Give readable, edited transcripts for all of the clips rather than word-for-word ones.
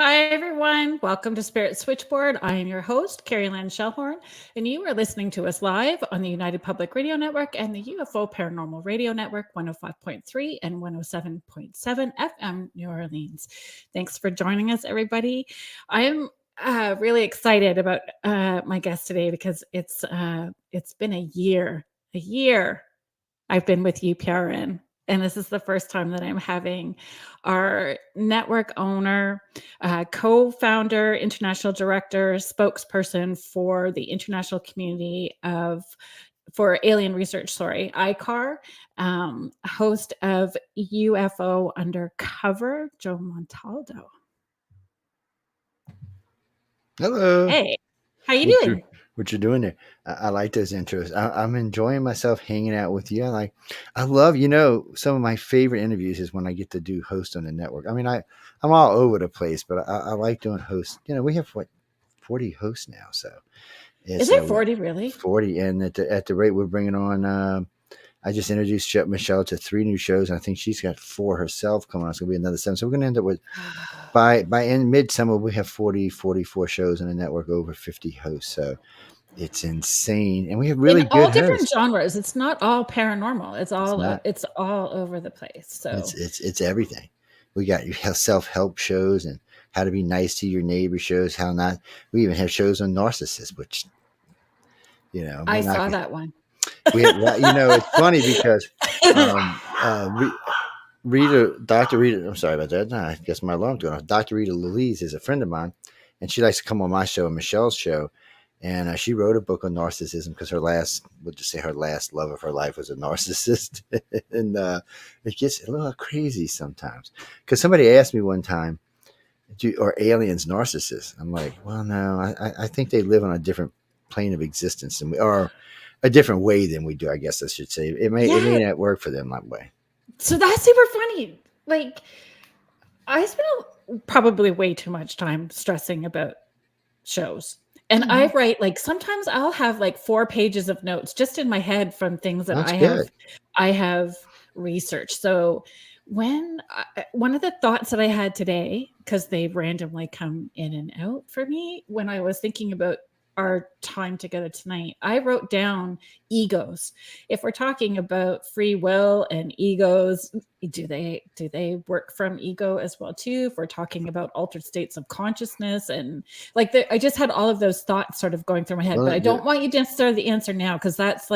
Hi, everyone. Welcome to Spirit Switchboard. I am your host, Carrie Lynn Shellhorn, and you are listening to us live on the United Public Radio Network and the UFO Paranormal Radio Network, 105.3 and 107.7 FM, New Orleans. Thanks for joining us, everybody. I am really excited about my guest today because it's been a year I've been with UPRN. And this is the first time that I'm having our network owner, co-founder, international director, spokesperson for the international community for alien research, ICAR, host of UFO Undercover, Joe Montaldo. Hello. Hey, how you doing? What you're doing there? I like those intros. I'm enjoying myself hanging out with you. I love, some of my favorite interviews is when I get to do host on the network. I mean, I'm all over the place, but I like doing hosts. We have 40 hosts now. So is it 40 really? 40, and at the rate we're bringing on. I just introduced Michelle to 3 new shows, and I think she's got 4 herself coming on. It's going to be another 7. So we're going to end up with, by in midsummer, we have 44 shows on the network, over 50 hosts. So it's insane. And we have really good all different hosts. genres. It's not all paranormal. It's all over the place. So it's everything. We got self-help shows and how to be nice to your neighbor shows, how not. We even have shows on narcissists, which, I saw that one. It's funny because Dr. Rita, I'm sorry about that. I guess my alarm's going off. Dr. Rita Louise is a friend of mine, and she likes to come on my show and Michelle's show. And she wrote a book on narcissism because her last love of her life was a narcissist. And it gets a little crazy sometimes. Because somebody asked me one time, are aliens narcissists? I'm like, well, no, I think they live on a different plane of existence than we are. A different way than we do, I guess I should say. It may not work for them that way. So that's super funny. Like, I spend probably way too much time stressing about shows. And I write, sometimes I'll have 4 pages of notes just in my head from things that I have researched. So one of the thoughts that I had today, because they randomly come in and out for me, when I was thinking about our time together tonight, I wrote down egos. If we're talking about free will and egos, do they work from ego as well too? If we're talking about altered states of consciousness, and I just had all of those thoughts sort of going through my head. But I don't want you to necessarily answer now, because that's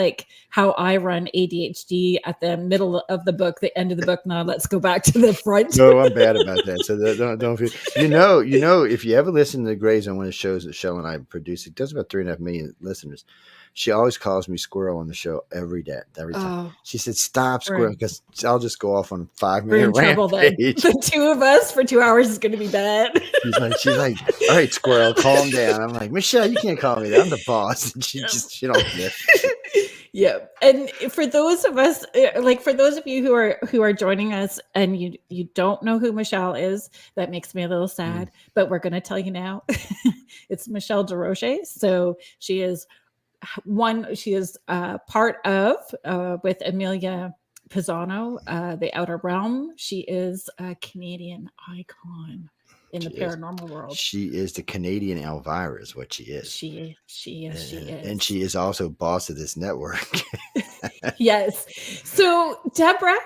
how I run ADHD at the middle of the book, the end of the book. Now let's go back to the front. No, I'm bad about that. So don't feel. If you ever listen to the Grey Zone, one of the shows that Shell and I produce, it does about 3.5 million listeners. She always calls me Squirrel on the show every time. Oh, she said, "Stop, Squirrel," because I'll just go off on a 5-minute rampage. The 2 of us for 2 hours is going to be bad. She's like, "All right, Squirrel, calm down." I'm like, "Michelle, you can't call me that. I'm the boss." And she don't care. Yeah. And for those of us, for those of you who are joining us and you don't know who Michelle is, that makes me a little sad, but we're going to tell you now. It's Michelle DeRoche. So she is part of, with Amelia Pisano, The Outer Realm. She is a Canadian icon in the paranormal world. She is the Canadian Elvira is what she is. She is. And she is also boss of this network. Yes. So Deborah.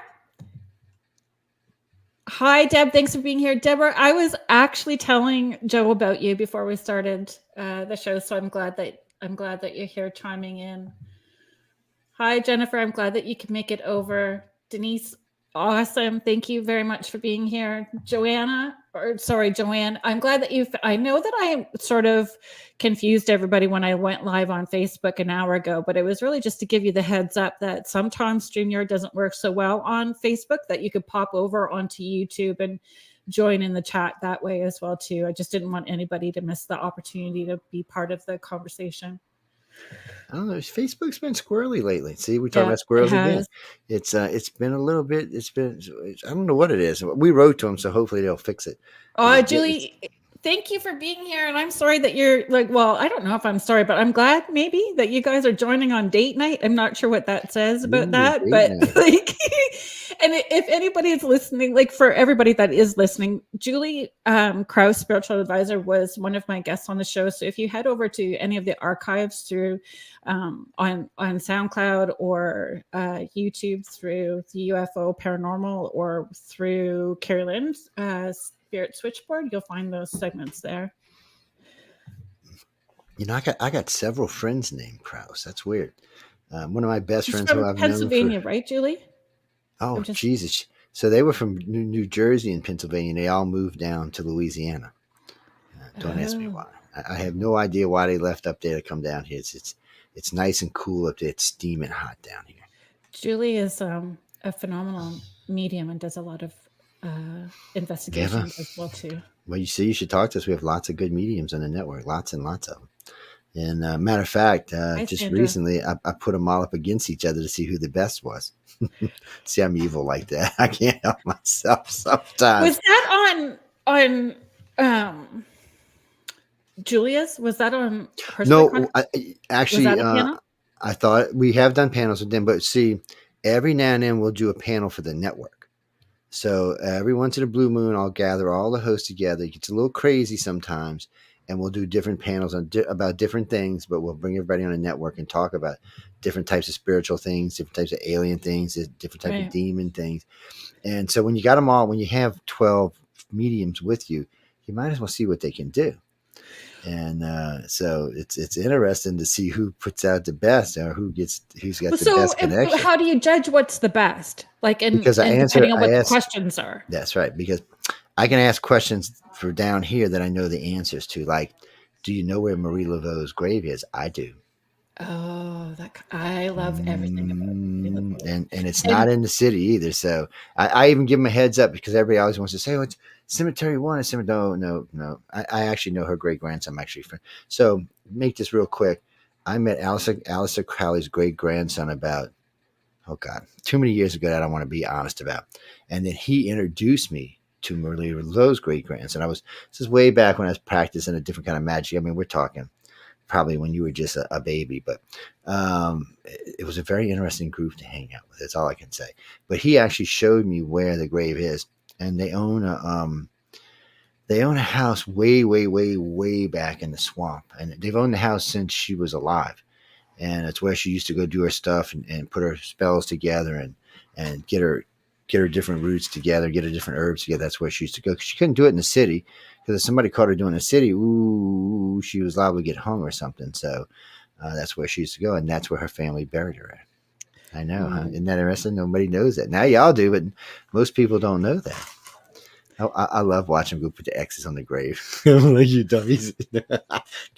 Hi, Deb. Thanks for being here. Deborah, I was actually telling Joe about you before we started the show, so I'm glad that you're here chiming in. Hi, Jennifer. I'm glad that you can make it over. Denise, awesome. Thank you very much for being here. Joanne. I'm glad that I know that I sort of confused everybody when I went live on Facebook an hour ago, but it was really just to give you the heads up that sometimes StreamYard doesn't work so well on Facebook, that you could pop over onto YouTube and join in the chat that way as well too. I just didn't want anybody to miss the opportunity to be part of the conversation. I don't know. Facebook's been squirrely lately. See, we talk about squirrels again. It's been a little bit. I don't know what it is. We wrote to them, so hopefully they'll fix it. Julie, thank you for being here. And I'm sorry that you're I don't know if I'm sorry, but I'm glad maybe that you guys are joining on date night. I'm not sure what that says about that, but And if anybody is listening, like for everybody that is listening, Julie Krause, spiritual advisor, was one of my guests on the show. So if you head over to any of the archives through on SoundCloud or YouTube through the UFO Paranormal or through Carrie Lynn's Spirit Switchboard, you'll find those segments there. You know, I got several friends named Krause. That's weird. One of my best She's friends who from I've Pennsylvania, known for right, Julie? oh Jesus. So they were from New Jersey and Pennsylvania. They all moved down to Louisiana. Don't ask me why. I have no idea why they left up there to come down here. It's nice and cool up there. It's steaming hot down here. Julie is a phenomenal medium and does a lot of investigations as well too. Well, you see, you should talk to us. We have lots of good mediums on the network, lots and lots of them. And matter of fact, just Sandra. recently, I put them all up against each other to see who the best was. See, I'm evil like that. I can't help myself sometimes. Was that on Julia's? Was that on her? No, actually, was that a panel? I thought we have done panels with them, but see, every now and then we'll do a panel for the network. So every once in a blue moon, I'll gather all the hosts together. It gets a little crazy sometimes, and we'll do different panels on about different things, but we'll bring everybody on a network and talk about different types of spiritual things, different types of alien things, different types of demon things. And so when you got them all, when you have 12 mediums with you, you might as well see what they can do. And so it's interesting to see who puts out the best or who's got the best connection. How do you judge what's the best? Like, because depending on what the questions are. That's right. Because I can ask questions for down here that I know the answers to. Like, do you know where Marie Laveau's grave is? I do. Oh, I love everything about and it's not in the city either. So I even give them a heads up because everybody always wants to say, "Oh, it's Cemetery 1." No. I actually know her great grandson. I'm actually friend. So make this real quick. I met Alistair Crowley's great grandson about, oh God, too many years ago that I don't want to be honest about. And then he introduced me to Marie Laveau's great grandson. This is way back when I was practicing a different kind of magic. I mean, we're talking probably when you were just a baby, but it was a very interesting group to hang out with. That's all I can say. But he actually showed me where the grave is, and they own a house way, way, way, way back in the swamp, and they've owned the house since she was alive, and it's where she used to go do her stuff and put her spells together and get her different roots together, get her different herbs together. That's where she used to go. She couldn't do it in the city because if somebody caught her doing it in the city, she was liable to get hung or something. So that's where she used to go, and that's where her family buried her at. I know, huh? Isn't that interesting? Nobody knows that. Now y'all do, but most people don't know that. I love watching them go put the X's on the grave. Like, you dummies.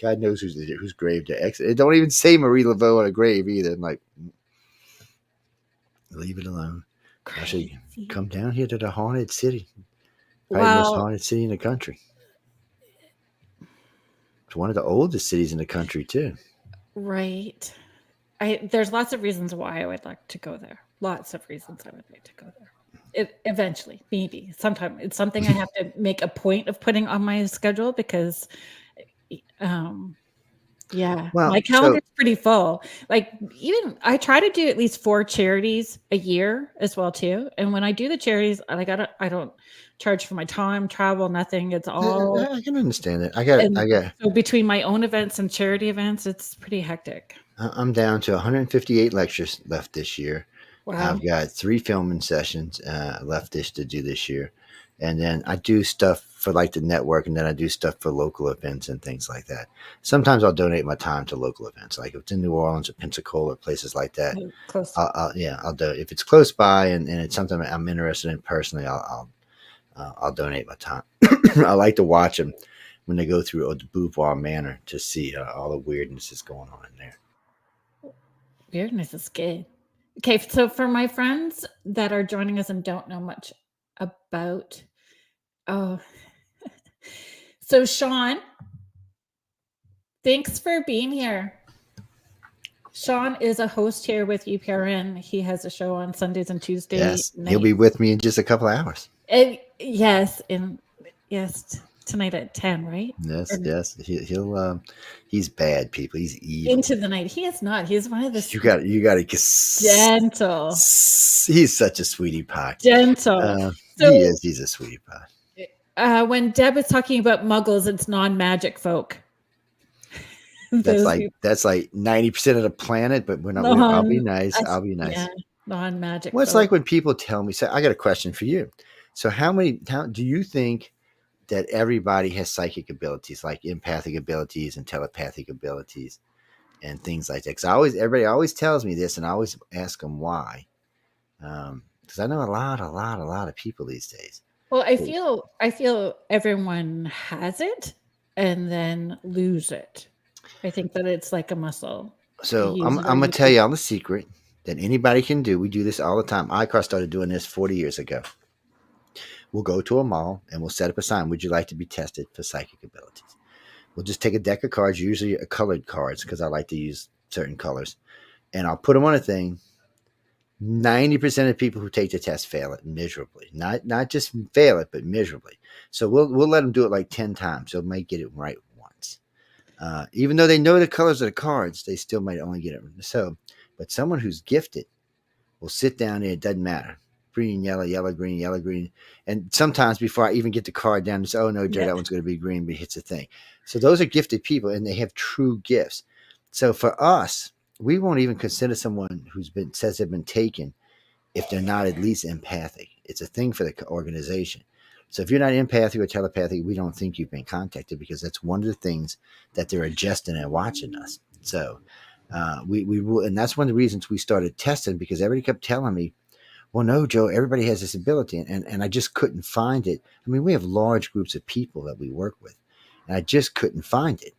God knows whose grave the X. It don't even say Marie Laveau on a grave either. I'm like, leave it alone. Actually, come down here to the haunted city. Probably the most haunted city in the country. It's one of the oldest cities in the country too. Right. There's lots of reasons why I would like to go there. Lots of reasons I would like to go there. Eventually, maybe sometime. It's something I have to make a point of putting on my schedule because, my calendar is pretty full. Like, even I try to do at least 4 charities a year as well too. And when I do the charities, I don't charge for my time, travel, nothing. It's all. I can understand it. I got. So between my own events and charity events, it's pretty hectic. I'm down to 158 lectures left this year. Wow. I've got 3 filming sessions left to do this year. And then I do stuff for like the network, and then I do stuff for local events and things like that. Sometimes I'll donate my time to local events, like if it's in New Orleans or Pensacola, places like that. Close. I'll do it. If it's close by and it's something I'm interested in personally, I'll donate my time. I like to watch them when they go through the Beauvoir Manor to see all the weirdness that's going on in there. Weirdness is good. Okay, so for my friends that are joining us and don't know much about, so Sean, thanks for being here. Sean is a host here with UPRN. He has a show on Sundays and Tuesdays. Yes, he'll be with me in just a couple of hours. Yes, tonight at 10, right? Yes, Or yes. He's bad, people. He's evil. into the night. He is not. He's one of the You got to. gentle, He's such a sweetie pie. gentle. He So is. He's a sweetie pie. when Deb was talking about muggles, it's non-magic folk. That's Those like people, 90% of the planet, but we're not. I'll be nice. I'll be nice. yeah, non-magic Well, it's folk. like when people tell me. So I got a question for you. So how do you think that everybody has psychic abilities, like empathic abilities and telepathic abilities and things like that? Because everybody always tells me this, and I always ask them why. Because I know a lot of people these days. Well, I feel everyone has it and then lose it. I think that it's like a muscle. You So use I'm it or gonna you tell lose you it. all the secret that anybody can do. We do this all the time. iCar started doing this 40 years ago. We'll go to a mall and we'll set up a sign. Would you like to be tested for psychic abilities? We'll just take a deck of cards, usually colored cards, because I like to use certain colors, and I'll put them on a thing. 90% of people who take the test fail it miserably. Not just fail it, but miserably. So we'll let them do it like 10 times. They might get it right once. Even though they know the colors of the cards, they still might only get it. So, but someone who's gifted will sit down there. It doesn't matter. Green, yellow, yellow, green, yellow, green. And sometimes before I even get the card down, it's, oh no, Joe, Yeah. that one's going to be green, but it hits a thing. So those are gifted people and they have true gifts. So for us, we won't even consider someone says they've been taken if they're not at least empathic. It's a thing for the organization. So if you're not empathic or telepathic, we don't think you've been contacted because that's one of the things that they're adjusting and watching us. So and that's one of the reasons we started testing, because everybody kept telling me, well, no, Joe, everybody has this ability. And I just couldn't find it. I mean, we have large groups of people that we work with, and I just couldn't find it.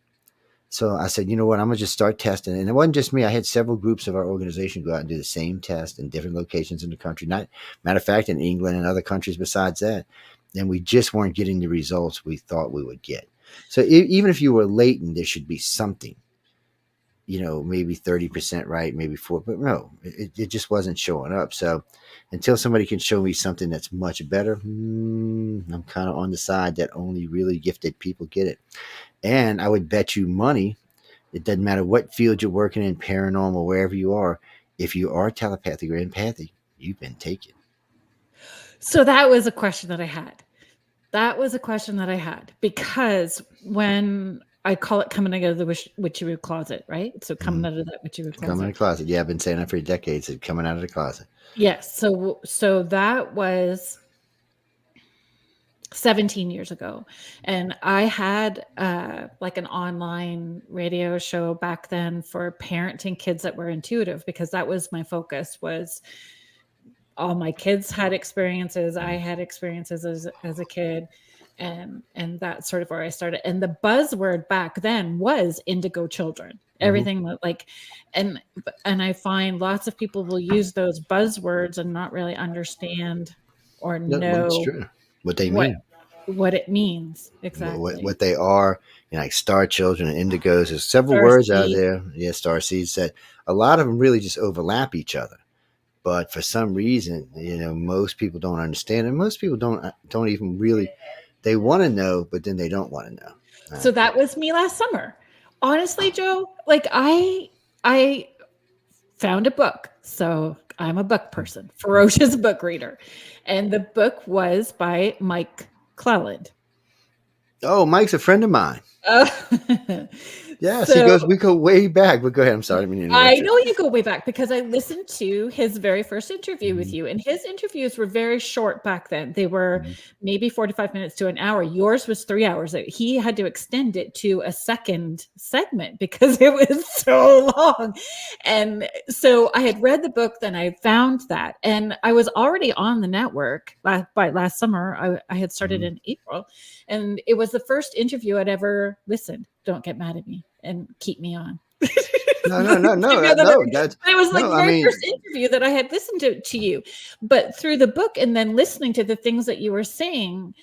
So I said, you know what, I'm going to just start testing. And it wasn't just me. I had several groups of our organization go out and do the same test in different locations in the country. Not, matter of fact, in England and other countries besides that. And we just weren't getting the results we thought we would get. So even if you were latent, there should be something, maybe 30% right, maybe 4%. But no, it just wasn't showing up. So until somebody can show me something that's much better, I'm kind of on the side that only really gifted people get it. And I would bet you money, it doesn't matter what field you're working in, paranormal, wherever you are, if you are telepathic or empathic, you've been taken. So that was a question that I had. Because when I call it coming out of the witchy closet, right? So coming out of that witchy closet. Coming out of the closet. Yeah, I've been saying that for decades. Coming out of the closet. Yes. So that was 17 years ago. And I had like an online radio show back then for parenting kids that were intuitive, because that was my focus. Was all my kids had experiences. I had experiences as a kid. And that's sort of where I started. And the buzzword back then was indigo children. Everything like, and I find lots of people will use those buzzwords and not really understand or know It's true. What they mean. What it means exactly. What they are, like star children and indigos. There's several Star words out seed. there. Yeah, star seeds, that a lot of them really just overlap each other. But for some reason, most people don't understand, and most people don't even really. They want to know, but then they don't want to know. So that was me last summer. Honestly, Joe, like I found a book. So I'm a book person, ferocious book reader. And the book was by Mike Cleland. Oh, Mike's a friend of mine. Yes, we go way back. But go ahead. I'm sorry. I know you go way back because I listened to his very first interview with you, and his interviews were very short back then. They were maybe 45 minutes to an hour. Yours was 3 hours. He had to extend it to a second segment because it was so long. And so I had read the book, then I found that, and I was already on the network by last summer. I had started in April, and it was the first interview I'd ever listened. Don't get mad at me and keep me on. No. It was like the very first interview that I had listened to you. But through the book and then listening to the things that you were saying,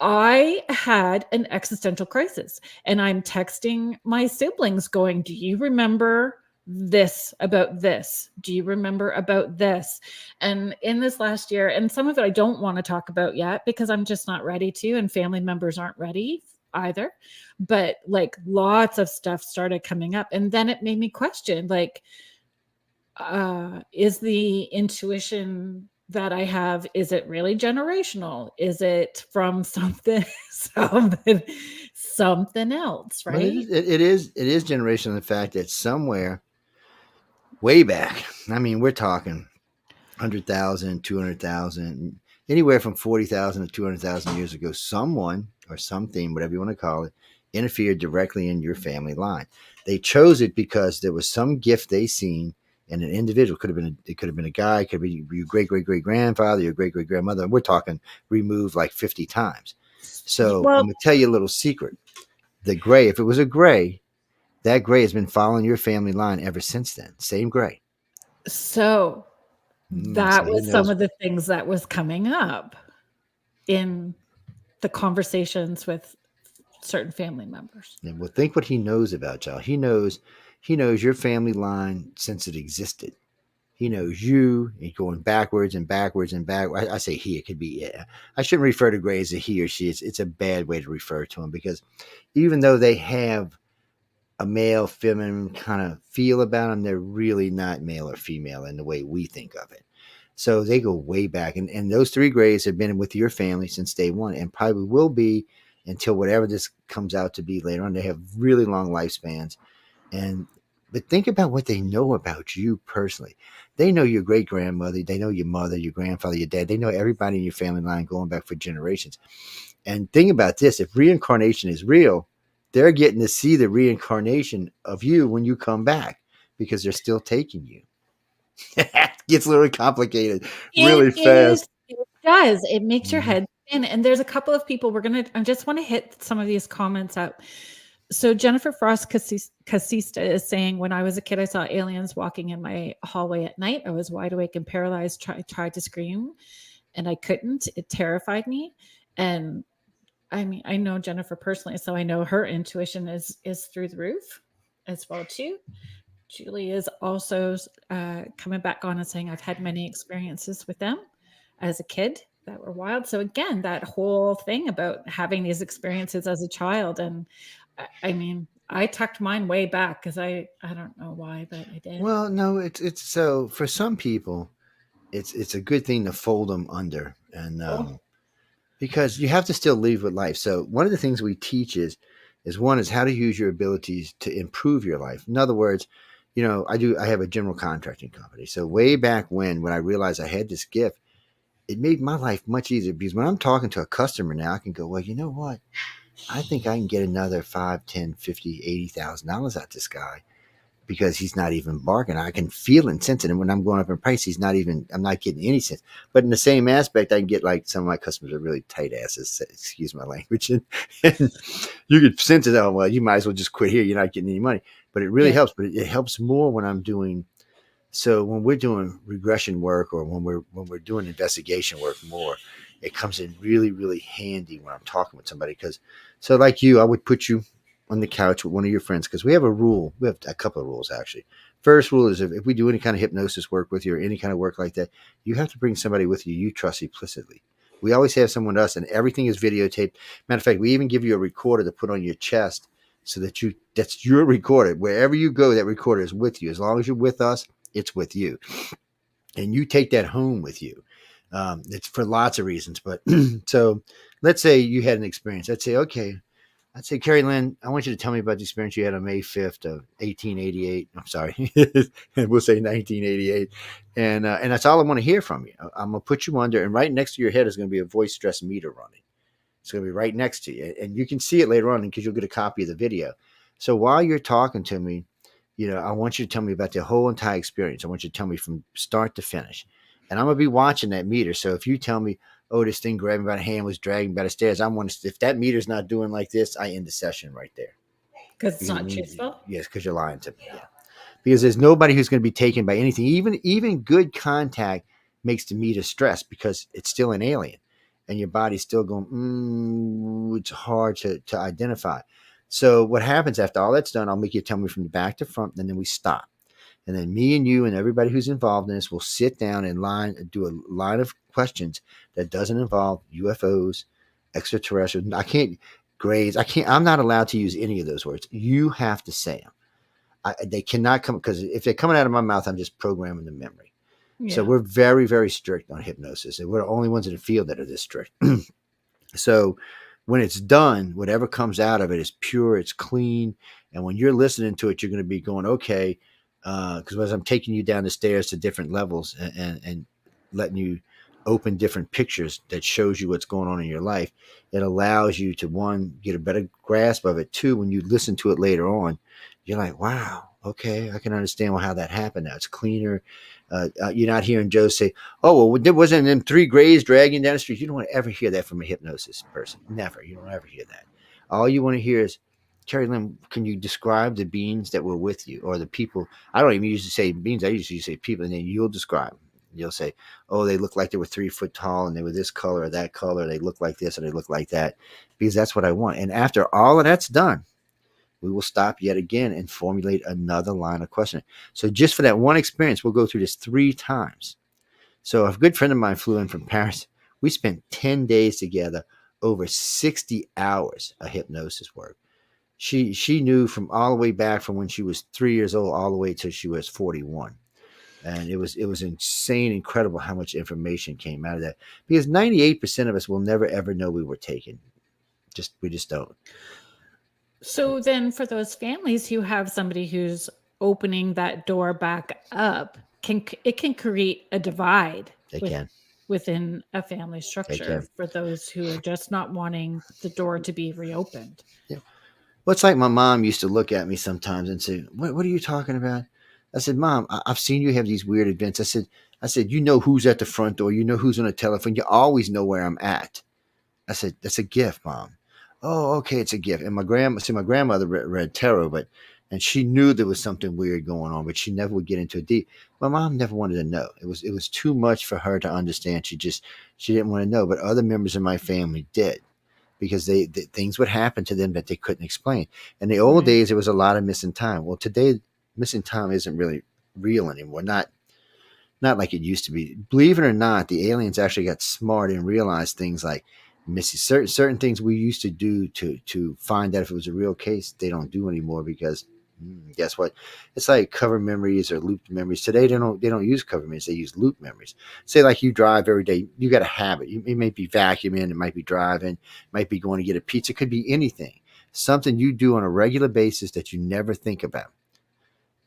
I had an existential crisis. And I'm texting my siblings going, do you remember this about this? Do you remember about this? And in this last year, and some of it I don't want to talk about yet because I'm just not ready to, and family members aren't ready either. But like lots of stuff started coming up. And then it made me question, like, is the intuition that I have, is it really generational? Is it from something, something else, But right? it is generational in the fact that somewhere way back, I mean, we're talking 100,000, 200,000, anywhere from 40,000 to 200,000 years ago, someone or something, whatever you want to call it, interfered directly in your family line. They chose it because there was some gift they seen in an individual. It could have been a guy, it could be your great great great grandfather, your great great grandmother. We're talking removed like 50 times. So I'm Well, gonna tell you a little secret. The gray, if it was a gray, that gray has been following your family line ever since then. Same gray. so So that he was some knows. of the things that was coming up in the conversations with certain family members. And well, think what he knows about y'all. He knows your family line since it existed. He knows you and going backwards and backwards and back. I say he, it could be. Yeah. I shouldn't refer to Gray as a he or she. It's a bad way to refer to him because even though they have a male, feminine kind of feel about them, they're really not male or female in the way we think of it. So they go way back. And those three Grays have been with your family since day one and probably will be until whatever this comes out to be later on. They have really long lifespans. And but think about what they know about you personally. They know your great grandmother, they know your mother, your grandfather, your dad, they know everybody in your family line going back for generations. And think about this, if reincarnation is real, they're getting to see the reincarnation of you when you come back because they're still taking you. It gets a little complicated really fast. It does. It makes your Mhm. head spin. And there's a couple of people I just want to hit some of these comments up. So Jennifer Frost Casista is saying, when I was a kid, I saw aliens walking in my hallway at night. I was wide awake and paralyzed, tried to scream and I couldn't. It terrified me. And I mean, I know Jennifer personally, so I know her intuition is through the roof as well too. Julie is also coming back on and saying, I've had many experiences with them as a kid that were wild. So again, that whole thing about having these experiences as a child, and I mean, I tucked mine way back because I don't know why, but I did. Well, no, it's so for some people, it's a good thing to fold them under, and Oh, because you have to still live with life. So one of the things we teach is one is how to use your abilities to improve your life. In other words, I have a general contracting company. So way back when I realized I had this gift, it made my life much easier because when I'm talking to a customer now, I can go, well, you know what? I think I can get another 5, 10, 50, $80,000 out this guy because he's not even bargaining. I can feel and sense it. And when I'm going up in price, I'm not getting any sense. But in the same aspect, I can get like some of my customers are really tight asses, excuse my language. And you could sense it. Oh, well, you might as well just quit here. You're not getting any money. But it really yeah. helps. But it helps more when I'm doing. So when we're doing regression work or when we're doing investigation work more, it comes in really, really handy when I'm talking with somebody. Because so like you, I would put you on the couch with one of your friends because we have a rule. We have a couple of rules actually. First rule is if we do any kind of hypnosis work with you or any kind of work like that, you have to bring somebody with you trust implicitly. We always have someone with us, and everything is videotaped. Matter of fact, we even give you a recorder to put on your chest so that's your recorder. Wherever you go, that recorder is with you. As long as you're with us, it's with you, and you take that home with you. It's for lots of reasons, but so let's say you had an experience. I'd say, Carrie Lynn, I want you to tell me about the experience you had on May 5th of 1888. I'm sorry, we'll say 1988, and that's all I want to hear from you. I'm gonna put you under, and right next to your head is going to be a voice stress meter running. It's going to be right next to you, and you can see it later on because you'll get a copy of the video. So while you're talking to me, I want you to tell me about the whole entire experience. I want you to tell me from start to finish. And I'm going to be watching that meter. So if you tell me, oh, this thing grabbed me by the hand was dragging by the stairs, if that meter's not doing like this, I end the session right there. Because it's Because it not means, truthful. yes, because you're lying to me. Yeah. Because there's nobody who's going to be taken by anything. Even good contact makes the meter stress because it's still an alien. And your body's still going, it's hard to identify. So what happens after all that's done, I'll make you tell me from the back to front, and then we stop. And then me and you and everybody who's involved in this will sit down and do a line of questions that doesn't involve UFOs, extraterrestrials. I can't grays. I can't. I'm not allowed to use any of those words. You have to say them. They cannot come, because if they're coming out of my mouth, I'm just programming the memory. So Yeah. we're very, very strict on hypnosis, and we're the only ones in the field that are this strict. So when it's done, whatever comes out of it is pure, it's clean. And when you're listening to it, you're going to be going, okay, because as I'm taking you down the stairs to different levels and letting you open different pictures that shows you what's going on in your life, it allows you to, one, get a better grasp of it. Two, when you listen to it later on, you're like, wow, okay, I can understand how that happened now. It's cleaner. You're not hearing Joe say, oh, well, there wasn't them three grays dragging down the street. You don't want to ever hear that from a hypnosis person. Never. You don't ever hear that. All you want to hear is, Carrie Lynn, can you describe the beings that were with you, or the people? I don't even usually say beings. I usually say people, and then you'll describe them. You'll say, oh, they look like they were 3 foot tall and they were this color or that color. They look like this or they look like that, because that's what I want. And after all of that's done, we will stop yet again and formulate another line of questioning. So just for that one experience, we'll go through this 3 times. So a good friend of mine flew in from Paris. We spent 10 days together, over 60 hours of hypnosis work. She knew from all the way back from when she was 3 years old all the way till she was 41. And it was insane, incredible how much information came out of that. Because 98% of us will never ever know we were taken. We just don't. So then for those families who have somebody who's opening that door back up, it can create a divide They can. within a family structure for those who are just not wanting the door to be reopened. Yeah. Well, it's like my mom used to look at me sometimes and say, what are you talking about? I said, Mom, I've seen you have these weird events. I said, you know who's at the front door. You know who's on the telephone. You always know where I'm at. I said, that's a gift, Mom. Oh, okay, it's a gift. And my grandmother read tarot, and she knew there was something weird going on, but she never would get into it deep. My mom never wanted to know. It was too much for her to understand. She didn't want to know. But other members of my family did, because things would happen to them that they couldn't explain. In the old days, there was a lot of missing time. Well, today, missing time isn't really real anymore. Not like it used to be. Believe it or not, the aliens actually got smart and realized things like missing certain things we used to do to find out if it was a real case. They don't do anymore, because guess what? It's like cover memories or looped memories. Today they don't use cover memories. They use loop memories. Say like you drive every day. You got a habit. It might be vacuuming. It might be driving. It might be going to get a pizza. It could be anything. Something you do on a regular basis that you never think about.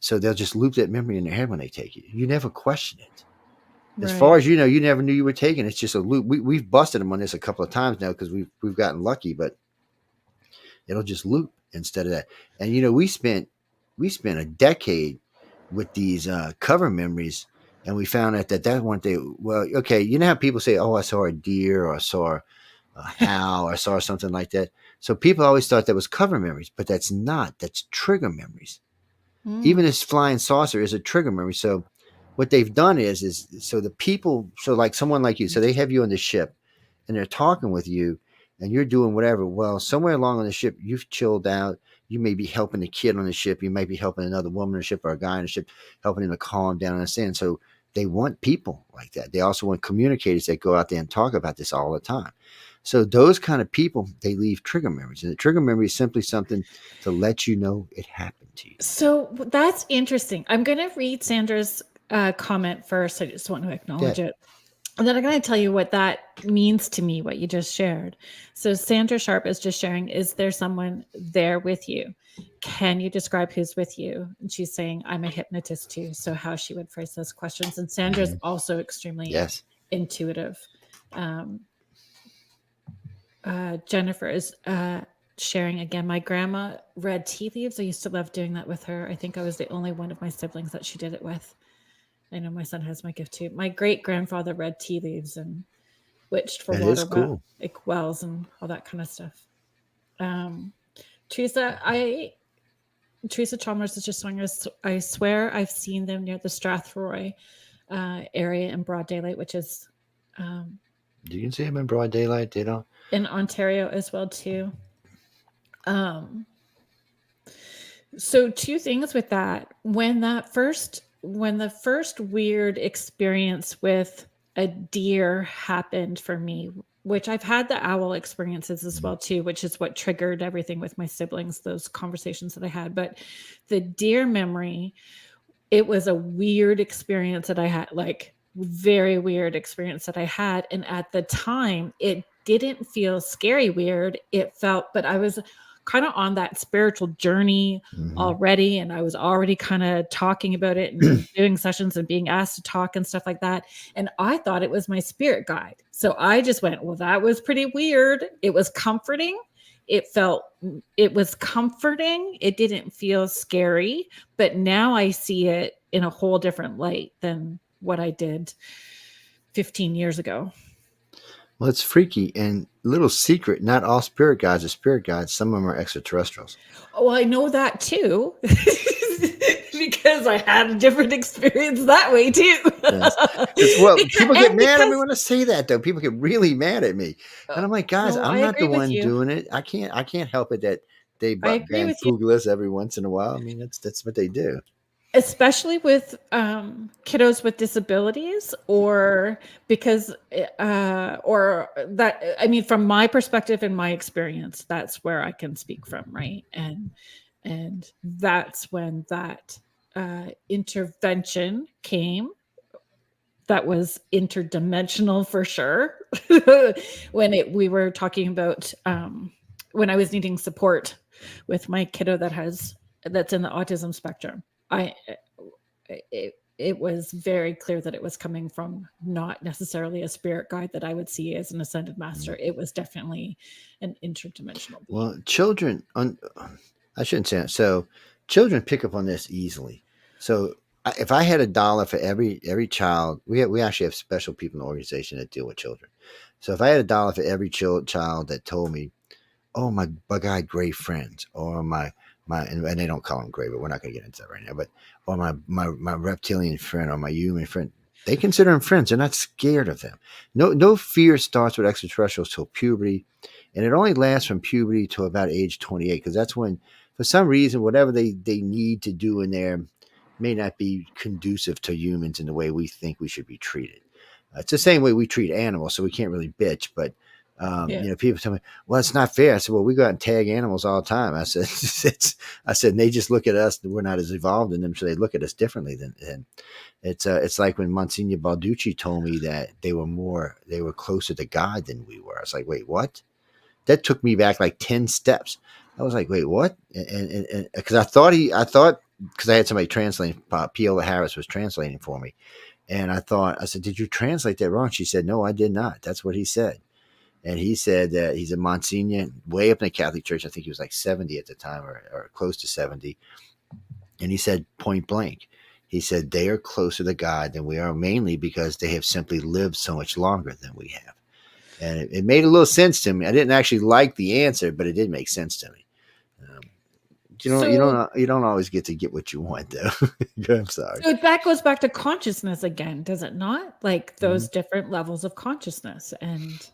So they'll just loop that memory in their head when they take it. You never question it. As far as you know, you never knew you were taking. It's just a loop. We've busted them on this a couple of times now because we've gotten lucky, but it'll just loop instead of that. And we spent a decade with these cover memories, and we found out that weren't they. Well, okay, you know how people say, "Oh, I saw a deer," or "I saw a owl," or "I saw something like that." So people always thought that was cover memories, but that's not. That's trigger memories. Even this flying saucer is a trigger memory. So what they've done is so the people, so like someone like you, so they have you on the ship and they're talking with you and you're doing whatever. Well, somewhere along on the ship, you've chilled out. You may be helping a kid on the ship. You might be helping another woman on the ship or a guy on the ship, helping him to calm down and understand. So they want people like that. They also want communicators that go out there and talk about this all the time. So those kind of people, they leave trigger memories. And the trigger memory is simply something to let you know it happened to you. So that's interesting. I'm going to read Sandra's comment first. I just want to acknowledge it. And then I'm going to tell you what that means to me, what you just shared. So Sandra Sharp is just sharing, is there someone there with you? Can you describe who's with you? And she's saying, I'm a hypnotist too. So how she would phrase those questions. And Sandra's also extremely intuitive. Jennifer is sharing again. My grandma read tea leaves. I used to love doing that with her. I think I was the only one of my siblings that she did it with. I know my son has my gift too. My great grandfather read tea leaves and witched for water wells and all that kind of stuff. Teresa Chalmers is just showing us, I swear I've seen them near the Strathroy area in broad daylight, which is you can see them in broad daylight, they don't. In Ontario as well too. So 2 things with that. When that first when the first weird experience with a deer happened for me, which I've had the owl experiences as well too, which is what triggered everything with my siblings, those conversations that I had. But the deer memory, it was a weird experience that I had, like very weird experience that I had. And at the time, it didn't feel scary weird. It felt, but I was kind of on that spiritual journey already. And I was already kind of talking about it and doing sessions and being asked to talk and stuff like that. And I thought it was my spirit guide. So I just went, well, that was pretty weird. It was comforting. It was comforting. It didn't feel scary, but now I see it in a whole different light than what I did 15 years ago. Well, it's freaky. And little secret, not all spirit guides are spirit guides. Some of them are extraterrestrials. Oh, I know that too. Because I had a different experience that way too. Yes. Well, people get mad at me when I say that, though. People get really mad at me, and I'm like, guys, No, I'm I not the agree with one you. doing it. I can't help it that they I agree with you. bamboozle us every once in a while. I mean, that's what they do. Especially with kiddos with disabilities, or because or that, I mean, from my perspective and my experience, that's where I can speak from, right? And that's when that intervention came, that was interdimensional for sure. When we were talking about when I was needing support with my kiddo that's in the autism spectrum, it was very clear that it was coming from not necessarily a spirit guide that I would see as an ascended master. It was definitely an interdimensional being. Well, children, I shouldn't say that. So, children pick up on this easily. So, if I had $1 for every child, we actually have special people in the organization that deal with children. So, if I had $1 for every child that told me, "Oh, my bug-eyed gray friends," or my and they don't call them gray, but we're not going to get into that right now. But or my reptilian friend or my human friend, they consider them friends. They're not scared of them. No fear starts with extraterrestrials till puberty, and it only lasts from puberty to about age 28, because that's when, for some reason, whatever they need to do in there may not be conducive to humans in the way we think we should be treated. It's the same way we treat animals, so we can't really bitch, but people tell me, well, it's not fair. I said, well, we go out and tag animals all the time. I said, and they just look at us, and we're not as evolved in them, so they look at us differently than it's like when Monsignor Balducci told me that they were closer to God than we were. I was like, wait, what? That took me back like 10 steps. I was like, wait, what? And because I thought because I had somebody translating, Piola Harris was translating for me. And I said, did you translate that wrong? She said, no, I did not. That's what he said. And he said that he's a Monsignor way up in the Catholic Church. I think he was like 70 at the time, or close to 70. And he said point blank, he said they are closer to God than we are, mainly because they have simply lived so much longer than we have. And it made a little sense to me. I didn't actually like the answer, but it did make sense to me. You don't always get what you want, though. I'm sorry. So that goes back to consciousness again, does it not? Like those different levels of consciousness, and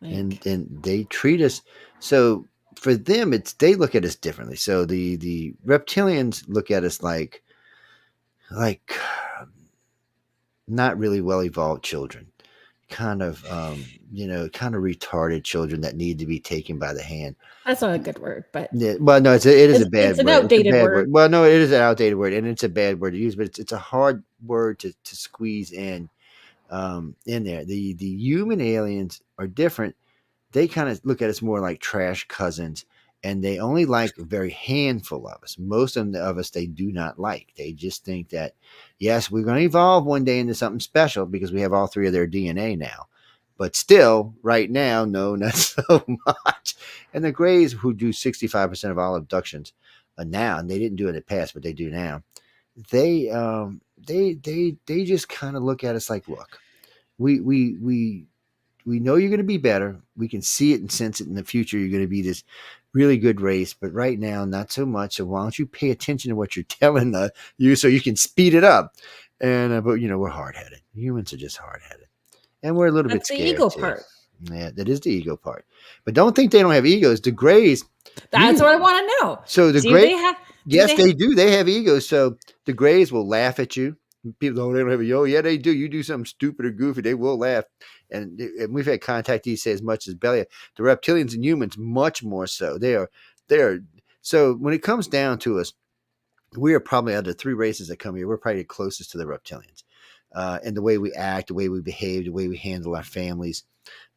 they treat us so. For them, they look at us differently. So the reptilians look at us like not really well evolved children, kind of retarded children that need to be taken by the hand. That's not a good word, but yeah, well, no, it is a bad word. It's an outdated word. Well, no, it is an outdated word, and it's a bad word to use, but it's a hard word to squeeze in there. The human aliens are different. They kind of look at us more like trash cousins, and they only like a very handful of us. Most of us they do not like. They just think that, yes, we're going to evolve one day into something special because we have all three of their DNA now. But still, right now, no, not so much. And the Greys, who do 65% of all abductions now, and they didn't do it in the past, but they do now, they just kind of look at us like, look, we know you're going to be better. We can see it and sense it in the future. You're going to be this really good race, but right now, not so much. So why don't you pay attention to what you're telling you so you can speed it up? And but we're hard-headed. Humans are just hard-headed, and we're a little bit scared. That's the ego too. part. Yeah, that is the ego part. But don't think they don't have egos. The Greys. That's what I want to know. So the Do Yes, they have they do. They have egos. So the Greys will laugh at you. People, oh, they don't have a yo. Yeah, they do. You do something stupid or goofy, they will laugh. And we've had contactees say as much as belly. The reptilians and humans, much more so. They are. So when it comes down to us, we are probably out of the three races that come here, we're probably the closest to the reptilians. And the way we act, the way we behave, the way we handle our families.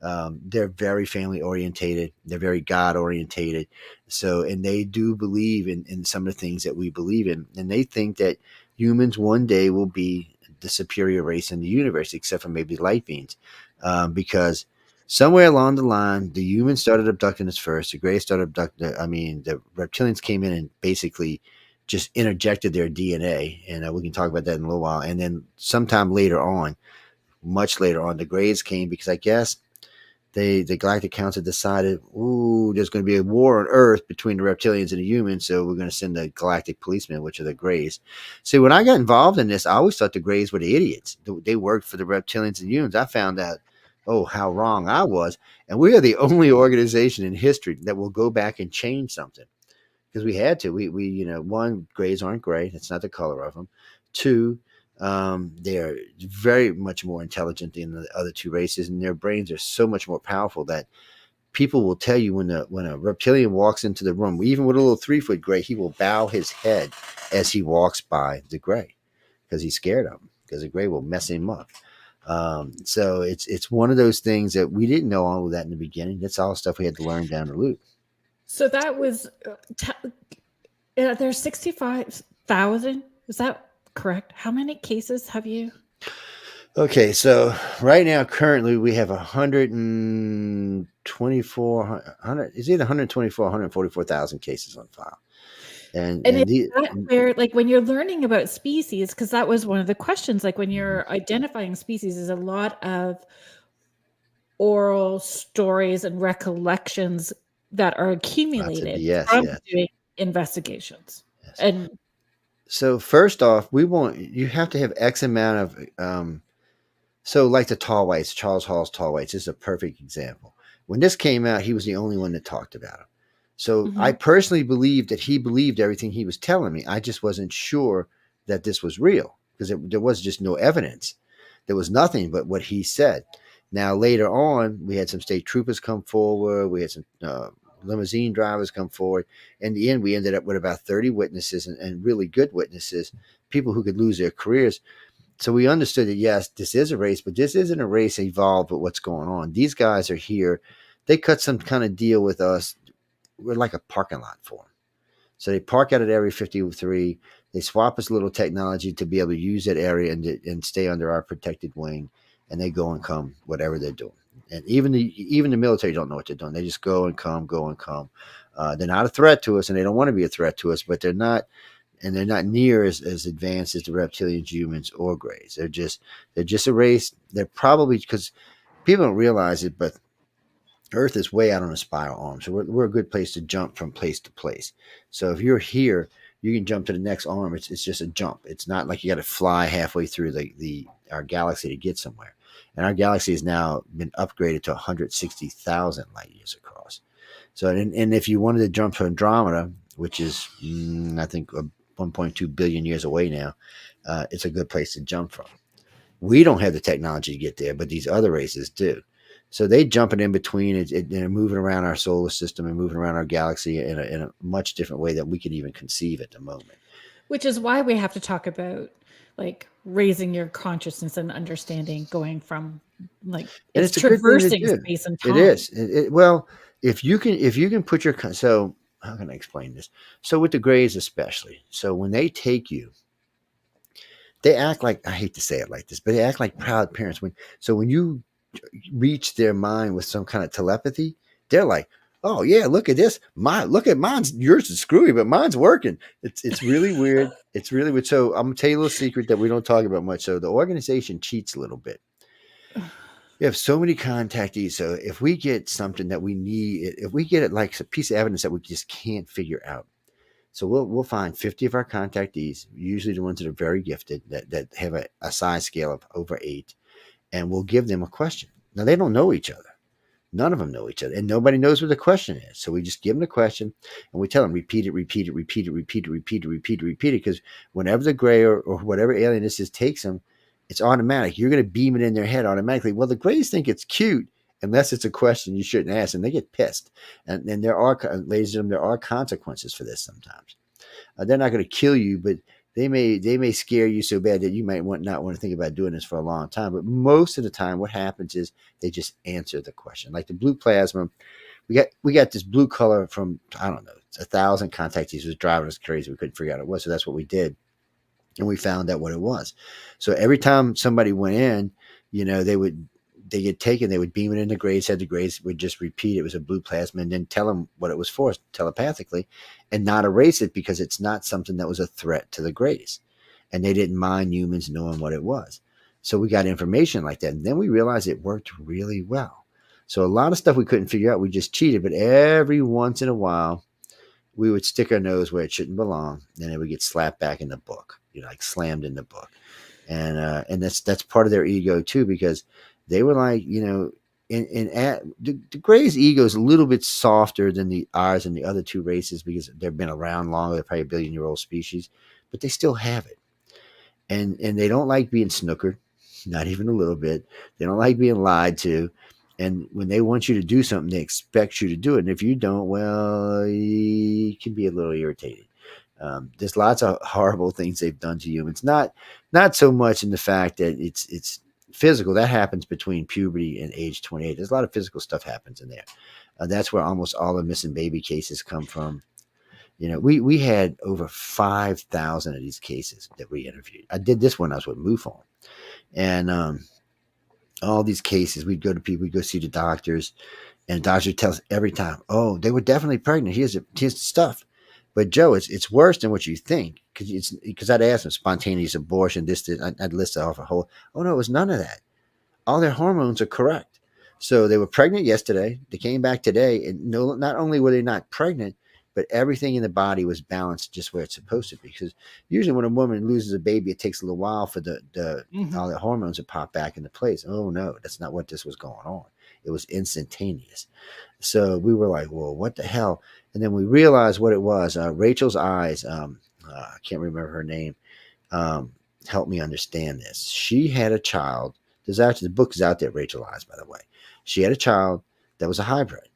They're very family orientated. They're very God orientated. So, and they do believe in some of the things that we believe in. And they think that humans one day will be the superior race in the universe, except for maybe light beings. Because somewhere along the line, the humans started abducting us first. The Greys started abducting, I mean, the reptilians came in and basically just interjected their DNA. And we can talk about that in a little while. And then sometime later on, much later on, the Greys came because I guess the Galactic Council decided, ooh, there's going to be a war on Earth between the reptilians and the humans, so we're going to send the Galactic Policemen, which are the Greys. See, when I got involved in this, I always thought the Greys were the idiots. They worked for the reptilians and humans. I found out, oh, how wrong I was. And we are the only organization in history that will go back and change something because we had to. One, Greys aren't gray. That's not the color of them. Two, they're very much more intelligent than the other two races, and their brains are so much more powerful that people will tell you when a reptilian walks into the room, even with a little 3-foot gray, he will bow his head as he walks by the gray because he's scared of him because the gray will mess him up. So it's one of those things that we didn't know all of that in the beginning. That's all stuff we had to learn down the loop. so that was there's 65,000. Is that correct? How many cases have you? Okay, so right now, currently, we have 124, it's either 124 144,000 cases on file. And And is and the that where, like, when you're learning about species, because that was one of the questions, like when you're identifying species, is a lot of oral stories and recollections that are lots of accumulated BS, from yeah. doing investigations. Yes. And So first off, you have to have X amount of so like the tall whites, Charles Hall's tall whites is a perfect example. When this came out, he was the only one that talked about it. So I mhm. personally believed that he believed everything he was telling me. I just wasn't sure that this was real because there was just no evidence. There was nothing but what he said. Now later on, we had some state troopers come forward. We had some limousine drivers come forward. In the end, we ended up with about 30 witnesses and really good witnesses, people who could lose their careers. So we understood that, yes, this is a race, but this isn't a race evolved with what's going on. These guys are here. They cut some kind of deal with us. We're like a parking lot for them. So they park out at Area 53. They swap us a little technology to be able to use that area and stay under our protected wing. And they go and come, whatever they're doing. And even the military don't know what they're doing. They just go and come, go and come. They're not a threat to us, and they don't want to be a threat to us. But they're not near as advanced as the reptilians, humans, or Greys. They're just a race. They're probably because people don't realize it, but Earth is way out on a spiral arm, so we're a good place to jump from place to place. So if you're here, you can jump to the next arm. It's just a jump. It's not like you got to fly halfway through the our galaxy to get somewhere. And our galaxy has now been upgraded to 160,000 light years across. So and if you wanted to jump to Andromeda, which is I think 1.2 billion years away now, it's a good place to jump from. We don't have the technology to get there, but these other races do. So they jumping in between and moving around our solar system and moving around our galaxy in a much different way that we can even conceive at the moment. Which is why we have to talk about, like, raising your consciousness and understanding, going from, like, And it's it's a good thing to traversing do. space and It time. is. Well, if you can put your so how can I explain this? So with the Greys especially. So when they take you, they act like I hate to say it like this, but they act like proud parents. When you reach their mind with some kind of telepathy, they're like, "Oh yeah, look at this. Look at mine's. Yours is screwy, but mine's working." It's really weird. It's really weird. So I'm gonna tell you a little secret that we don't talk about much. So the organization cheats a little bit. We have so many contactees. So if we get something that we need, if we get it like a piece of evidence that we just can't figure out, so we'll find 50 of our contactees, usually the ones that are very gifted, that have a size scale of over 8, and we'll give them a question. Now they don't know each other. None of them know each other, and nobody knows what the question is. So we just give them the question, and we tell them repeat it, repeat it, repeat it, repeat it, repeat it, repeat it, repeat it. Because whenever the gray or whatever alien this is takes them, it's automatic. You're going to beam it in their head automatically. Well, the grays think it's cute unless it's a question you shouldn't ask, and they get pissed. And there are, ladies and gentlemen, there are consequences for this sometimes. They're not going to kill you, but they may scare you so bad that you might not want to think about doing this for a long time. But most of the time, what happens is they just answer the question. Like the blue plasma, we got this blue color from, I don't know, 1,000 contactees. It was driving us crazy. We couldn't figure out what it was, so that's what we did, and we found out what it was. So every time somebody went in, they get taken, they would beam it in the grays, the grays would just repeat it was a blue plasma, and then tell them what it was for telepathically, and not erase it because it's not something that was a threat to the grays. And they didn't mind humans knowing what it was. So we got information like that. And then we realized it worked really well. So a lot of stuff we couldn't figure out, we just cheated. But every once in a while, we would stick our nose where it shouldn't belong, and it would get slapped back in the book, like slammed in the book. And that's part of their ego too, because they were like, the Gray's ego is a little bit softer than ours and the other two races because they've been around longer. They're probably a billion-year-old species, but they still have it. And they don't like being snookered, not even a little bit. They don't like being lied to. And when they want you to do something, they expect you to do it. And if you don't, well, you can be a little irritated. There's lots of horrible things they've done to humans. Not so much in the fact that it's physical. That happens between puberty and age 28. There's a lot of physical stuff happens in there. That's where almost all the missing baby cases come from. We had over 5,000 of these cases that we interviewed. I did this when I was with MUFON. And all these cases, we'd go to people, we'd go see the doctors, and the doctor tells us every time, oh, they were definitely pregnant. Here's the stuff. But Joe, it's worse than what you think, because I'd ask them spontaneous abortion, this, I'd list off a whole. Oh no, it was none of that. All their hormones are correct. So they were pregnant yesterday. They came back today, and no, not only were they not pregnant, but everything in the body was balanced just where it's supposed to be. Because usually when a woman loses a baby, it takes a little while for all the hormones to pop back into place. Oh no, that's not what this was going on. It was instantaneous. So we were like, well, what the hell? And then we realized what it was. Rachel's eyes, I can't remember her name, helped me understand this. She had a child. The book is out there, Rachel Eyes, by the way. She had a child that was a hybrid.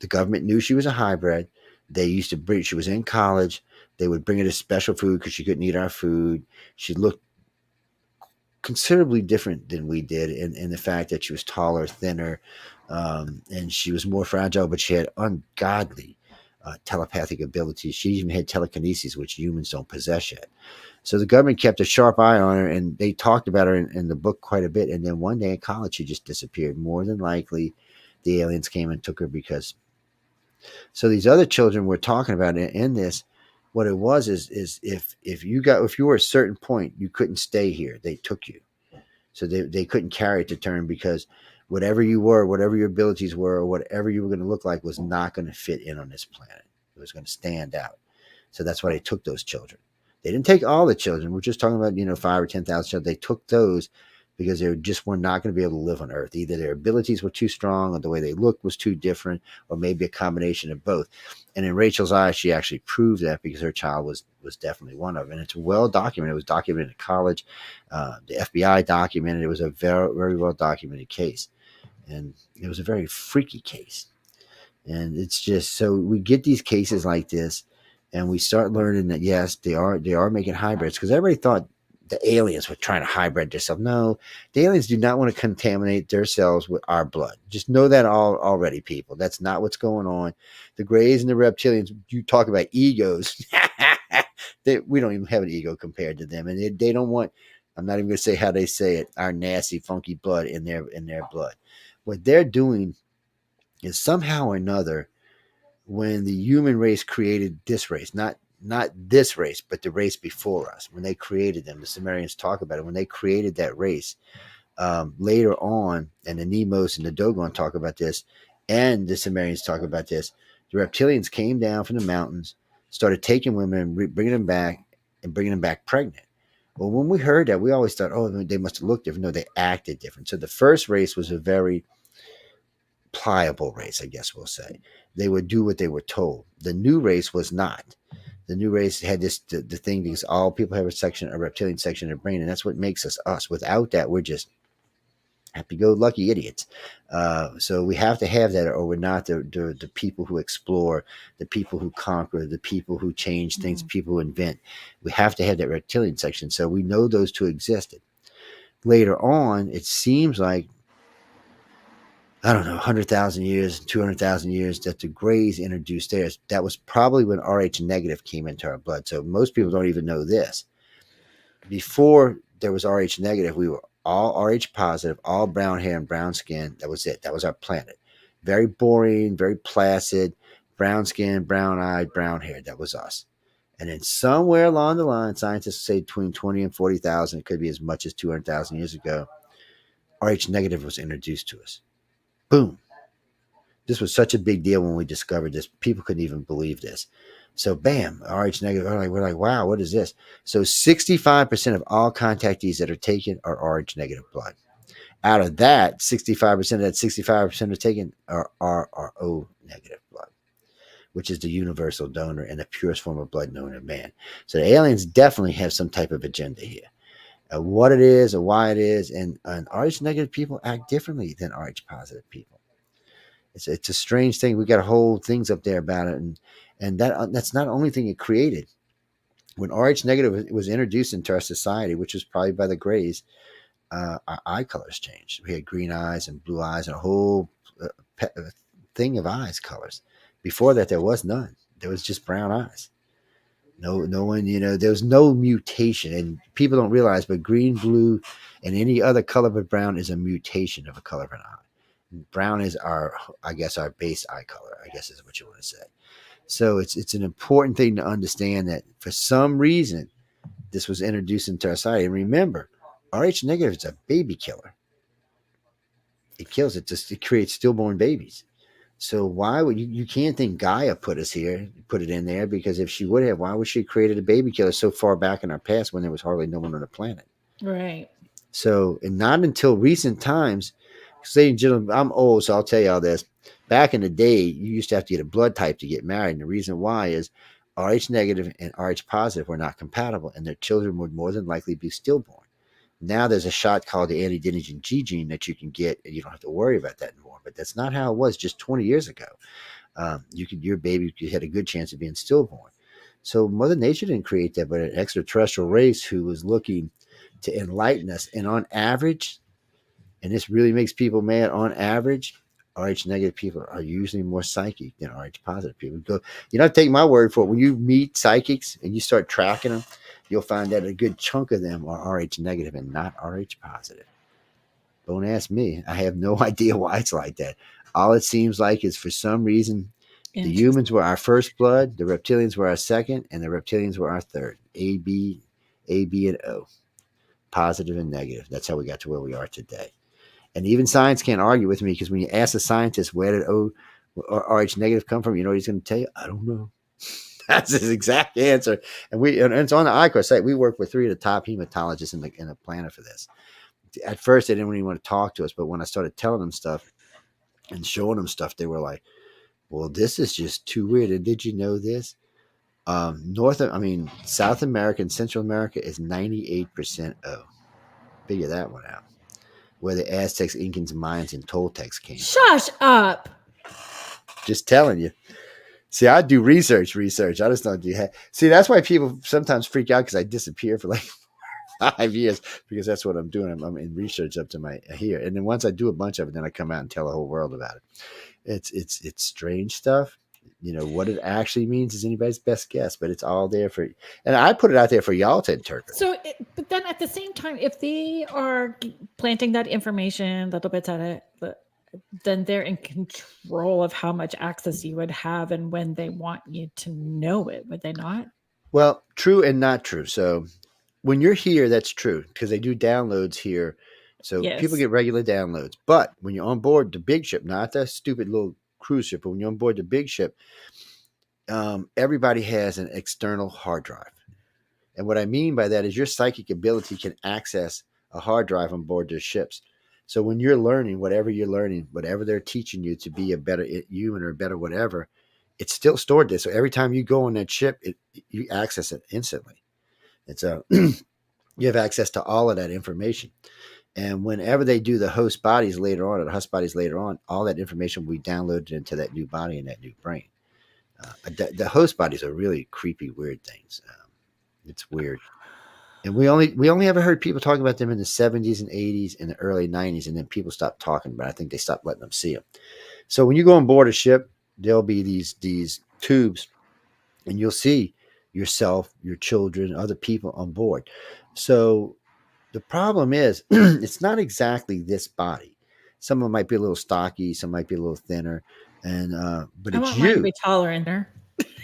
The government knew she was a hybrid. They used to bring, she was in college. They would bring her this special food because she couldn't eat our food. She looked considerably different than we did in the fact that she was taller, thinner, and she was more fragile, but she had ungodly telepathic abilities. She even had telekinesis, which humans don't possess yet. So the government kept a sharp eye on her, and they talked about her in the book quite a bit. And then one day in college, she just disappeared. More than likely, the aliens came and took her because. So these other children we're talking about in this, what it was is if you were a certain point, you couldn't stay here. They took you. So they couldn't carry it to term because whatever you were, whatever your abilities were, or whatever you were going to look like was not going to fit in on this planet. It was going to stand out. So that's why they took those children. They didn't take all the children. We're just talking about, 5 or 10,000 children. They took those because they just were not going to be able to live on Earth. Either their abilities were too strong or the way they looked was too different, or maybe a combination of both. And in Rachel's eyes, she actually proved that because her child was definitely one of them. And it's well documented. It was documented in college. The FBI documented it. It was a very, very well documented case. And it was a very freaky case. And it's just, so we get these cases like this, and we start learning that, yes, they are making hybrids, because everybody thought the aliens were trying to hybrid themselves. No, the aliens do not want to contaminate their cells with our blood. Just know that already, people. That's not what's going on. The Greys and the reptilians, you talk about egos. We don't even have an ego compared to them. And they don't want, I'm not even going to say how they say it, our nasty, funky blood in their blood. What they're doing is somehow or another, when the human race created this race, not this race, but the race before us, when they created them, the Sumerians talk about it, when they created that race, later on, and the Nemos and the Dogon talk about this, and the Sumerians talk about this, the reptilians came down from the mountains, started taking women and bringing them back, and bringing them back pregnant. Well, when we heard that, we always thought, oh, they must have looked different. No, they acted different. So the first race was a very pliable race, I guess we'll say. They would do what they were told. The new race was not. The new race had the thing because all people have a reptilian section in their brain, and that's what makes us us. Without that, we're just happy-go-lucky idiots. So we have to have that, or we're not the people who explore, the people who conquer, the people who change things, the people who invent. We have to have that reptilian section. So we know those two existed. Later on, it seems like, I don't know, 100,000 years, 200,000 years, that the Greys introduced theirs. That was probably when Rh negative came into our blood. So most people don't even know this. Before there was Rh negative, we were all Rh positive, all brown hair and brown skin. That was it. That was our planet. Very boring, very placid, brown skin, brown eyed, brown hair. That was us. And then somewhere along the line, scientists say between 20 and 40,000, it could be as much as 200,000 years ago, Rh negative was introduced to us. Boom. This was such a big deal when we discovered this. People couldn't even believe this. So bam, Rh negative. We're like, wow, what is this? So 65% of all contactees that are taken are Rh negative blood. Out of that, 65% of that 65% are taken are O negative blood, which is the universal donor and the purest form of blood known to man. So the aliens definitely have some type of agenda here. What it is or why it is, and Rh negative people act differently than Rh positive people. It's a strange thing. We got whole things up there about it, and that's not the only thing it created. When Rh negative was introduced into our society, which was probably by the Greys, our eye colors changed. We had green eyes and blue eyes and a whole thing of eyes colors. Before that, there was none. There was just brown eyes. No one, there was no mutation, and people don't realize, but green, blue, and any other color but brown is a mutation of a color of an eye. Brown is our base eye color, I guess is what you want to say. So it's an important thing to understand that for some reason this was introduced into our society. And remember, Rh negative is a baby killer. It kills it. It creates stillborn babies. So why would you can't think Gaia put us here, put it in there, because if she would have, why would she have created a baby killer so far back in our past when there was hardly no one on the planet? Right. So, and not until recent times, ladies and gentlemen, I'm old, so I'll tell you all this. Back in the day, you used to have to get a blood type to get married. And the reason why is Rh negative and Rh positive were not compatible, and their children would more than likely be stillborn. Now there's a shot called the anti-denigen G gene that you can get, and you don't have to worry about that anymore. But that's not how it was just 20 years ago. Your baby had a good chance of being stillborn. So Mother Nature didn't create that, but an extraterrestrial race who was looking to enlighten us. And on average, and this really makes people mad, on average, Rh negative people are usually more psychic than Rh positive people. You don't take my word for it. When you meet psychics and you start tracking them, you'll find that a good chunk of them are Rh negative and not Rh positive. Don't ask me. I have no idea why it's like that. All it seems like is for some reason the humans were our first blood, the reptilians were our second, and the reptilians were our third. A, B, and O. Positive and negative. That's how we got to where we are today. And even science can't argue with me, because when you ask a scientist where did O or Rh negative come from, you know what he's going to tell you? I don't know. That's his exact answer. And it's on the ICAR site. We work with 3 of the top hematologists in the planet for this. At first, they didn't really want to talk to us, but when I started telling them stuff and showing them stuff, they were like, "Well, this is just too weird." And did you know this? South America and Central America is 98% O. Figure that one out. Where the Aztecs, Incans, Mayans, and Toltecs came from. Shush up. Just telling you. See, I do research. I just don't do that. See, that's why people sometimes freak out, because I disappear for like 5 years, because that's what I'm doing. I'm in research up to my here. And then once I do a bunch of it, then I come out and tell the whole world about it. It's strange stuff. What it actually means is anybody's best guess, but it's all there and I put it out there for y'all to interpret. So, but then at the same time, if they are planting that information, little bits at it, then they're in control of how much access you would have and when they want you to know it, would they not? Well, true and not true. So when you're here, that's true, because they do downloads here. So Yes. People get regular downloads. But when you're on board the big ship, not the stupid little cruise ship, but when you're on board the big ship, everybody has an external hard drive. And what I mean by that is your psychic ability can access a hard drive on board their ships. So when you're learning, whatever they're teaching you to be a better human or a better whatever, it's still stored there. So every time you go on that ship, you access it instantly. It's a you have access to all of that information. And whenever they do the host bodies later on, or the host bodies later on, all that information will be downloaded into that new body and that new brain. The host bodies are really creepy, weird things. It's weird. And we only ever heard people talking about them in the 70s and 80s and the early 90s, and then people stopped talking about it. I think they stopped letting them see them. So when you go on board a ship, there'll be these tubes, and you'll see yourself, your children, other people on board. So the problem is, it's not exactly this body. Some of them might be a little stocky, some might be a little thinner, and but I it's want mine to you. be taller in there.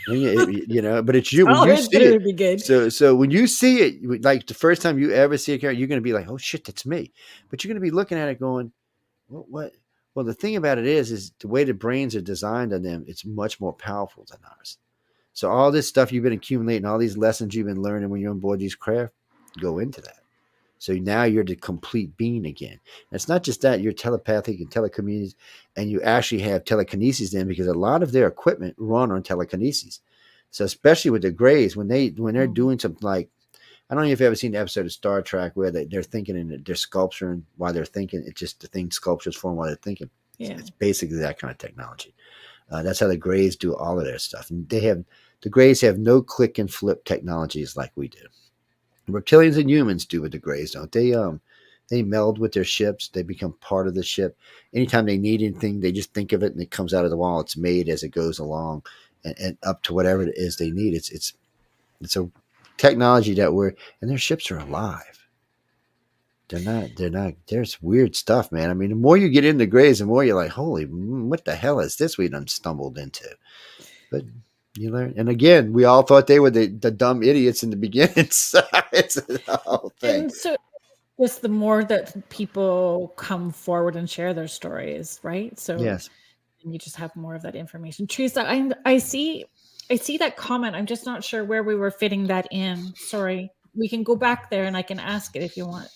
But it's you when Taller you in see there it. would be good. So when you see it, like the first time you ever see a character, you're going to be like, "Oh shit, that's me!" But you're going to be looking at it, going, "What?" Well, the thing about it is the way the brains are designed on them. It's much more powerful than ours. So all this stuff you've been accumulating, all these lessons you've been learning when you're on board these craft, go into that. So now you're the complete being again. And it's not just that, you're telepathic and telekinesis, and you actually have telekinesis then because a lot of their equipment run on telekinesis. So especially with the Greys, when they're doing something like, I don't know if you've ever seen the episode of Star Trek where they're thinking and they're sculpturing while they're thinking. It's just the thing sculptures for them while they're thinking. Yeah. It's basically that kind of technology. That's how the Greys do all of their stuff. And the Greys have no click and flip technologies like we do. Reptilians and humans do with the Greys, don't they? They meld with their ships. They become part of the ship. Anytime they need anything, they just think of it and it comes out of the wall. It's made as it goes along, and up to whatever it is they need. It's a technology and their ships are alive. They're not. There's weird stuff, man. I mean, the more you get into Greys, the more you're like, holy, what the hell is this we done stumbled into? But you learn. And again, we all thought they were the dumb idiots in the beginning. So it's the whole thing. And so just the more that people come forward and share their stories, right? So Yes. you just have more of that information. Teresa, I see that comment. I'm just not sure where we were fitting that in. Sorry. We can go back there and I can ask it if you want.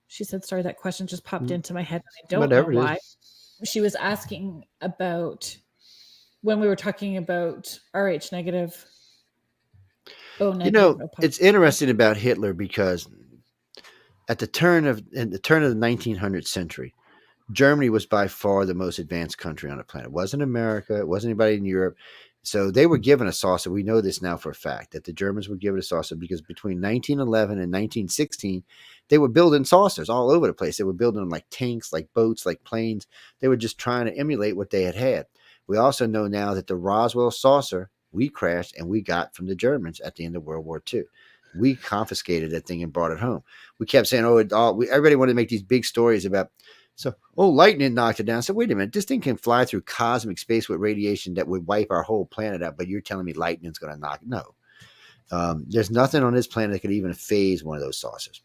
She said, sorry, that question just popped into my head. I don't know Whatever it is. why. She was asking about when we were talking about RH negative. Oh, negative. It's interesting about Hitler because in the turn of the 1900th century, Germany was by far the most advanced country on the planet. It wasn't America. It wasn't anybody in Europe. So they were given a saucer. We know this now for a fact that the Germans were given a saucer because between 1911 and 1916, they were building saucers all over the place. They were building them like tanks, like boats, like planes. They were just trying to emulate what they had had. We also know now that the Roswell saucer we crashed and we got from the Germans at the end of World War II. We confiscated that thing and brought it home. We kept saying, everybody wanted to make these big stories about lightning knocked it down. So wait a minute, this thing can fly through cosmic space with radiation that would wipe our whole planet out. But you're telling me lightning's going to knock it? No. There's nothing on this planet that could even phase one of those saucers.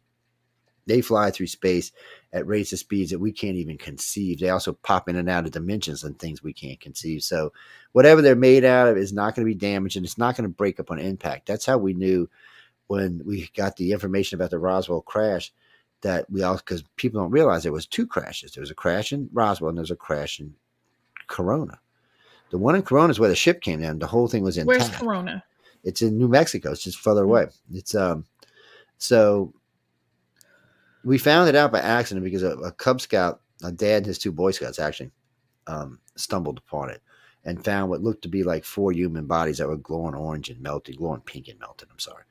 They fly through space at rates of speeds that we can't even conceive. They also pop in and out of dimensions and things we can't conceive. So whatever they're made out of is not going to be damaged and it's not going to break up on impact. That's how we knew when we got the information about the Roswell crash that because people don't realize there was two crashes. There was a crash in Roswell and there was a crash in Corona. The one in Corona is where the ship came down. The whole thing was intact. Where's Corona? It's in New Mexico. It's just further away. It's so we found it out by accident because a Cub Scout, a dad and his two Boy Scouts actually stumbled upon it and found what looked to be like 4 human bodies that were glowing orange and melted, glowing pink and melted. I'm sorry.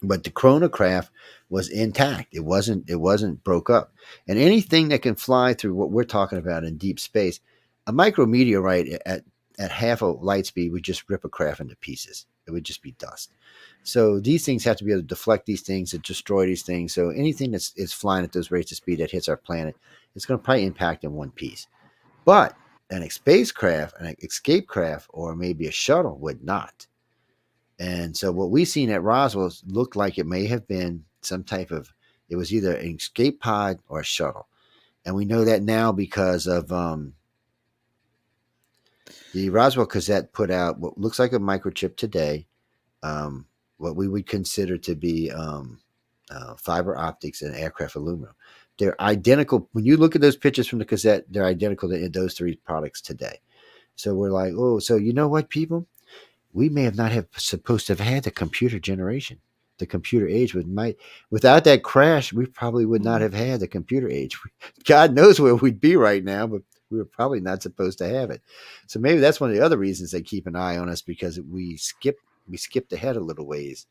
But the Corona craft was intact. It wasn't broke up. And anything that can fly through what we're talking about in deep space, a micrometeorite at half a light speed would just rip a craft into pieces. It would just be dust. So these things have to be able to deflect these things and destroy these things. So anything that's flying at those rates of speed that hits our planet, it's going to probably impact in one piece. But an spacecraft, an escape craft, or maybe a shuttle would not. And so what we seen at Roswell looked like it may have been some type of, it was either an escape pod or a shuttle. And we know that now because of the Roswell Gazette put out what looks like a microchip today, what we would consider to be fiber optics and aircraft aluminum. They're identical. When you look at those pictures from the cassette, they're identical to those three products today. So we're like, oh, so you know what, people? We may have not have supposed to have had the computer generation, the computer age. Without that crash, we probably would not have had the computer age. God knows where we'd be right now, but we were probably not supposed to have it. So maybe that's one of the other reasons they keep an eye on us, because we skipped ahead a little ways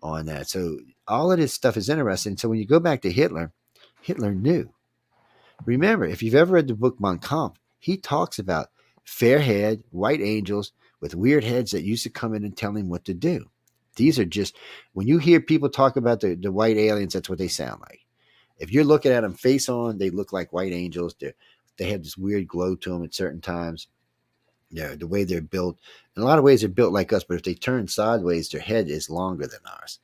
on that. So all of this stuff is interesting. So when you go back to Hitler, Hitler knew. Remember, if you've ever read the book Mein Kampf, he talks about fair haired white angels with weird heads that used to come in and tell him what to do. These are just, when you hear people talk about the white aliens, that's what they sound like. If you're looking at them face on, they look like white angels. They have this weird glow to them at certain times. The way they're built, in a lot of ways, they're built like us, but if they turn sideways, their head is longer than ours.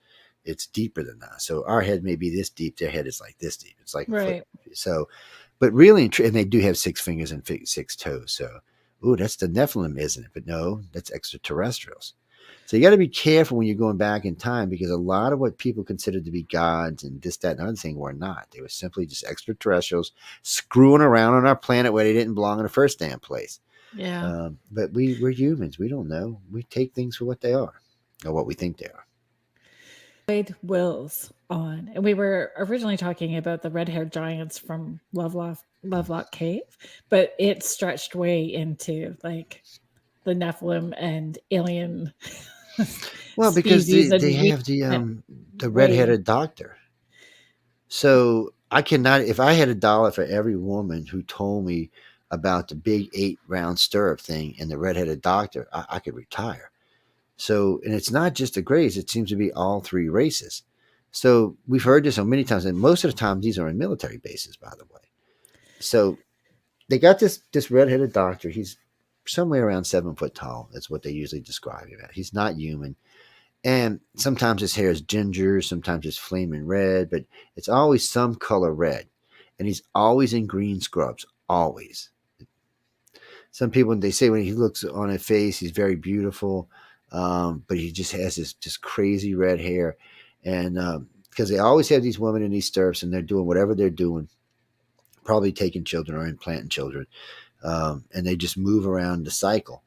It's deeper than ours. So our head may be this deep, their head is like this deep. It's like a foot. So, but really, and they do have 6 fingers and 6 toes. So, ooh, that's the Nephilim, isn't it? But no, that's extraterrestrials. So you got to be careful when you're going back in time, because a lot of what people considered to be gods and this, that, and other thing were not. They were simply just extraterrestrials screwing around on our planet where they didn't belong in the first damn place. Yeah. But we're humans. We don't know. We take things for what they are, or what we think they are. Wills on, and we were originally talking about the red-haired giants from Lovelock Cave, but it stretched way into like the Nephilim and alien. Well, because they have the redheaded doctor. So I cannot, if I had $1 for every woman who told me about the big 8-round stirrup thing and the redheaded doctor, I could retire. So, and it's not just the Greys, it seems to be all 3 races. So we've heard this so many times, and most of the time these are in military bases, by the way. So they got this redheaded doctor. He's somewhere around 7 foot tall. That's what they usually describe him as. He's not human. And sometimes his hair is ginger, sometimes it's flaming red, but it's always some color red. And he's always in green scrubs, always. Some people, they say when he looks on his face, he's very beautiful, but he just has this just crazy red hair. And because they always have these women in these stirrups, and they're doing whatever they're doing, probably taking children or implanting children, and they just move around the cycle.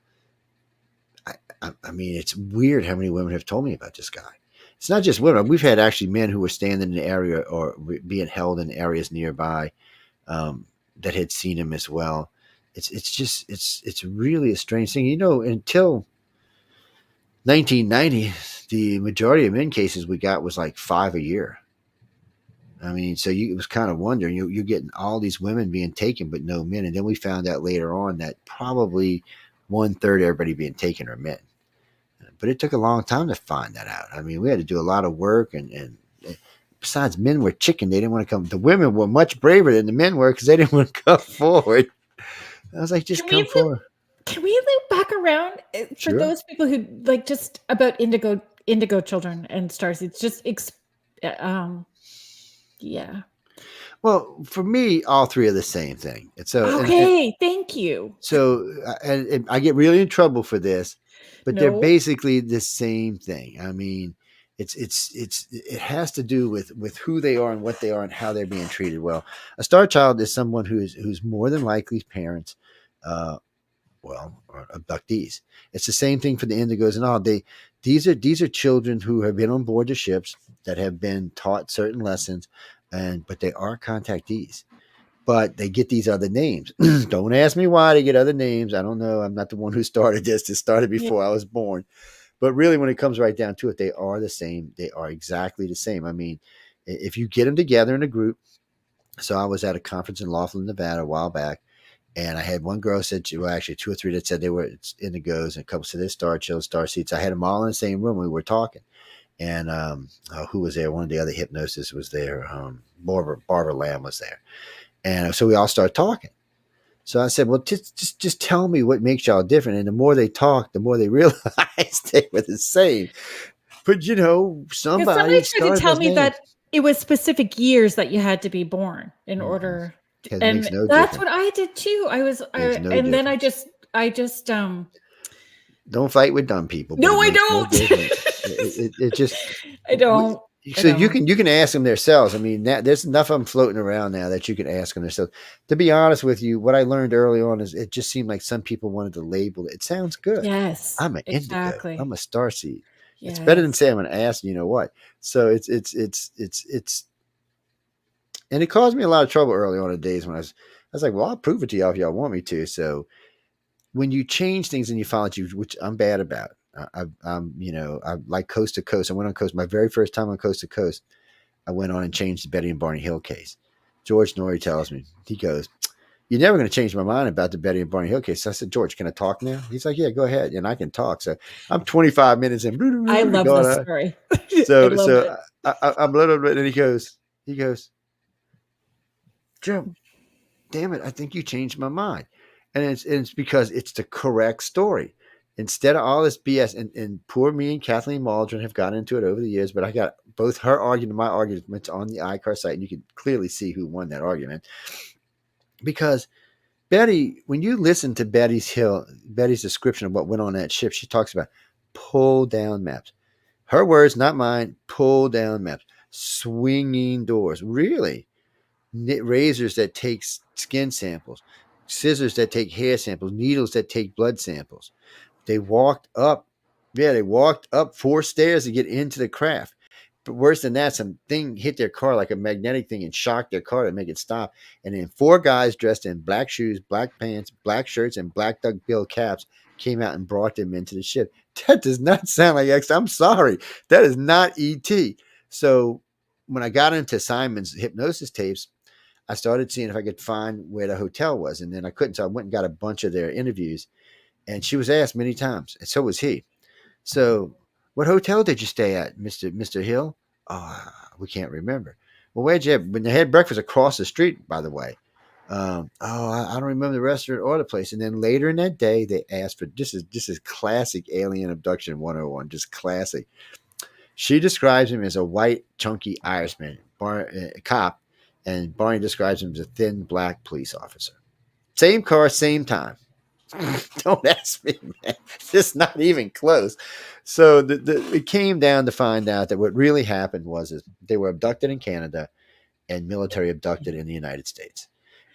I mean, it's weird how many women have told me about this guy. It's not just women. We've had actually men who were standing in the area or being held in areas nearby that had seen him as well. It's really a strange thing. You know, until 1990, the majority of men cases we got was like 5 a year. I mean, so it was kind of wondering, you're getting all these women being taken, but no men. And then we found out later on that probably 1/3 of everybody being taken are men. But it took a long time to find that out. I mean, we had to do a lot of work, and besides, men were chicken. They didn't want to come. The women were much braver than the men were because they didn't want to come forward. I was like, just come forward. Can we loop back around for those people who like just about indigo children and starseeds? Just yeah. Well, for me, all 3 are the same thing. So okay, thank you. So, and I get really in trouble for this, but they're basically the same thing. I mean, it has to do with who they are and what they are and how they're being treated. Well, a star child is someone who's more than likely parents, are abductees. It's the same thing for the indigos and all. These are children who have been on board the ships that have been taught certain lessons, but they are contactees. But they get these other names. Don't ask me why they get other names. I don't know. I'm not the one who started this. It started before I was born. But really, when it comes right down to it, they are the same. They are exactly the same. I mean, if you get them together in a group. So I was at a conference in Laughlin, Nevada a while back. And I had one girl said, well, actually 2 or 3 that said they were indigos, and a couple said they're star chills, star seeds. I had them all in the same room. We were talking. And who was there? One of the other hypnosis was there. Barbara Lamb was there. And so we all started talking. So I said, well, just tell me what makes y'all different. And the more they talked, the more they realized they were the same. But, you know, somebody tried to tell me that it was specific years that you had to be born in order. And that's what I did too. Then I just don't fight with dumb people. No, I don't. It just I don't. I So you don't. can ask them themselves. I mean, there's enough of them floating around now that you can ask them themselves. To be honest with you, what I learned early on is it just seemed like some people wanted to label it. It sounds good. Yes, I'm an indigo. I'm exactly. a starseed. It's better than Yes. saying I'm an ass. You know what? So it's and it caused me a lot of trouble early on in the days when I was like, well, I'll prove it to y'all if y'all want me to. So when you change things and you find that you, which I'm bad about. I like Coast to Coast. I went on Coast my very first time on Coast to Coast. I went on and changed the Betty and Barney Hill case. George Norrie tells me, he goes, "You're never going to change my mind about the Betty and Barney Hill case." So I said, "George, can I talk now?" He's like, "Yeah, go ahead." And I can talk. So I'm 25 minutes in, I love going this on. story. I So, love so it. I'm a little bit, and he goes, "Joe, damn it, I think you changed my mind." And it's because it's the correct story. Instead of all this BS, and poor me and Kathleen Maldron have gotten into it over the years, but I got both her argument and my arguments on the iCar site, and you can clearly see who won that argument. Because Betty, when you listen to Betty's description of what went on that ship, she talks about pull down maps. Her words, not mine, pull down maps, swinging doors. Really? Razors that take skin samples, scissors that take hair samples, needles that take blood samples. They walked up, yeah, they walked up 4 stairs to get into the craft. But worse than that, something hit their car like a magnetic thing and shocked their car to make it stop. And then 4 guys dressed in black shoes, black pants, black shirts, and black duck bill caps came out and brought them into the ship. That does not sound like X. I'm sorry. That is not ET. So when I got into Simon's hypnosis tapes, I started seeing if I could find where the hotel was. And then I couldn't. So I went and got a bunch of their interviews. And she was asked many times, and so was he. So, what hotel did you stay at, Mister Hill? Oh, we can't remember. Well, where'd you have? When they had breakfast across the street, by the way. I don't remember the restaurant or the place. And then later in that day, they asked for this is classic alien abduction 101, just classic. She describes him as a white, chunky Irishman cop, and Barney describes him as a thin black police officer. Same car, same time. Don't ask me, man. It's just not even close. So it came down to find out that what really happened was is they were abducted in Canada and military abducted in the United States.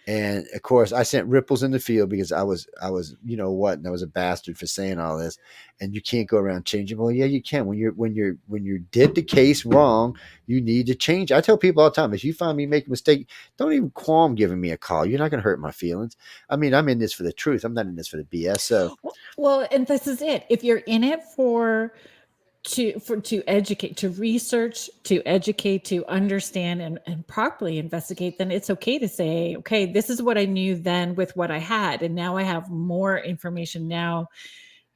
And of course, I sent ripples in the field because I was, you know what, and I was a bastard for saying all this. And you can't go around changing. Well, yeah, you can. When you did the case wrong, you need to change. I tell people all the time, if you find me make a mistake, don't even qualm giving me a call. You're not going to hurt my feelings. I mean, I'm in this for the truth. I'm not in this for the BS. So Well, and this is it. If you're in it to educate, to research, to educate, to understand and properly investigate, then it's okay to say, okay, this is what I knew then with what I had. And now I have more information. Now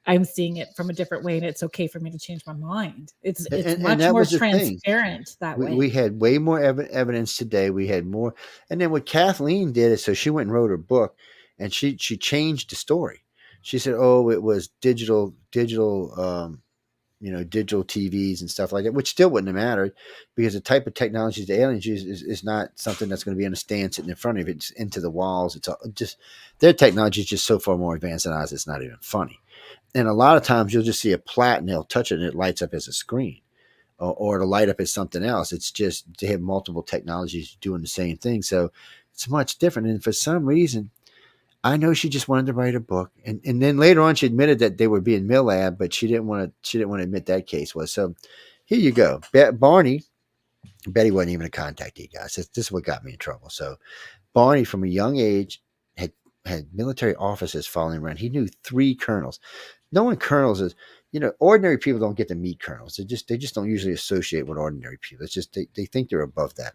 I'm seeing it from a different way, and it's okay for me to change my mind. It's and much that more was the thing. transparent that We way. had way more evidence today. We had more, and then what Kathleen did is so she went and wrote her book, and she changed the story. She said, "Oh, it was digital TVs and stuff like that," which still wouldn't have mattered because the type of technologies the aliens use is not something that's going to be on a stand sitting in front of it. It's into the walls. It's just their technology is just so far more advanced than ours. It's not even funny. And a lot of times you'll just see a plat and they'll touch it and it lights up as a screen or to light up as something else. It's just they have multiple technologies doing the same thing. So it's much different. And for some reason, I know she just wanted to write a book. And then later on she admitted that they were being Millab, but she didn't want to admit that case was. So here you go. Barney, Betty wasn't even a contact you guys. This is what got me in trouble. So Barney from a young age had military officers following around. He knew 3 colonels. Knowing colonels is, ordinary people don't get to meet colonels. They just don't usually associate with ordinary people. It's just they think they're above that.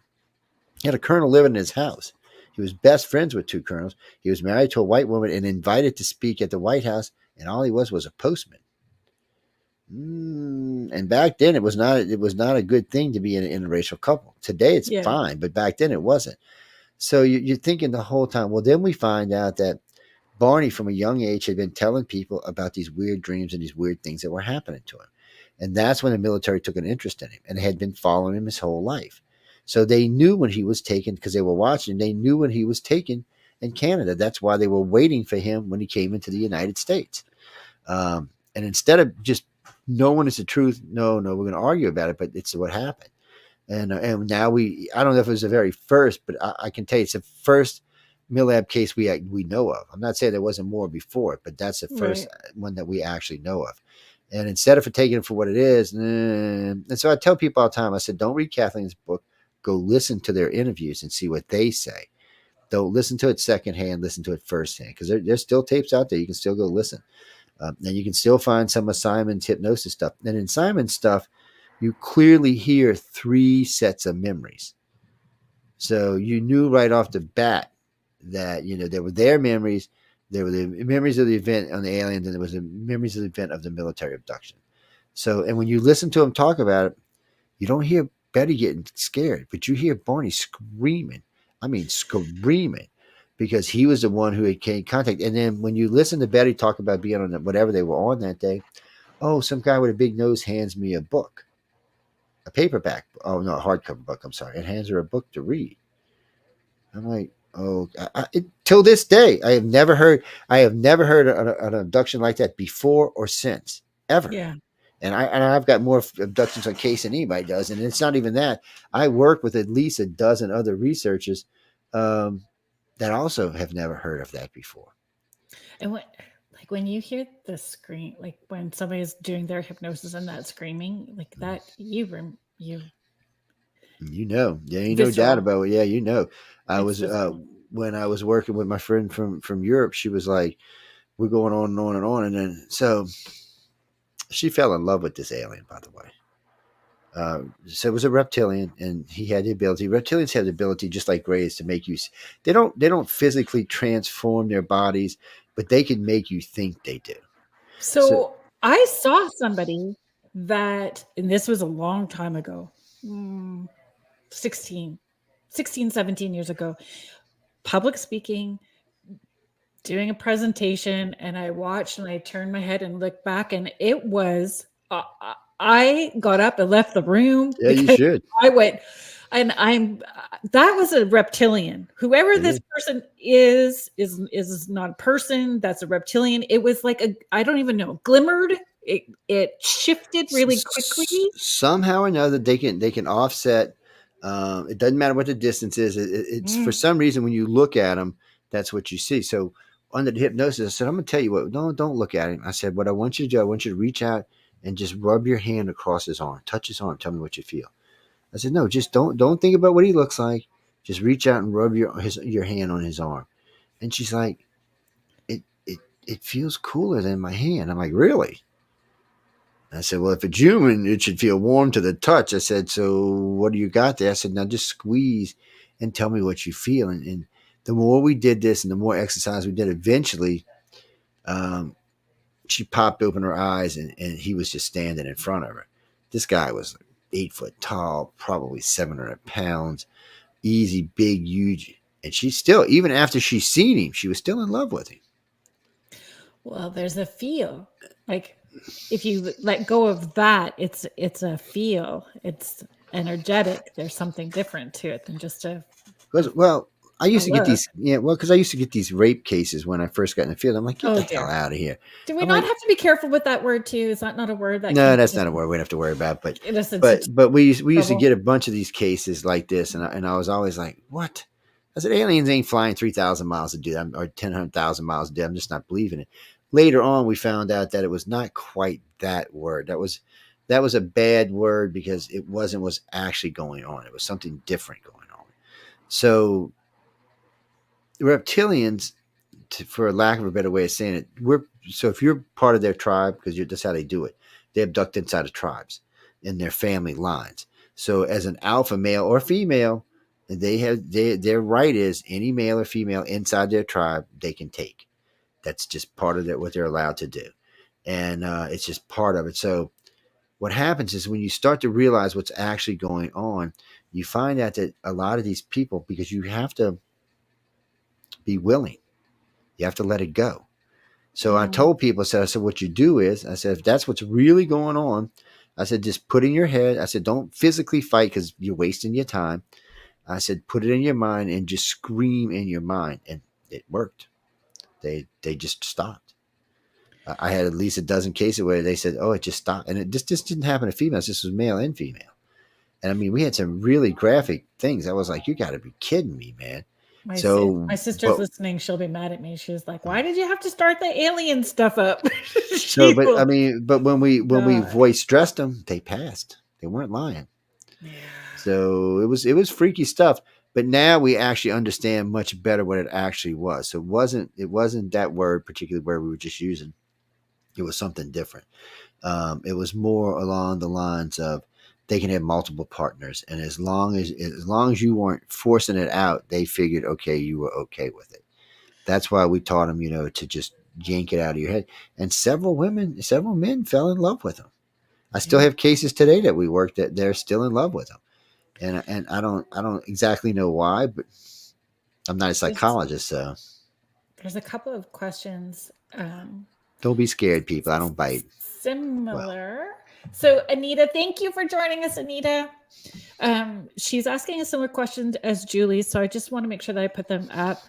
He had a colonel living in his house. He was best friends with 2 colonels. He was married to a white woman and invited to speak at the White House, and all he was a postman. And back then, it was not a good thing to be in an interracial couple. Today, it's Yeah. fine, but back then, it wasn't. So you're thinking the whole time. Well, then we find out that Barney, from a young age, had been telling people about these weird dreams and these weird things that were happening to him. And that's when the military took an interest in him and had been following him his whole life. So they knew when he was taken because they were watching. They knew when he was taken in Canada. That's why they were waiting for him when he came into the United States. And instead of just knowing it's the truth, no, we're going to argue about it, but it's what happened. And now I don't know if it was the very first, but I can tell you it's the first MILAB case we know of. I'm not saying there wasn't more before, but that's the first Right. one that we actually know of. And instead of taking it for what it is, and so I tell people all the time, I said, don't read Kathleen's book. Go listen to their interviews and see what they say. Don't listen to it secondhand. Listen to it firsthand, because there's still tapes out there. You can still go listen, and you can still find some of Simon's hypnosis stuff. And in Simon's stuff, you clearly hear 3 sets of memories. So you knew right off the bat that there were their memories, there were the memories of the event on the aliens, and there was the memories of the event of the military abduction. So, and when you listen to him talk about it, you don't hear Betty getting scared, but you hear Barney screaming. I mean, screaming, because he was the one who had came in contact. And then when you listen to Betty talk about being on whatever they were on that day, oh, some guy with a big nose hands me a book, a paperback. Oh no, a hardcover book. I'm sorry, and hands her a book to read. I'm like, oh, till this day, I have never heard an abduction like that before or since, ever. Yeah. And I've got more abductions on case than anybody does, and it's not even that. I work with at least a dozen other researchers um, that also have never heard of that before. And when you hear the scream, like when somebody's doing their hypnosis and that screaming, like that, you There ain't no doubt visceral. about it. Yeah, I It's was visceral. when I was working with my friend from Europe. She was like, "We're going on and on and on," and then so she fell in love with this alien, by the way. So it was a reptilian, and he had the ability. Reptilians have the ability, just like Greys, to make you. They don't physically transform their bodies, but they can make you think they do. So So I saw somebody that, and this was a long time ago, mm, 16, 16, 17 years ago, public speaking, doing a presentation, and I watched and I turned my head and looked back, and it was, I got up and left the room yeah, you because should. I went, and that was a reptilian. Whoever It this is. person is not a person. That's a reptilian. It was like I don't even know, glimmered. It shifted really quickly. Somehow or another they can offset. It doesn't matter what the distance is. It's for Mm. some reason when you look at them, that's what you see. So under the hypnosis, I said, I'm going to tell you what. No, don't look at him. I said, what I want you to do, I want you to reach out and just rub your hand across his arm, touch his arm, tell me what you feel. I said, no, just don't think about what he looks like. Just reach out and rub your hand on his arm. And she's like, it feels cooler than my hand. I'm like, really? I said, well, if it's human, it should feel warm to the touch. I said, so what do you got there? I said, now just squeeze and tell me what you feel. And the more we did this and the more exercise we did, eventually um, she popped open her eyes and he was just standing in front of her. This guy was 8 foot tall, probably 700 pounds, easy, big, huge. And she still, even after she's seen him, she was still in love with him. Well, there's a feel. Like if you let go of that, it's a feel. It's energetic. There's something different to it than just Because, well, I a used to get look. these, yeah, well, because I used to get these rape cases when I first got in the field. I'm like, get Oh the hell dear. out of here. Do we I'm not like, have to be careful with that word too? Is that not a word that no, can that's get not a word we have to worry about. But innocent but into but we used to trouble? get a bunch of these cases like this, and I was always like, what? I said, aliens ain't flying 3,000 miles a day or 10,000 miles a day. I'm just not believing it. Later on, we found out that it was not quite that word. That was a bad word because it wasn't what's actually going on. It was something different going on. So reptilians, for lack of a better way of saying it, so if you're part of their tribe, because that's how they do it, they abduct inside of tribes in their family lines. So as an alpha male or female, their right is any male or female inside their tribe they can take. That's just part of what they're allowed to do, and it's just part of it. So what happens is when you start to realize what's actually going on, you find out that a lot of these people, because you have to be willing, you have to let it go. So I Mm. told people, I said, what you do is, I said, if that's what's really going on, I said, just put in your head. I said, don't physically fight because you're wasting your time. I said, put it in your mind and just scream in your mind. And it worked. They just stopped. I had at least a dozen cases where they said, oh, it just stopped. And it just didn't happen to females. This was male and female. And I mean, we had some really graphic things. I was like, you got to be kidding me, man. My So, sister's but listening. She'll be mad at me. She's like, "Why did you have to start the alien stuff up?" so, She but I will mean, but when we die. voice dressed them, they passed. They weren't lying. Yeah. So it was freaky stuff. But now we actually understand much better what it actually was. So it wasn't that word, particularly where we were just using. It was something different. It was more along the lines of they can have multiple partners, and as long as you weren't forcing it out, they figured okay, you were okay with it. That's why we taught them, to just yank it out of your head. And several men fell in love with them. I still Yeah. have cases today that we work that they're still in love with them, and I don't exactly know why, but I'm not a There's, psychologist, so there's a couple of questions don't be scared, people. I don't bite. Well, similar. So, Anita, thank you for joining us, Anita. She's asking a similar question as Julie, so I just want to make sure that I put them up.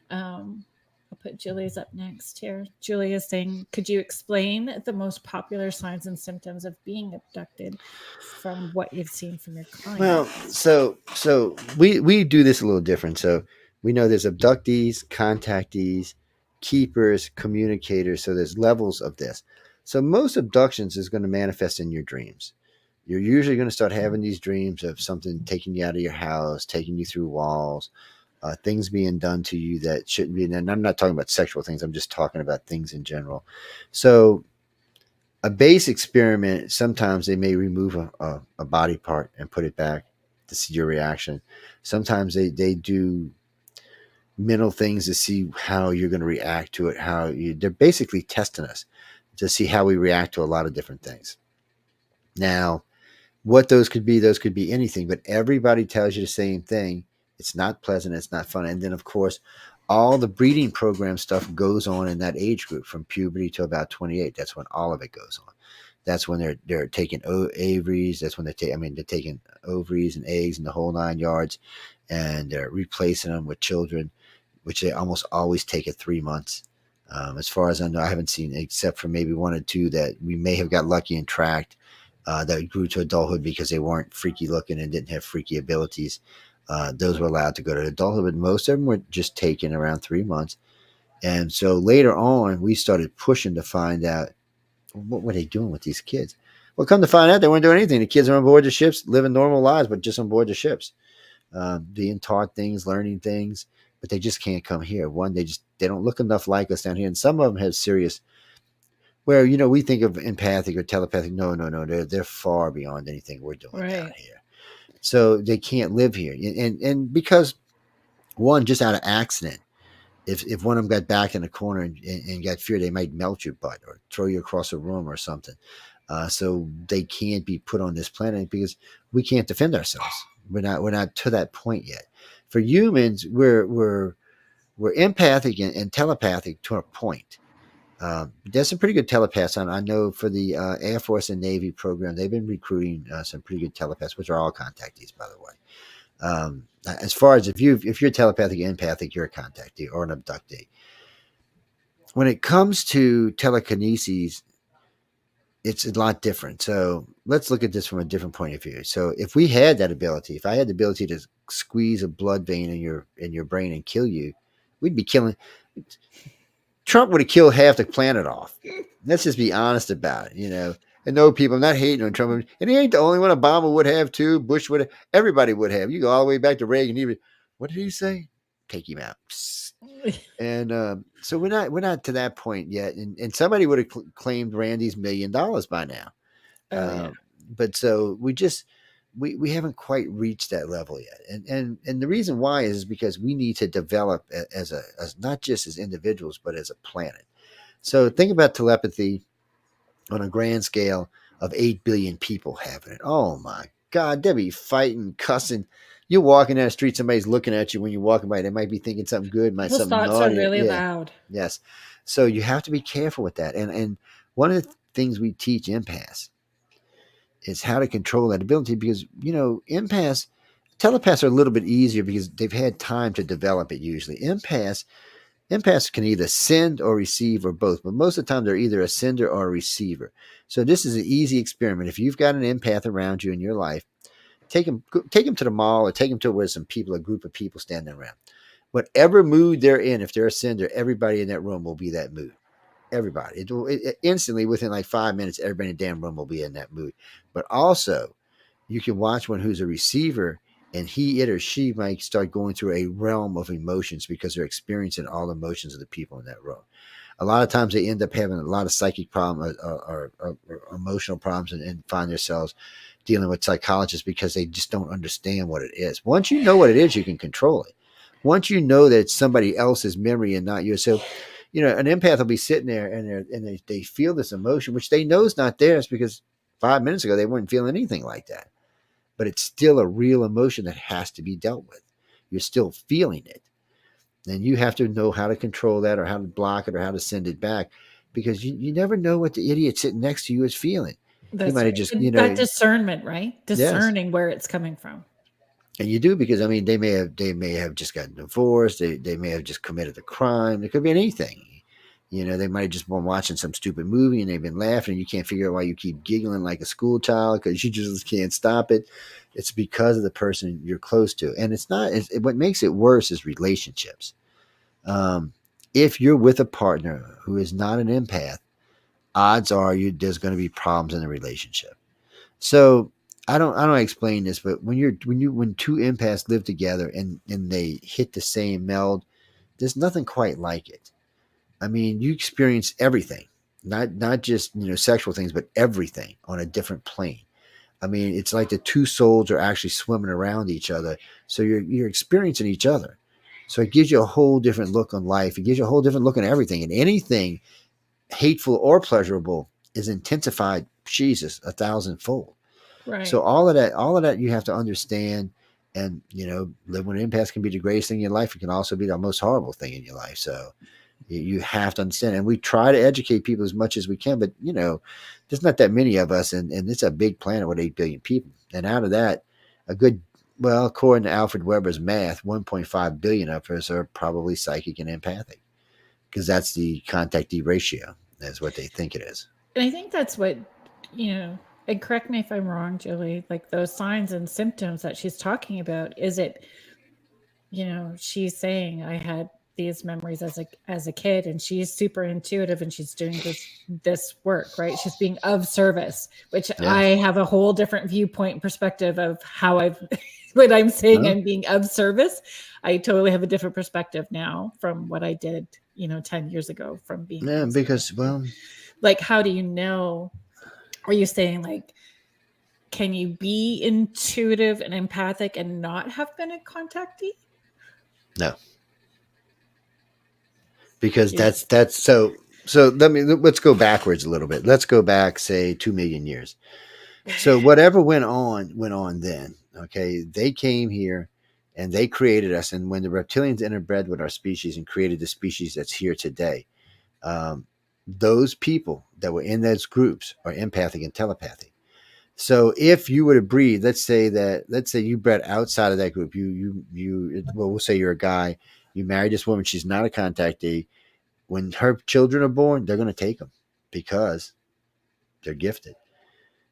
I'll put Julie's up next here. Julie is saying, could you explain the most popular signs and symptoms of being abducted from what you've seen from your well, clients? so we do this a little different. So we know there's abductees, contactees, keepers, communicators. So there's levels of this. So most abductions is going to manifest in your dreams. You're usually going to start having these dreams of something taking you out of your house, taking you through walls, things being done to you that shouldn't be. And I'm not talking about sexual things. I'm just talking about things in general. So a base experiment, sometimes they may remove a body part and put it back to see your reaction. Sometimes they do mental things to see how you're going to react to it. They're basically testing us to see how we react to a lot of different things. Now, what those could be anything, but everybody tells you the same thing. It's not pleasant, it's not fun. And then of course, all the breeding program stuff goes on in that age group from puberty to about 28. That's when all of it goes on. That's when they're taking ovaries. That's when they're taking ovaries and eggs and the whole 9 yards, and they're replacing them with children, which they almost always take at 3 months. As far as I know, I haven't seen, except for maybe one or two that we may have got lucky and tracked, that grew to adulthood because they weren't freaky looking and didn't have freaky abilities. Those were allowed to go to adulthood, but most of them were just taken around 3 months. And so later on, we started pushing to find out what were they doing with these kids. Well, come to find out, they weren't doing anything. The kids are on board the ships, living normal lives, but just on board the ships, being taught things, learning things, but they just can't come here. One, they don't look enough like us down here, and some of them have serious. Where we think of empathic or telepathic. No, no, no. They're far beyond anything we're doing down Right. here. So they can't live here, and because one, just out of accident, if one of them got backed in a corner and got fear, they might melt your butt or throw you across a room or something. So they can't be put on this planet because we can't defend ourselves. We're not to that point yet. For humans, we're empathic and telepathic to a point. There's some pretty good telepaths on. I know for the Air Force and Navy program, they've been recruiting some pretty good telepaths, which are all contactees, by the way. As far as if you're telepathic and empathic, you're a contactee or an abductee. When it comes to telekinesis, it's a lot different. So let's look at this from a different point of view. So if we had that ability, if I had the ability to squeeze a blood vein in your brain and kill you, we'd be killing. Trump would have killed half the planet off. Let's just be honest about it. I know people, I'm not hating on Trump, and he ain't the only one. Obama would have too. Bush would have. Everybody would have. You go all the way back to Reagan. Even what did he say? Take him out. And so we're not to that point yet. And somebody would have claimed Randy's $1 million by now. Oh yeah. But so we haven't quite reached that level yet. And the reason why is because we need to develop as not just as individuals, but as a planet. So think about telepathy on a grand scale of 8 billion people having it. Oh my God, they'll be fighting, cussing. You're walking down the street, somebody's looking at you when you're walking by. They might be thinking something good, might People's something thoughts are naughty. really Yeah. loud. Yes. So you have to be careful with that. And one of the things we teach empaths is how to control that ability because, telepaths are a little bit easier because they've had time to develop it usually. Empaths can either send or receive or both, but most of the time they're either a sender or a receiver. So this is an easy experiment. If you've got an empath around you in your life, take them to the mall or take them to where some people, a group of people standing around. Whatever mood they're in, if they're a sender, everybody in that room will be that mood. Everybody. It instantly, within like 5 minutes, everybody in the damn room will be in that mood. But also, you can watch one who's a receiver, and it or she might start going through a realm of emotions because they're experiencing all the emotions of the people in that room. A lot of times they end up having a lot of psychic problems or emotional problems, and find themselves dealing with psychologists because they just don't understand what it is. Once you know what it is, you can control it. Once you know that it's somebody else's memory and not yours. So, an empath will be sitting there and they feel this emotion, which they know is not theirs because 5 minutes ago they weren't feeling anything like that. But it's still a real emotion that has to be dealt with. You're still feeling it. And you have to know how to control that or how to block it or how to send it back because you never know what the idiot sitting next to you is feeling. He That's might have right. just, And that discernment, right? yes. Discerning where it's coming from. And you do because I mean they may have just gotten divorced. They may have just committed a crime. It could be anything. They might have just been watching some stupid movie and they've been laughing and you can't figure out why you keep giggling like a school child because you just can't stop it. It's because of the person you're close to. And it's not what makes it worse is relationships. If you're with a partner who is not an empath, odds are there's going to be problems in the relationship. So I don't explain this, but when two empaths live together and they hit the same meld, there's nothing quite like it. I mean, you experience everything, not just sexual things, but everything on a different plane. I mean, it's like the two souls are actually swimming around each other, so you're experiencing each other. So it gives you a whole different look on life. It gives you a whole different look on everything, and anything hateful or pleasurable is intensified. Jesus, 1,000-fold. So Right. all of that you have to understand, and living with an empath can be the greatest thing in your life. It can also be the most horrible thing in your life. So you have to understand, and we try to educate people as much as we can. But there's not that many of us, and it's a big planet with 8 billion people, and out of that, a good well, according to Alfred Weber's math, 1.5 billion of us are probably psychic and empathic because that's the contact-D ratio. That's what they think it is. And I think that's what, and correct me if I'm wrong, Julie, like those signs and symptoms that she's talking about, is it, she's saying I had these memories as a kid and she's super intuitive and she's doing this work, right? She's being of service, which Yeah. I have a whole different viewpoint and perspective of how I've when I'm saying Huh? I'm being of service. I totally have a different perspective now from what I did, 10 years ago from being Yeah, of because service. Like, how do you know? Are you saying like, can you be intuitive and empathic and not have been a contactee? no, because You, that's so. So let's go backwards a little bit. Let's go back, say, 2 million years. So whatever went on then. Okay, they came here and they created us. And when the reptilians interbred with our species and created the species that's here today, um, those people that were in those groups are empathic and telepathic. So if you were to breed, let's say you bred outside of that group, well, we'll say you're a guy, you married this woman, she's not a contactee. When her children are born, they're going to take them because they're gifted.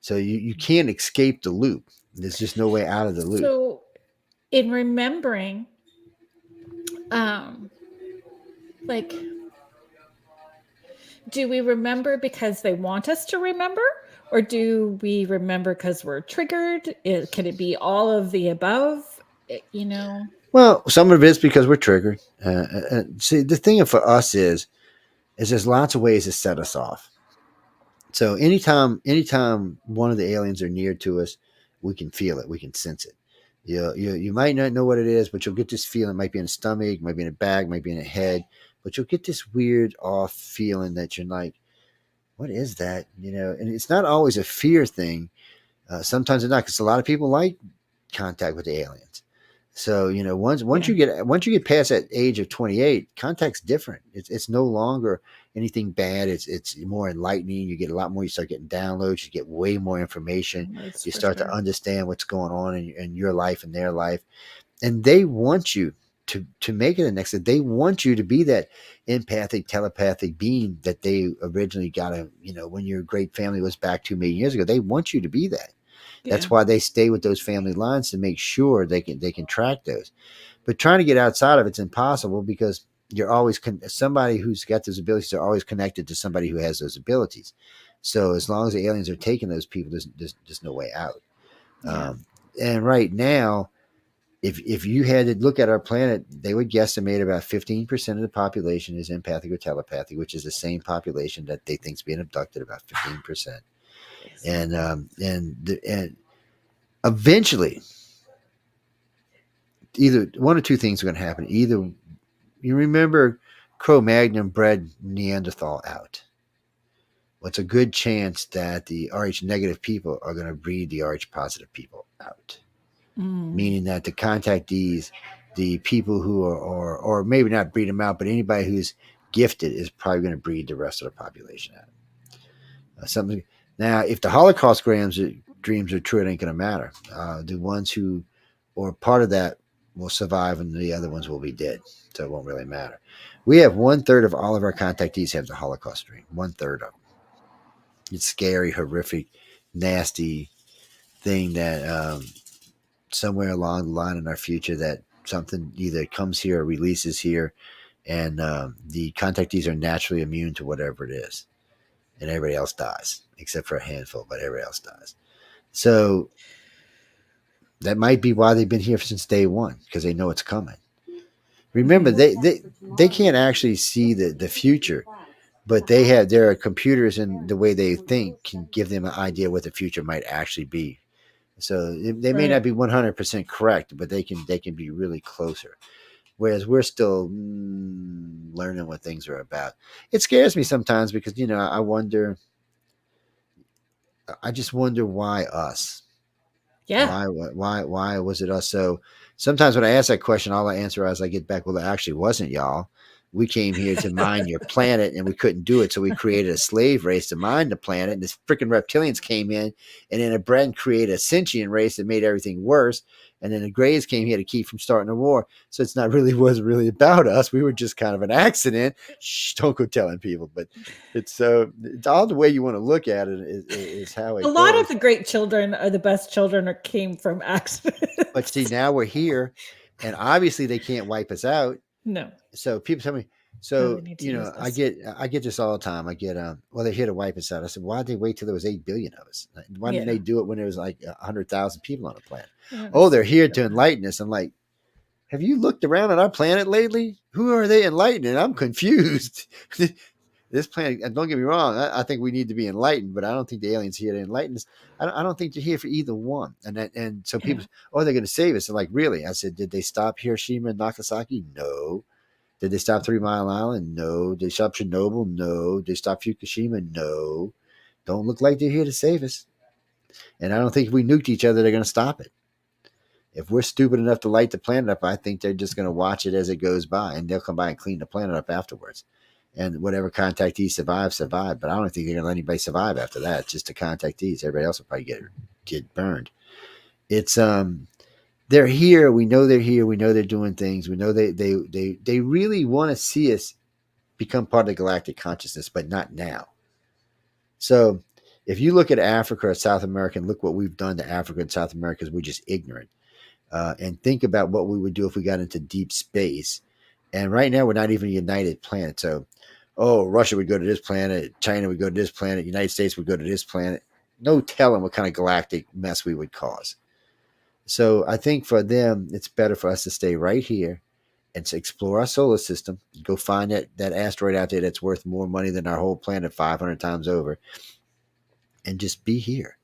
So you can't escape the loop. There's just no way out of the loop. so in remembering, um, like, do we remember because they want us to remember? Or do we remember because we're triggered? Can it be all of the above? You know? Well, some of it is because we're triggered. See, the thing for us is there's lots of ways to set us off. So anytime one of the aliens are near to us, we can feel it, we can sense it. You might not know what it is, but you'll get this feeling. It might be in the stomach, might be in the back, might be in the head, but you'll get this weird off feeling that you're like, what is that? And it's not always a fear thing. Sometimes it's not, because a lot of people like contact with the aliens. So once Yeah. you get past that age of 28, contact's different. It's no longer anything bad. It's more enlightening. You get a lot more. You start getting downloads. You get way more information. That's You for start to sure. understand what's going on in your life and their life, and they want you to make it the next step. They want you to be that empathic, telepathic being that they originally got when your great family was back 2 million years ago. They want you to be that. Yeah. That's why they stay with those family lines to make sure they can track those. But trying to get outside of it's impossible because you're always somebody who's got those abilities are always connected to somebody who has those abilities. So as long as the aliens are taking those people, there's no way out. Yeah. And right now, if you had to look at our planet, they would guesstimate about 15% of the population is empathic or telepathic, which is the same population that they think is being abducted, about 15%. Yes. And eventually, either one or two things are going to happen. Either you remember Cro-Magnon bred Neanderthal out. What's a good chance that the Rh negative people are going to breed the Rh positive people out? Mm. Meaning that the contactees, the people who are, or maybe not breed them out, but anybody who's gifted is probably going to breed the rest of the population out. Something now, if the Holocaust dreams are true, it ain't going to matter. The ones who, or part of that, will survive, and the other ones will be dead. So it won't really matter. We have 1/3 of all of our contactees have the Holocaust dream. 1/3 of them. It's scary, horrific, nasty thing that somewhere along the line in our future that something either comes here or releases here, and the contactees are naturally immune to whatever it is, and everybody else dies except for a handful, but everybody else dies. So that might be why they've been here since day one, because they know it's coming. Remember, they can't actually see the future, but they have their computers and the way they think can give them an idea what the future might actually be. So they may Right. not be 100% correct, but they can be really closer. Whereas we're still learning what things are about. It scares me sometimes because I just wonder why us. Yeah. Why was it us? So sometimes when I ask that question, all I answer as I get back, well, it actually wasn't y'all. We came here to mine your planet and we couldn't do it. So we created a slave race to mine the planet. And this freaking reptilians came in and then bred and created a sentient race that made everything worse. And then the Greys came here to keep from starting a war. So it's not really wasn't really about us. We were just kind of an accident. Shh, don't go telling people. But it's all the way you want to look at it is how A it lot of goes. the great children are the best children or came from But see, accidents. now we're here, and obviously they can't wipe us out. No. So people tell me, No, they so need to you use know, I us. get I get this all the time. I get well, they're here to wipe us out. I said, why'd they wait till there was 8 billion of us? Why didn't Yeah. they do it when there was like 100,000 people on the planet? Yeah, Oh, that's they're here to ridiculous. enlighten us. I'm like, have you looked around at our planet lately? Who are they enlightening? I'm confused. This planet, and don't get me wrong, I think we need to be enlightened, but I don't think the aliens here to enlighten us. I don't think they're here for either one. And so people, Yeah. oh, they're going to save us. I'm like, really? I said, did they stop Hiroshima and Nagasaki? No. Did they stop 3 Mile Island? No. Did they stop Chernobyl? No. Did they stop Fukushima? No. Don't look like they're here to save us. And I don't think if we nuked each other, they're going to stop it. If we're stupid enough to light the planet up, I think they're just going to watch it as it goes by, and they'll come by and clean the planet up afterwards. And whatever contactees survive. But I don't think they're going to let anybody survive after that. It's just the contactees. Everybody else will probably get burned. It's they're here. We know they're here. We know they're doing things. We know they really want to see us become part of the galactic consciousness, but not now. So if you look at Africa or South America and look what we've done to Africa and South America, because we're just ignorant. And think about what we would do if we got into deep space. And right now, we're not even a united planet. So, oh, Russia would go to this planet, China would go to this planet, United States would go to this planet. No telling what kind of galactic mess we would cause. So, I think for them, it's better for us to stay right here and to explore our solar system, go find that asteroid out there that's worth more money than our whole planet 500 times over, and just be here.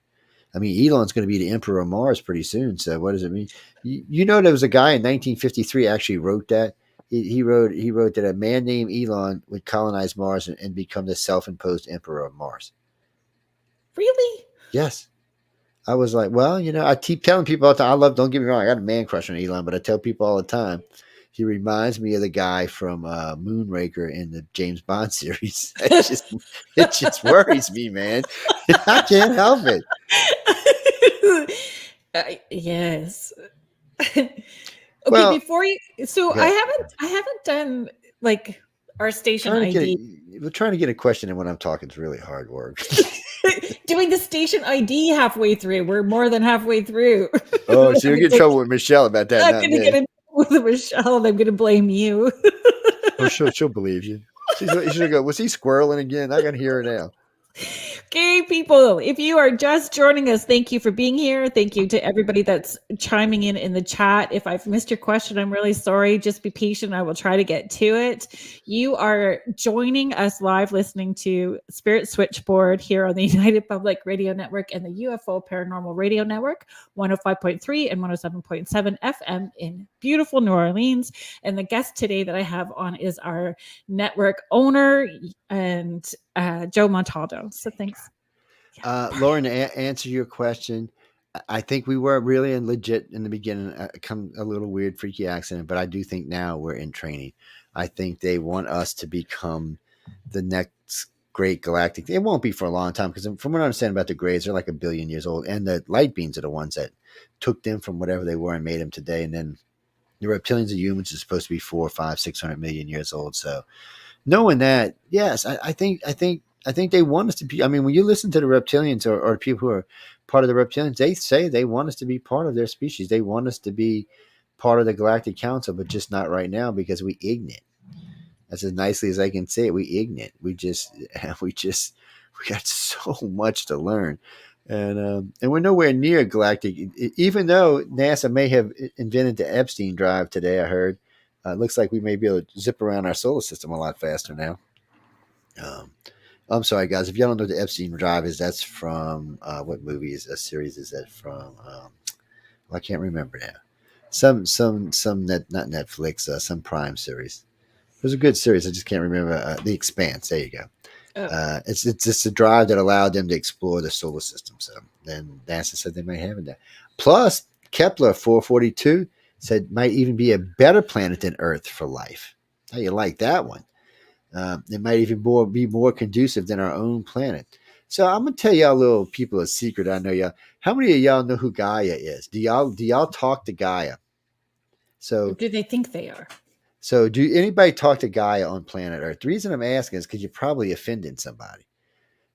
I mean, Elon's going to be the emperor of Mars pretty soon. So what does it mean? There was a guy in 1953 actually wrote that. He wrote that a man named Elon would colonize Mars and become the self-imposed emperor of Mars. Really? Yes. I was like, well, I keep telling people all the time. Don't get me wrong, I got a man crush on Elon, but I tell people all the time, he reminds me of the guy from Moonraker in the James Bond series. It just worries me, man. I can't help it. Yes. Okay, Well, before you so I okay. haven't done like our station Trying to get ID. we're trying to get a question in when I'm talking is really hard work. Doing the station ID halfway through. We're more than halfway through. Oh, so you'll get in trouble with Michelle about that, I'm not gonna get me. in with Michelle, and I'm gonna blame you. Oh, she'll believe you. She'll go, was he squirreling again? I can hear her now. Okay, people, if you are just joining us, thank you for being here. Thank you to everybody that's chiming in the chat. If I've missed your question, I'm really sorry. Just be patient. I will try to get to it. You are joining us live listening to Spirit Switchboard here on the United Public Radio Network and the UFO Paranormal Radio Network, 105.3 and 107.7 FM in beautiful New Orleans. And the guest today that I have on is our network owner and Joe Montaldo. So thanks. Lauren, to answer your question, I think we were really in legit in the beginning, come a little weird, freaky accident, but I do think now we're in training. I think they want us to become the next great galactic. It won't be for a long time because from what I understand about the Greys, they're like 1 billion years old, and the light beams are the ones that took them from whatever they were and made them today. And then the reptilians and humans are supposed to be 4, 5, 600 million years old. So knowing that, yes, I think they want us to be. I mean, when you listen to the reptilians or people who are part of the reptilians, they say they want us to be part of their species. They want us to be part of the Galactic Council, but just not right now because we ignorant. That's as nicely as I can say it. We ignorant. We got so much to learn, and we're nowhere near galactic. Even though NASA may have invented the Epstein drive today, I heard. It looks like we may be able to zip around our solar system a lot faster now. I'm sorry, guys. If y'all don't know what the Epstein drive is, that's from what movie is a series is that from? Well, I can't remember now. Some not Netflix, some Prime series. It was a good series. I just can't remember. The Expanse. There you go. Oh. It's just a drive that allowed them to explore the solar system. So then NASA said they might have it there. Plus, Kepler 442 said might even be a better planet than Earth for life. How you like that one? It might even be more conducive than our own planet. So I'm gonna tell y'all little people a secret. I know y'all. How many of y'all know who Gaia is? Do y'all talk to Gaia? Or So do they think they are? so do anybody talk to Gaia on planet Earth? The reason I'm asking is because you're probably offending somebody.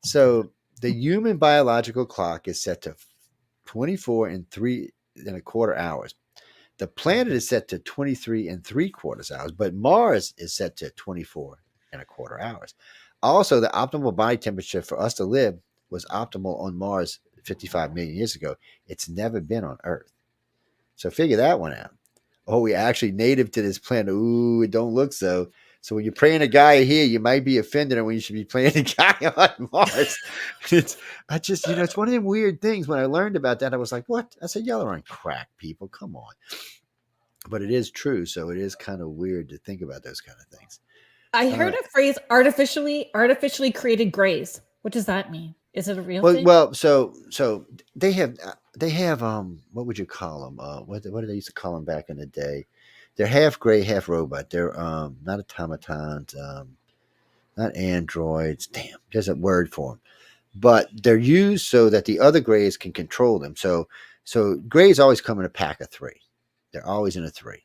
So the human biological clock is set to 24 and 3 1/4 hours. The planet is set to 23 and 3/4 hours, but Mars is set to 24 1/4 hours. Also, the optimal body temperature for us to live was optimal on Mars 55 million years ago. It's never been on Earth. So figure that one out. Oh, we actually native to this planet. Ooh, it don't look so. So when you're praying a guy here, you might be offended when you should be playing a guy on Mars. It's one of them weird things. When I learned about that, I was like, what? I said, y'all are on crack, people. Come on. But it is true. So it is kind of weird to think about those kind of things. I heard a phrase artificially created grays. What does that mean? Is it a real thing? Well, so they have what would you call them? What did they used to call them back in the day? They're half gray, half robot. They're not automatons, not androids. Damn, there's a word for them. But they're used so that the other grays can control them. So grays always come in a pack of 3. They're always in a 3.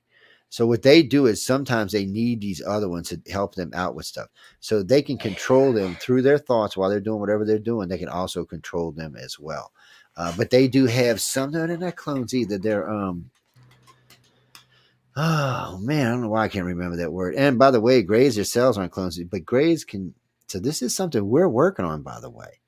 So what they do is sometimes they need these other ones to help them out with stuff. So they can control them through their thoughts while they're doing whatever they're doing. They can also control them as well. But they do have some. No, they're not clones either. They're oh man, I don't know why I can't remember that word. And by the way, grays themselves aren't clones, but grays can. So this is something we're working on, by the way.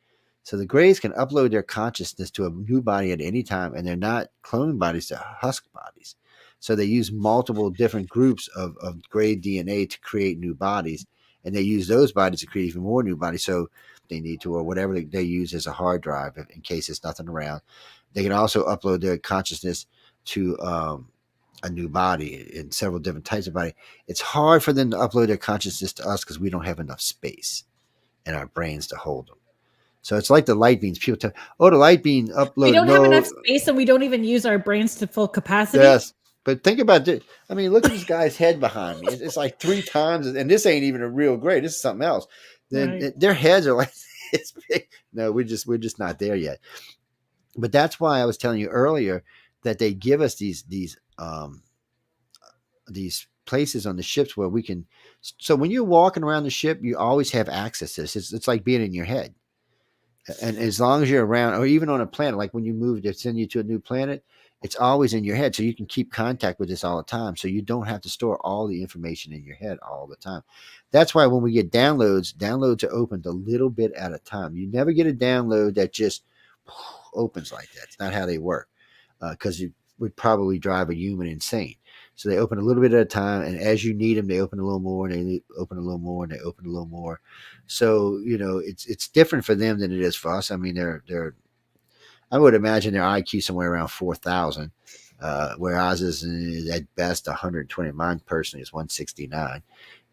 So the grays can upload their consciousness to a new body at any time, and they're not clone bodies, they're husk bodies. So they use multiple different groups of gray DNA to create new bodies, and they use those bodies to create even more new bodies. So they need to, or whatever they use as a hard drive in case there's nothing around. They can also upload their consciousness to a new body in several different types of body. It's hard for them to upload their consciousness to us because we don't have enough space in our brains to hold them. So it's like the light beams. People tell, oh, the light beam upload. We don't have enough space and we don't even use our brains to full capacity. Yes. But think about it. I mean, look at this guy's head behind me. It's like 3 times, and this ain't even a real gray. This is something else. Then their heads are like this big. No, we're just not there yet. But that's why I was telling you earlier that they give us these places on the ships where we can. So when you're walking around the ship, you always have access to this. It's like being in your head. And as long as you're around, or even on a planet, like when you move to send you to a new planet, it's always in your head. So you can keep contact with this all the time. So you don't have to store all the information in your head all the time. That's why when we get downloads are opened a little bit at a time. You never get a download that just opens like that. It's not how they work, because it would probably drive a human insane. So they open a little bit at a time, and as you need them, they open a little more, and they open a little more, and they open a little more. So it's different for them than it is for us. I mean, they're I would imagine their IQ somewhere around 4,000, where ours is at best 120. Mine personally is 169.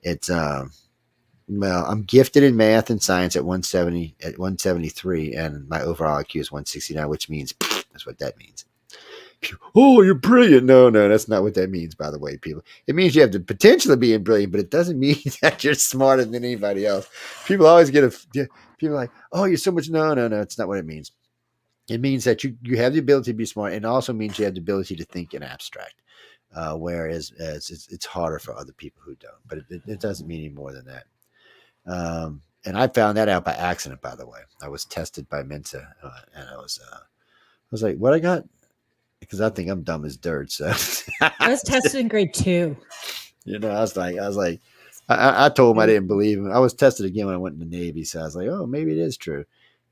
It's well, I'm gifted in math and science at 173, and my overall IQ is 169, which means that's what that means. Oh, you're brilliant. No, that's not what that means, by the way, people. It means you have the potential of being brilliant, but it doesn't mean that you're smarter than anybody else. People always people are like, oh, you're so much. No, it's not what it means. It means that you have the ability to be smart, and it also means you have the ability to think in abstract. Whereas it's harder for other people who don't, but it doesn't mean any more than that. And I found that out by accident, by the way. I was tested by Mensa, and I was like, what I got? Because I think I'm dumb as dirt. So I was tested in grade 2. I was like, I told him I didn't believe him. I was tested again when I went in the Navy, so I was like, oh, maybe it is true.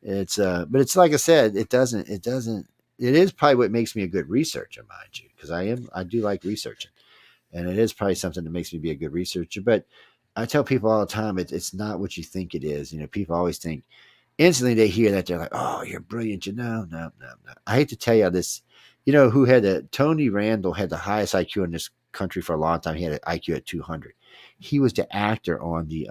But it's like I said, it is probably what makes me a good researcher, mind you, because I do like researching, and it is probably something that makes me be a good researcher. But I tell people all the time, it's not what you think it is. People always think instantly they hear that they're like, oh, you're brilliant. No. I hate to tell you this. Who had Tony Randall had the highest IQ in this country for a long time. He had an IQ at 200. He was the actor on the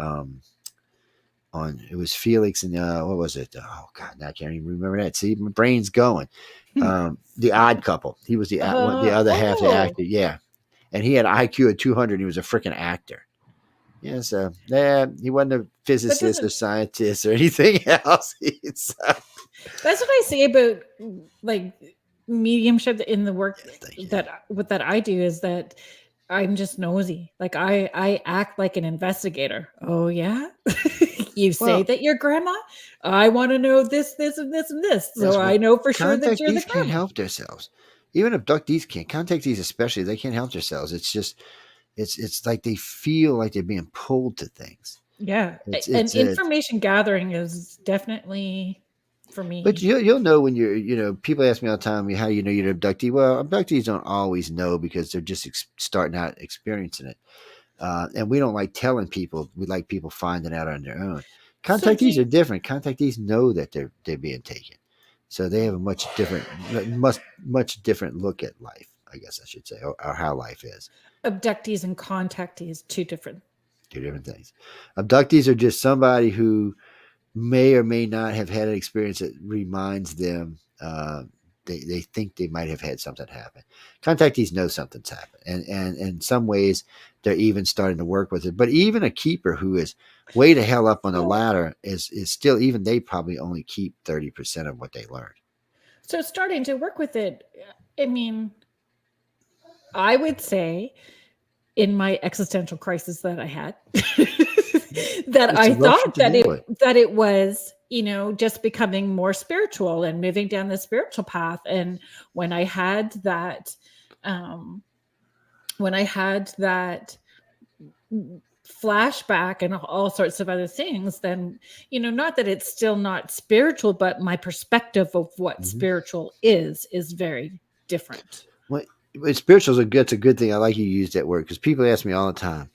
it was Felix and what was it? Oh God, now I can't even remember that. See, my brain's going. The Odd Couple. He was the other half of the actor. Yeah, and he had an IQ of 200. He was a freaking actor. Yeah, so he wasn't a physicist or scientist or anything else. That's what I say about like mediumship in the work that I do, is that I'm just nosy. Like I act like an investigator. Oh yeah, you say that you're grandma. I want to know this, and this, and this, so I know for sure that you're the grandma. Can't help themselves. Even abductees can't. Contactees especially, they can't help themselves. It's just, it's like they feel like they're being pulled to things. Yeah, and information gathering is definitely for me. But you'll know when people ask me all the time, how you know you're an abductee. Well, abductees don't always know because they're just starting out experiencing it. And we don't like telling people. We like people finding out on their own. Contactees are different. Contactees know that they're being taken. So they have a much different look at life, I guess I should say, or how life is. Abductees and contactees, two different things. Abductees are just somebody who may or may not have had an experience that reminds them they think they might have had something happen. Contactees know something's happened, and in some ways they're even starting to work with it. But even a keeper who is way the hell up on the ladder is still, even they probably only keep 30% of what they learned. So starting to work with it, I mean, I would say in my existential crisis that I had, that I thought that it was, just becoming more spiritual and moving down the spiritual path. And when I had that flashback and all sorts of other things, then, not that it's still not spiritual, but my perspective of what spiritual is very different. Well, spiritual that's a good thing. I like you use that word, because people ask me all the time,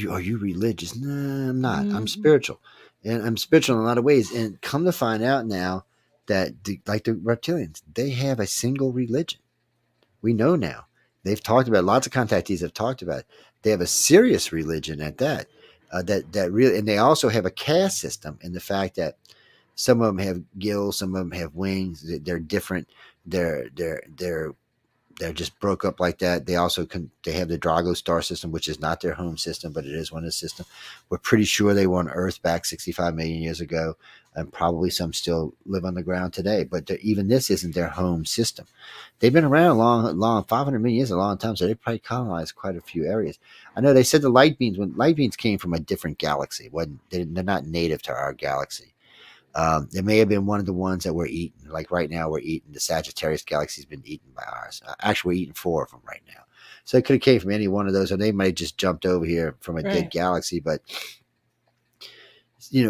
are you religious? No, I'm not. I'm spiritual. And I'm spiritual in a lot of ways. And come to find out now that like the reptilians, they have a single religion. We know now. They've talked about it. Lots of contactees have talked about it. They have a serious religion at that. That really, and they also have a caste system in the fact that some of them have gills, some of them have wings. They're different. They're just broke up like that. They also they have the Drago star system, which is not their home system, but it is one of the systems. We're pretty sure they were on Earth back 65 million years ago, and probably some still live on the ground today. But even this isn't their home system. They've been around a long 500 million years, a long time, so they probably colonized quite a few areas. I know they said when light beams came from a different galaxy. They're not native to our galaxy. It may have been one of the ones that we're eating. Like right now, we're eating the Sagittarius galaxy's been eaten by ours. Actually, we're eating 4 of them right now. So it could have came from any one of those, or they might have just jumped over here from a dead Right. galaxy. But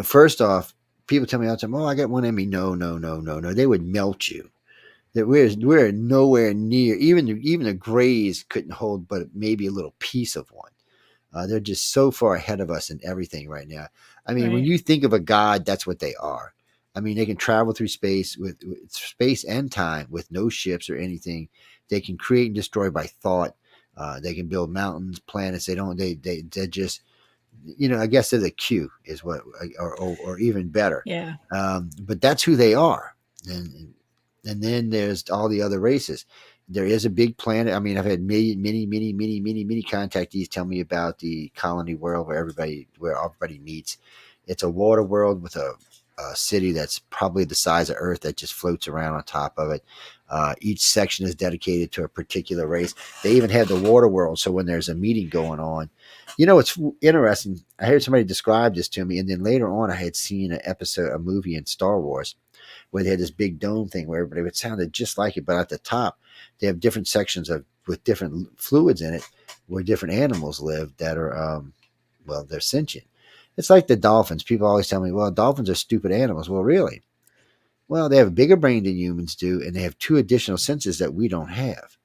first off, people tell me all the time, "Oh, I got one in me." No, no, no, no, no. They would melt you. That we're nowhere near. Even the Greys couldn't hold, but maybe a little piece of one. They're just so far ahead of us in everything right now. I mean, when Right. you think of a god, that's what they are. I mean, they can travel through space with space and time with no ships or anything. They can create and destroy by thought. They can build mountains, planets. They don't. They just. I guess they're the Q is what, or even better. Yeah. But that's who they are. And then there's all the other races. There is a big planet. I mean, I've had many contactees tell me about the colony world where everybody meets. It's a water world with a city that's probably the size of Earth that just floats around on top of it. Each section is dedicated to a particular race. They even have the water world, so when there's a meeting going on, it's interesting. I heard somebody describe this to me, and then later on, I had seen a movie in Star Wars where they had this big dome thing where everybody it sounded just like it, but at the top they have different sections with different fluids in it where different animals live that are they're sentient. It's like the dolphins. People always tell me, well, dolphins are stupid animals. Well, really? Well, they have a bigger brain than humans do, and they have 2 additional senses that we don't have.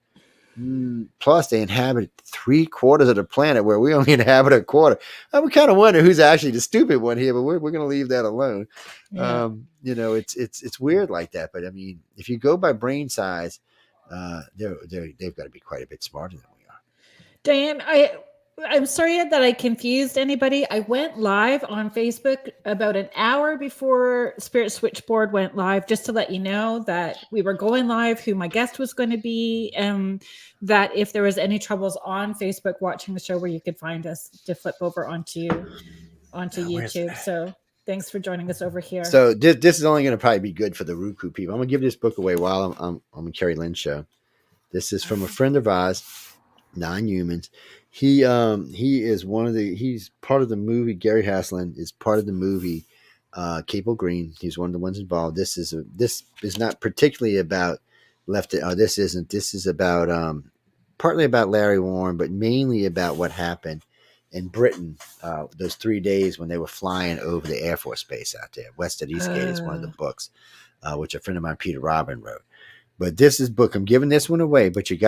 Plus, they inhabit 3/4 of the planet where we only inhabit a quarter. I would kind of wonder who's actually the stupid one here, but we're going to leave that alone. Yeah. It's weird like that. But I mean, if you go by brain size, they've got to be quite a bit smarter than we are. Diane, I'm sorry that I confused anybody. I went live on Facebook about an hour before Spirit Switchboard went live, just to let you know that we were going live, who my guest was going to be, and that if there was any troubles on Facebook watching the show, where you could find us to flip over onto YouTube. So thanks for joining us over here. So this is only going to probably be good for the Roku people. I'm going to give this book away while I'm on Carrie Lynn's show. This is from a friend of ours, Non-Humans. He is he's part of the movie. Gary Haslam is part of the movie Cable Green. He's one of the ones involved. This is not particularly about left. This isn't. This is about partly about Larry Warren, but mainly about what happened in Britain those 3 days when they were flying over the Air Force Base out there. West at Eastgate is one of the books, which a friend of mine, Peter Robin, wrote. But this is book. I'm giving this one away, but you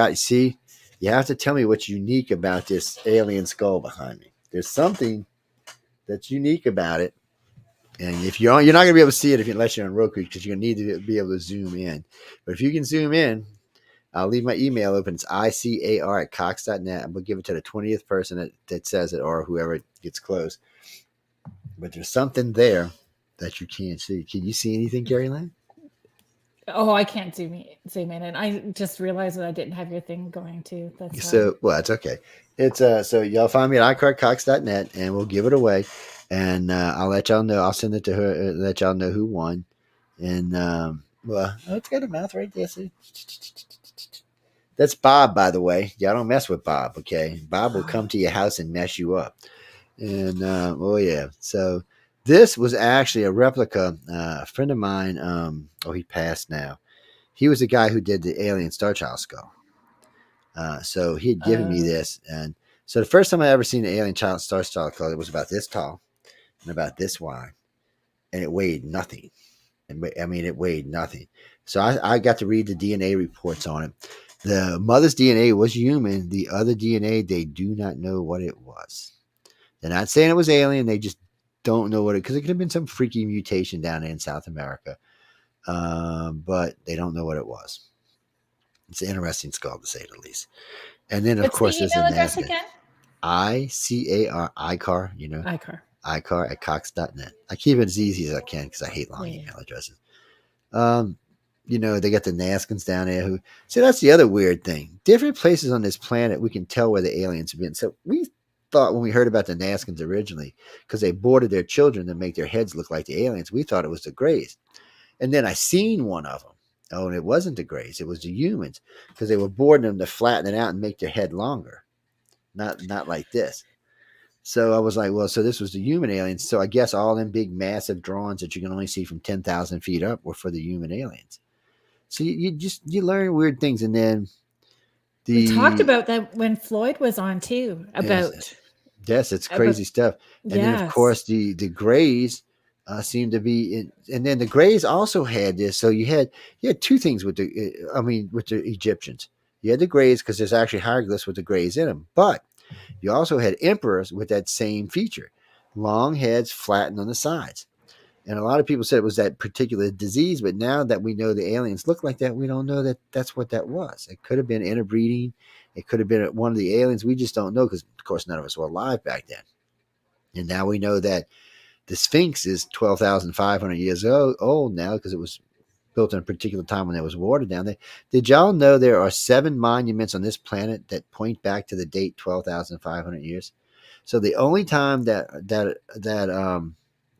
have to tell me what's unique about this alien skull behind me. There's something that's unique about it. And if you're not going to be able to see it unless you're on Roku, because you're going to need to be able to zoom in. But if you can zoom in, I'll leave my email open. It's icar@cox.net. I'm going to give it to the 20th person that says it, or whoever gets close. But there's something there that you can't see. Can you see anything, Gary Lynn? Oh, I can't zoom in, and I just realized that I didn't have your thing going too. That's that's okay. It's so y'all find me at iCarCox.net, and we'll give it away, and I'll let y'all know. I'll send it to her, let y'all know who won, and it's got a mouth right there. See? That's Bob, by the way. Y'all don't mess with Bob, okay? Bob will come to your house and mess you up, and yeah. So this was actually a replica. A friend of mine, he passed now. He was the guy who did the alien Star Child skull. So he had given me this. And so the first time I ever seen the alien Star Child skull, it was about this tall and about this wide. And it weighed nothing. It weighed nothing. So I got to read the DNA reports on it. The mother's DNA was human. The other DNA, they do not know what it was. They're not saying it was alien. They just don't know what because it could have been some freaky mutation down there in South America. But they don't know what it was. It's an interesting skull, to say the least. And then, of course, there's the address again? ICAR, ICAR at cox.net. I keep it as easy as I can because I hate long email addresses. They got the Naskins down there. That's the other weird thing. Different places on this planet, we can tell where the aliens have been. So we thought when we heard about the Naskins originally, because they boarded their children to make their heads look like the aliens, we thought it was the Greys. And then I seen one of them. Oh, and it wasn't the Greys. It was the humans because they were boarding them to flatten it out and make their head longer. Not like this. So I was like, well, so this was the human aliens. So I guess all them big, massive drawings that you can only see from 10,000 feet up were for the human aliens. So you learn weird things, and then We talked the about that when Floyd was on too, yes, yes, it's about crazy stuff. And then of yes. course the Greys seem to be in, and then the Greys also had this. So you had two things with the I mean with the Egyptians. You had the Greys because there's actually hieroglyphs with the Greys in them, but you also had emperors with that same feature, long heads flattened on the sides. And a lot of people said it was that particular disease, but now that we know the aliens look like that, we don't know that that's what that was. It could have been interbreeding. It could have been one of the aliens. We just don't know because, of course, none of us were alive back then. And now we know that the Sphinx is 12,500 years old now because it was built in a particular time when there was water down there. Did y'all know there are 7 monuments on this planet that point back to the date 12,500 years? So the only time that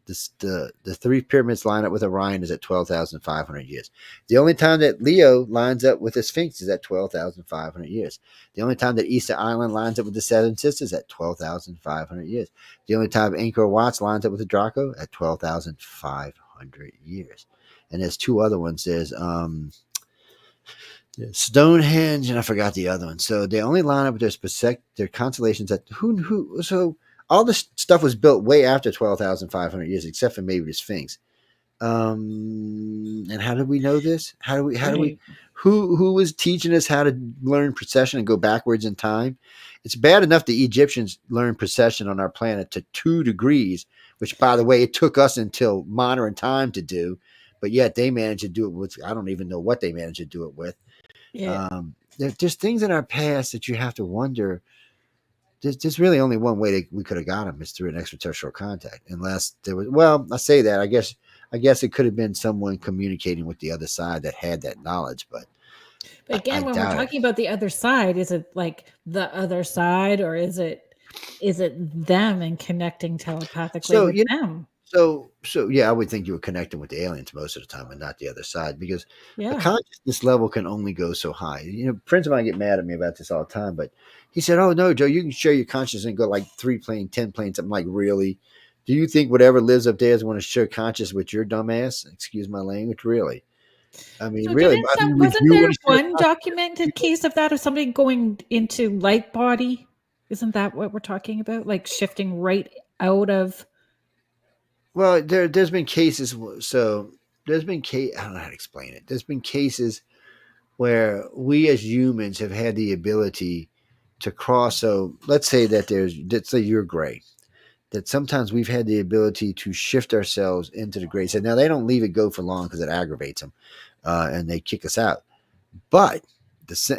the 3 pyramids line up with Orion is at 12,500 years. The only time that Leo lines up with the Sphinx is at 12,500 years. The only time that Easter Island lines up with the Seven Sisters at 12,500 years. The only time Angkor Wat lines up with the Draco at 12,500 years. And there's 2 other ones. There's Stonehenge, and I forgot the other one. So they only line up with their constellations at who. So all this stuff was built way after 12,500 years, except for maybe the Sphinx. And how did we know this? How do we? Right. Who was teaching us how to learn precession and go backwards in time? It's bad enough the Egyptians learned precession on our planet to 2 degrees, which, by the way, it took us until modern time to do. But yet they managed to do it with, I don't even know what they managed to do it with. Yeah. There's things in our past that you have to wonder. There's really only one way that we could have got them is through an extraterrestrial contact, unless there was. Well, I say that. I guess it could have been someone communicating with the other side that had that knowledge, but But I again, when we're doubt it. talking about the other side, is it like the other side, or is it them and connecting telepathically So with them? so yeah, I would think you were connecting with the aliens most of the time, and not the other side, because a Yeah. consciousness level can only go so high. Friends of mine get mad at me about this all the time, but he said, "Oh no, Joe, you can share your consciousness and go like 3 plane, 10 planes." I'm like, really? Do you think whatever lives up there is going to share conscious with your dumbass? Excuse my language, really? I mean, So really? didn't I some mean, would wasn't you there want to share one consciousness with documented people? case of that, of somebody going into light body? Isn't that what we're talking about? Like shifting right out of Well, there's been cases. So there's been I don't know how to explain it. There's been cases where we as humans have had the ability to cross. So let's say you're gray, that sometimes we've had the ability to shift ourselves into the gray side. Now they don't leave it go for long because it aggravates them, and they kick us out. But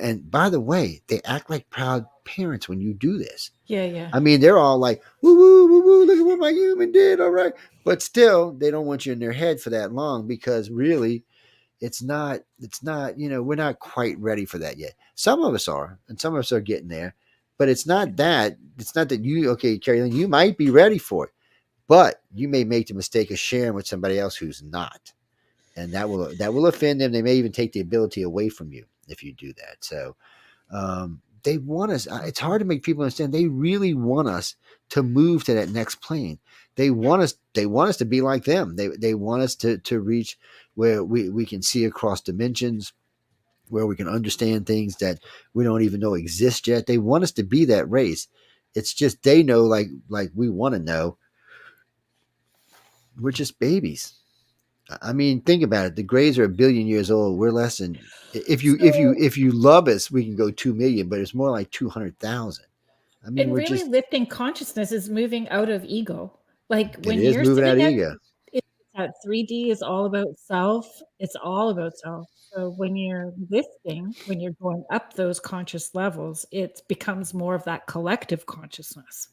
and by the way, they act like proud parents when you do this. yeah, yeah. I mean, they're all like, woo, woo, woo, woo, look at what my human did. All right. But still, they don't want you in their head for that long, because really, we're not quite ready for that yet. Some of us are, and some of us are getting there, but it's not that okay, Carolyn, you might be ready for it, but you may make the mistake of sharing with somebody else who's not. And that will offend them. They may even take the ability away from you if you do that. So they want us. It's hard to make people understand. They really want us to move to that next plane. They want us. They want us to be like them. They want us to reach where we can see across dimensions, where we can understand things that we don't even know exist yet. They want us to be that race. It's just they know, like we want to know. We're just babies. I mean, think about it. The Greys are 1 billion years old. We're less than. If you if you So if you love us, we can go 2 million, but it's more like 200,000. I mean, and we're really just. lifting consciousness is moving out of ego. Like It when is you're moving out of sitting at ego. it's that 3D is all about self. It's all about self. So when you're lifting, when you're going up those conscious levels, it becomes more of that collective consciousness.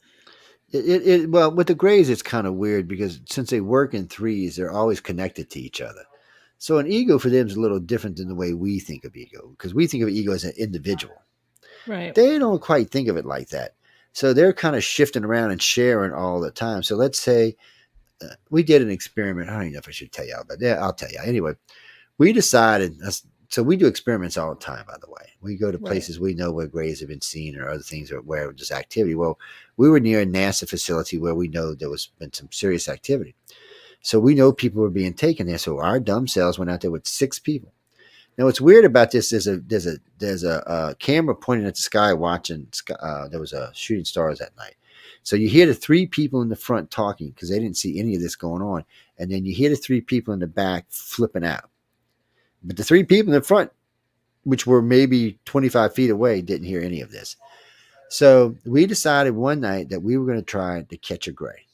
Well, with the Greys, it's kind of weird because since they work in threes, they're always connected to each other. So an ego for them is a little different than the way we think of ego, because we think of ego as an individual. Right. They don't quite think of it like that. So they're kind of shifting around and sharing all the time. So let's say we did an experiment. I don't even know if I should tell you all, but yeah, I'll tell you. Anyway, we decided, So we do experiments all the time, by the way. We go to Right. places we know where grays have been seen or other things or where there's activity. Well, we were near a NASA facility where we know there was been some serious activity. So we know people were being taken there. So our dumb selves went out there with 6 people. Now, what's weird about this is there's a camera pointing at the sky watching. There was a shooting stars that night. So you hear the 3 people in the front talking because they didn't see any of this going on, and then you hear the 3 people in the back flipping out. But the 3 people in the front, which were maybe 25 feet away, didn't hear any of this. So we decided one night that we were going to try to catch a gray.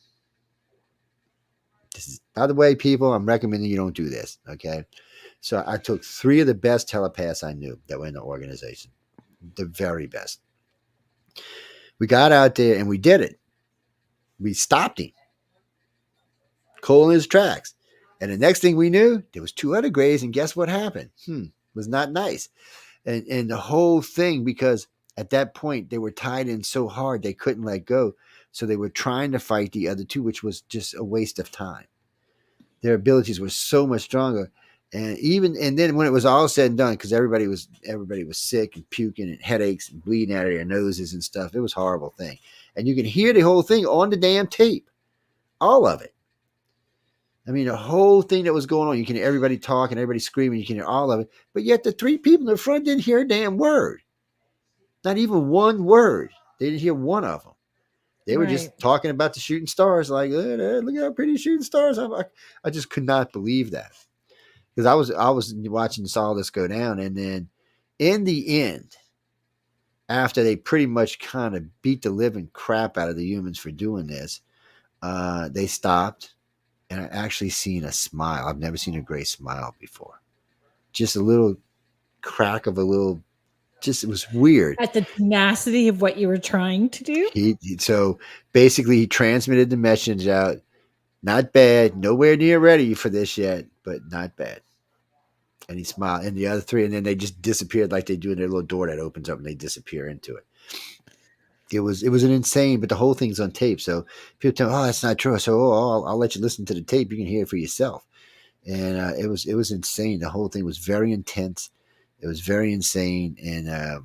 This is, by the way, people, I'm recommending you don't do this. Okay. So I took 3 of the best telepaths I knew that were in the organization, the very best. We got out there and we did it. We stopped him, cold in his tracks. And the next thing we knew, there was 2 other grays, and guess what happened? Was not nice. And the whole thing, because at that point they were tied in so hard they couldn't let go. So they were trying to fight the other 2, which was just a waste of time. Their abilities were so much stronger. And then when it was all said and done, because everybody was sick and puking and headaches and bleeding out of their noses and stuff, it was a horrible thing. And you can hear the whole thing on the damn tape, all of it. I mean, the whole thing that was going on, you can hear everybody talking, everybody screaming, you can hear all of it. But yet the 3 people in the front didn't hear a damn word. Not even one word. They didn't hear one of them. They were Right. just talking about the shooting stars, like, look how pretty shooting stars. I just could not believe that. Because I was watching all this go down, and then in the end, after they pretty much kind of beat the living crap out of the humans for doing this, they stopped, and I actually seen a smile. I've never seen a gray smile before. Just a little crack of a little. Just it was weird. At the tenacity of what you were trying to do. So basically he transmitted the message out. Not bad, nowhere near ready for this yet, but not bad. And he smiled, and the other 3, and then they just disappeared like they do in their little door that opens up, and they disappear into it. It was an insane, but the whole thing's on tape. So people tell me, "Oh, that's not true." So, I'll let you listen to the tape. You can hear it for yourself. And it was insane. The whole thing was very intense. It was very insane, and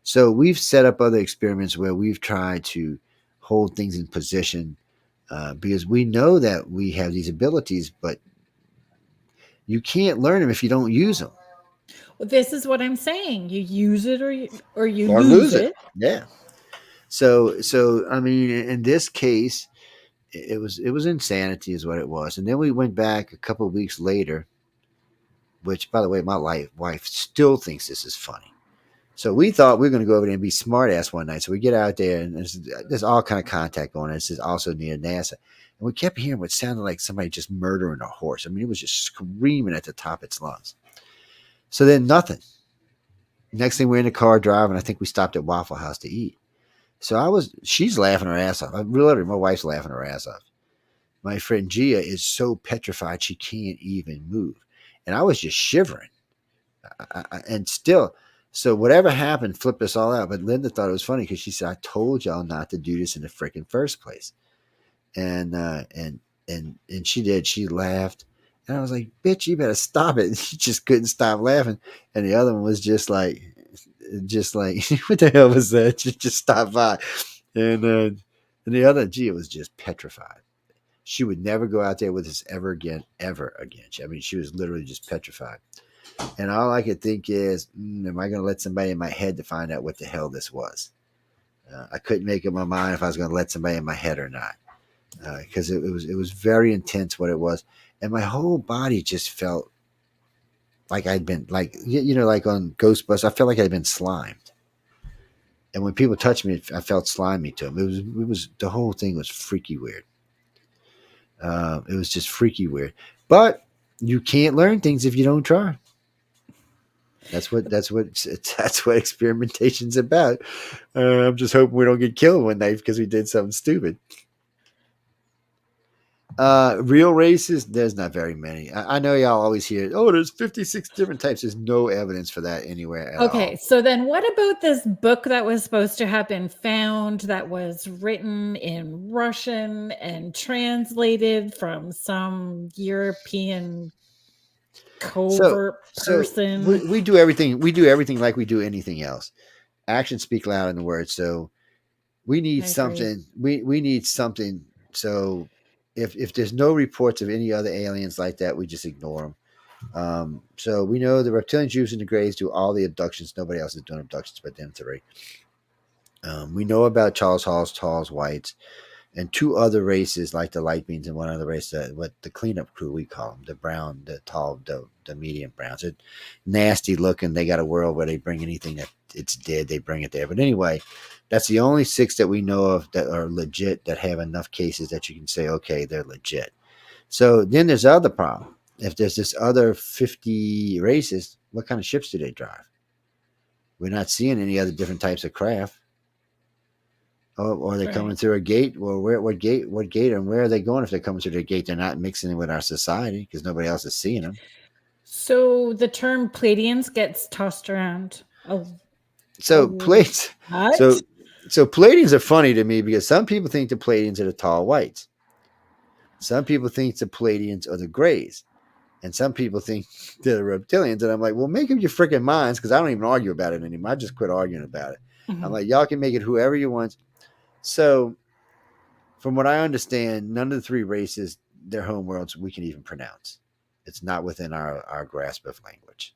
so we've set up other experiments where we've tried to hold things in position because we know that we have these abilities, but you can't learn them if you don't use them Well, this is what I'm saying. You use it or you or lose lose it. it. Yeah. So I mean, in this case, it was insanity, is what it was. And then we went back a couple of weeks later, which, by the way, my wife still thinks this is funny. So we thought we were going to go over there and be smart ass one night. So we get out there, and there's all kind of contact going on. This is also near NASA. And we kept hearing what sounded like somebody just murdering a horse. I mean, it was just screaming at the top of its lungs. So then nothing. Next thing we're in the car driving, I think we stopped at Waffle House to eat. So she's laughing her ass off. Literally, my wife's laughing her ass off. My friend Gia is so petrified she can't even move. And I was just shivering. And still, so whatever happened flipped us all out. But Linda thought it was funny because she said, "I told y'all not to do this in the freaking first place." And she did. She laughed. And I was like, "Bitch, you better stop it." She just couldn't stop laughing. And the other one was just like what the hell was that? Just stop by. And the other Gia was just petrified. She would never go out there with us ever again. She was literally just petrified. And all I could think is, am I going to let somebody in my head to find out what the hell this was? I couldn't make up my mind if I was going to let somebody in my head or not, because it was very intense what it was, and my whole body just felt like I'd been like like on Ghostbusters. I felt like I'd been slimed, and when people touched me, I felt slimy to them. It was the whole thing was freaky weird. It was just freaky weird, but you can't learn things if you don't try. That's what experimentation's about. I'm just hoping we don't get killed one night because we did something stupid. Real races, there's not very many. I know y'all always hear, "Oh, there's 56 different types." There's no evidence for that anywhere at Okay, all. so then what about this book that was supposed to have been found that was written in Russian and translated from some European So covert so person. we do everything. We do everything like we do anything else. Actions speak louder than words. So we need I agree. something. We need something. So if there's no reports of any other aliens like that, we just ignore them. So we know the reptilian Jews and the Greys do all the abductions. Nobody else is doing abductions but them three. We know about Charles Hall's Tall's Whites and two other races like the light beans and one other race, what the cleanup crew we call them, the brown, the tall, the medium browns. They're nasty looking. They got a world where they bring anything that it's dead, they bring it there. But anyway, that's the only six that we know of that are legit, that have enough cases that you can say, okay, they're legit. So then there's the other problem. If there's this other 50 races, what kind of ships do they drive? We're not seeing any other different types of craft. Oh, or they're coming Right. through a gate. Well, what gate, and where are they going? If they're coming through the gate, they're not mixing in with our society because nobody else is seeing them. So the term Pleiadians gets tossed around a So plates, lot. so so Pleiadians are funny to me because some people think the Pleiadians are the tall whites. Some people think the Pleiadians are the grays, and some people think they're the reptilians. And I'm like, well, make up your freaking minds because I don't even argue about it anymore. I just quit arguing about it. I'm Mhm. like, y'all can make it whoever you want. So from what I understand, none of the three races, their home worlds, we can even pronounce. It's not within our grasp of language,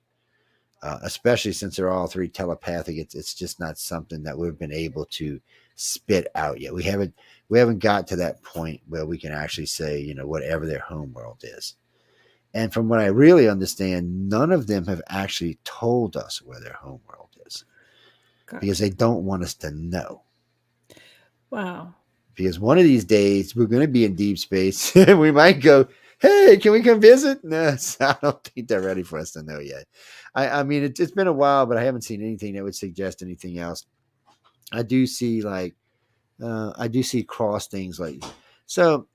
especially since they're all three telepathic. It's just not something that we've been able to spit out yet. We haven't got to that point where we can actually say, whatever their home world is. And from what I really understand, none of them have actually told us where their home world is because Gotcha. they don't want us to know. Wow. Because one of these days we're going to be in deep space. We might go, hey, can we come visit? No, I don't think they're ready for us to know yet. I mean, it's been a while, but I haven't seen anything that would suggest anything else. I do see I do see cross things like, so,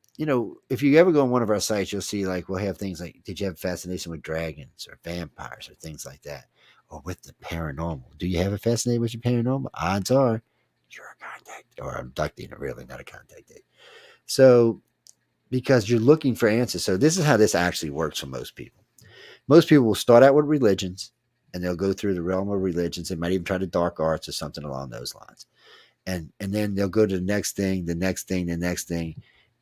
if you ever go on one of our sites, you'll see like, we'll have things like, did you have fascination with dragons or vampires or things like that? Or with the paranormal? Do you have a fascination with your paranormal? Odds are you're a contact or abducting, or really not a contact. So, because you're looking for answers. So, this is how this actually works for most people. Most people will start out with religions and they'll go through the realm of religions. They might even try the dark arts or something along those lines. And then they'll go to the next thing, the next thing, the next thing,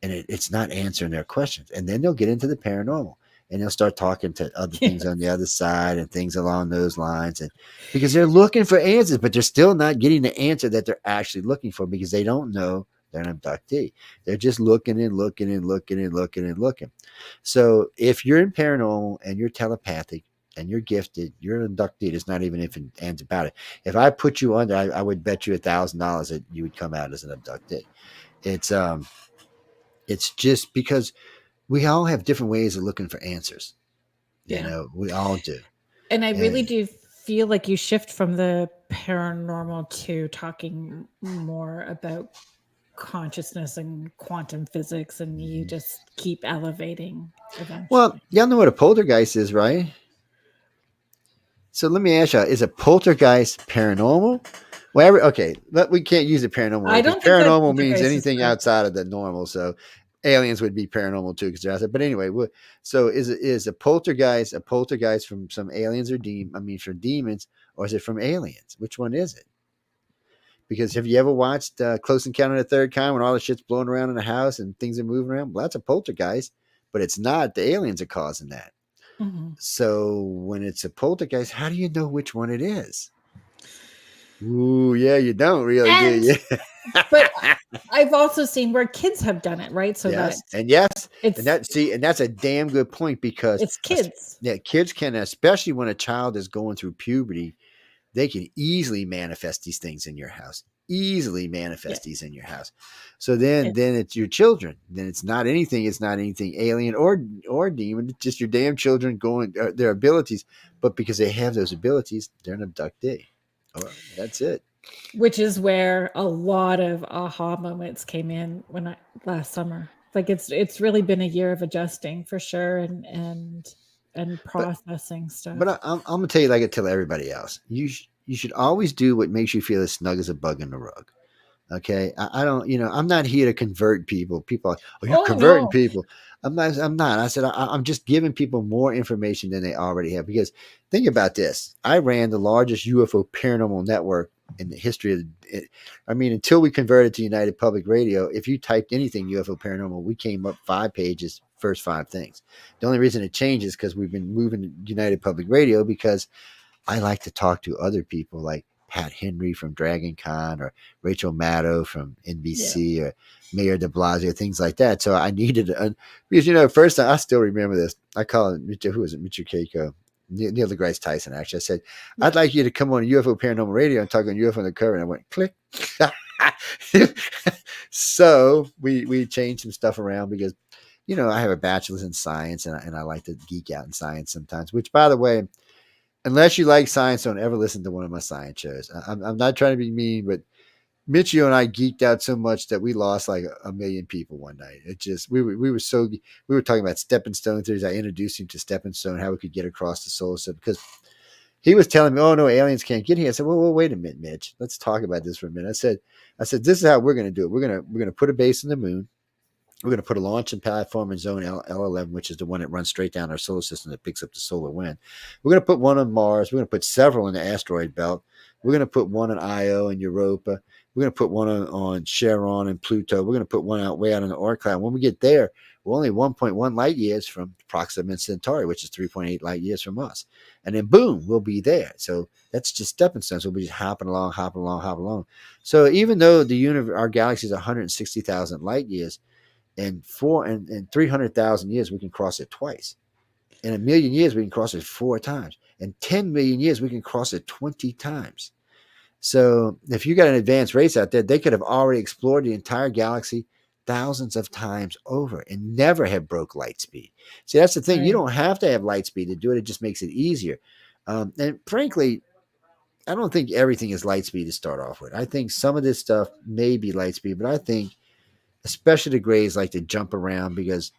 and it's not answering their questions. And then they'll get into the paranormal and they'll start talking to other things on the Yes. other side and things along those lines. And because they're looking for answers, but they're still not getting the answer that they're actually looking for because they don't know they're an abductee. They're just looking and looking and looking and looking and looking. So if you're in paranormal and you're telepathic and you're gifted, you're an abductee. There's not even if and ands about it. If I put you under, I would bet you $1,000 that you would come out as an abductee. It's it's just because we all have different ways of looking for answers. Yeah. We all do. And I really And do feel like you shift from the paranormal to talking more about consciousness and quantum physics, and you just keep elevating well, eventually. y'all know what a poltergeist is, right? So let me ask you: is a poltergeist paranormal? Well, okay, we can't use the paranormal word I because don't think that paranormal means poltergeist is anything correct. outside of the normal. So aliens would be paranormal too because they're outside. But anyway, so is a poltergeist from some aliens or from demons, or is it from aliens? Which one is it? Because have you ever watched Close Encounter of the Third Kind when all the shit's blowing around in the house and things are moving around? Well, that's a poltergeist, but it's not. The aliens are causing that. Mhm. So when it's a poltergeist, how do you know which one it is? Ooh, yeah, you don't really, do And you? but I've also seen where kids have done it, right? So that Yes, it's and that's a damn good point because it's kids. yeah, kids can, especially when a child is going through puberty, they can easily manifest these things in your house. Easily Yeah. manifest these in your house. So then, Yeah. it's your children. Then it's not anything. It's not anything alien or demon. It's just your damn children going their abilities. But because they have those abilities, they're an abductee. Or that's it. Which is where a lot of aha moments came in when I last summer. Like it's really been a year of adjusting for sure, and But processing but stuff. I'm gonna tell you like I tell everybody else. You should always do what makes you feel as snug as a bug in the rug. Okay, I don't, I'm not here to convert people. People, are, oh, you're Oh converting no. people. I'm not. I'm not. I said I'm just giving people more information than they already have. Because think about this: I ran the largest UFO paranormal network in the history of. I mean, until we converted to United Public Radio, if you typed anything UFO paranormal, we came up 5 pages, first 5 things. The only reason it changes because we've been moving to United Public Radio because I like to talk to other people like Pat Henry from Dragon Con or Rachel Maddow from Yeah. NBC or Mayor de Blasio, things like that. So I needed, because, first I still remember this. I call it, who was it? Mitchell Keiko. Neil deGrasse Tyson, actually. I said, I'd Yeah. like you to come on UFO Paranormal Radio and talk on UFO Undercover. And I went, click. So we changed some stuff around because, I have a bachelor's in science and I like to geek out in science sometimes, which, by the way, unless you like science, don't ever listen to one of my science shows. I'm not trying to be mean, but Mitchio and I geeked out so much that we lost like a million people one night. It just we were talking about stepping stone theories. I introduced him to stepping stone, how we could get across the solar system because he was telling me, "Oh no, aliens can't get here." I said, "Well, wait a minute, Mitch. Let's talk about this for a minute." I said, this is how we're going to do it. We're going to put a base in the moon. We're going to put a launching platform in zone L11, which is the one that runs straight down our solar system that picks up the solar wind. We're going to put one on Mars. We're going to put several in the asteroid belt. We're going to put one on Io and Europa. We're going to put one on Charon and Pluto. We're going to put one way out in the Oort cloud. When we get there, we're only 1.1 light years from Proxima Centauri, which is 3.8 light years from us. And then boom, we'll be there. So that's just stepping stones. We'll be just hopping along, hopping along, hopping along. So even though our galaxy is 160,000 light years, in 300,000 years, we can cross it twice. In a million years, we can cross it 4 times. In 10 million years, we can cross it 20 times. So if you got an advanced race out there, they could have already explored the entire galaxy thousands of times over and never have broke light speed. See, that's the thing. You Right. don't have to have light speed to do it. It just makes it easier. And frankly, I don't think everything is light speed to start off with. I think some of this stuff may be light speed, but I think especially the Greys like to jump around because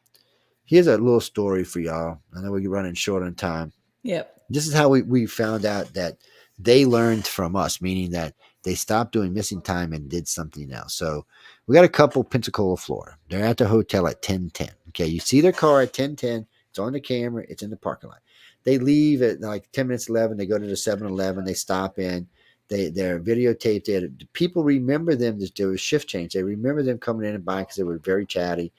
here's a little story for y'all. I know we're running short on time. Yep. This is how we found out that they learned from us, meaning that they stopped doing missing time and did something else. So we got a couple, Pensacola, Florida. They're at the hotel at 10:10. Okay, you see their car at 10:10. It's on the camera. It's in the parking lot. They leave at like 10 minutes 11. They go to the 7-Eleven. They stop in. They're videotaped. People remember them. There was shift change. They remember them coming in and buying because they were very chatty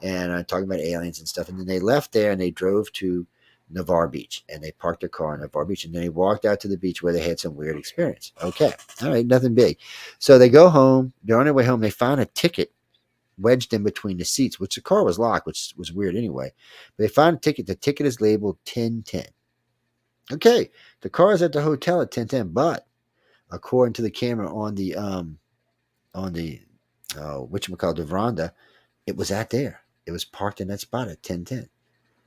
and talking about aliens and stuff. And then they left there and they drove to Navarre Beach and they parked their car in Navarre Beach and then they walked out to the beach where they had some weird experience. Okay. All right. Nothing big. So they go home. They're on their way home. They find a ticket wedged in between the seats, which the car was locked, which was weird anyway. But they find a ticket. The ticket is labeled 1010. Okay. The car is at the hotel at 1010, but according to the camera on the whatchamacallit, the veranda, it was at there. It was parked in that spot at 1010.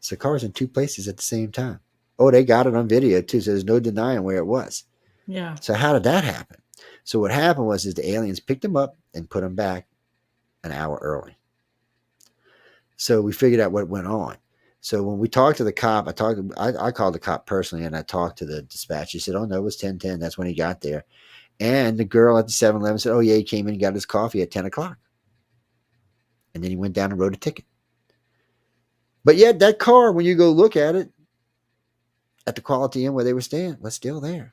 So cars in 2 places at the same time. Oh, they got it on video too, so there's no denying where it was. Yeah. So how did that happen? So what happened was is the aliens picked them up and put them back an hour early. So we figured out what went on. So when we talked to the cop, I called the cop personally and I talked to the dispatcher. He said, "Oh no, it was 10:10. That's when he got there." And the girl at the 7-Eleven said, "Oh yeah, he came in and got his coffee at 10 o'clock." And then he went down and wrote a ticket. But yet that car, when you go look at it, at the Quality Inn where they were staying, was still there.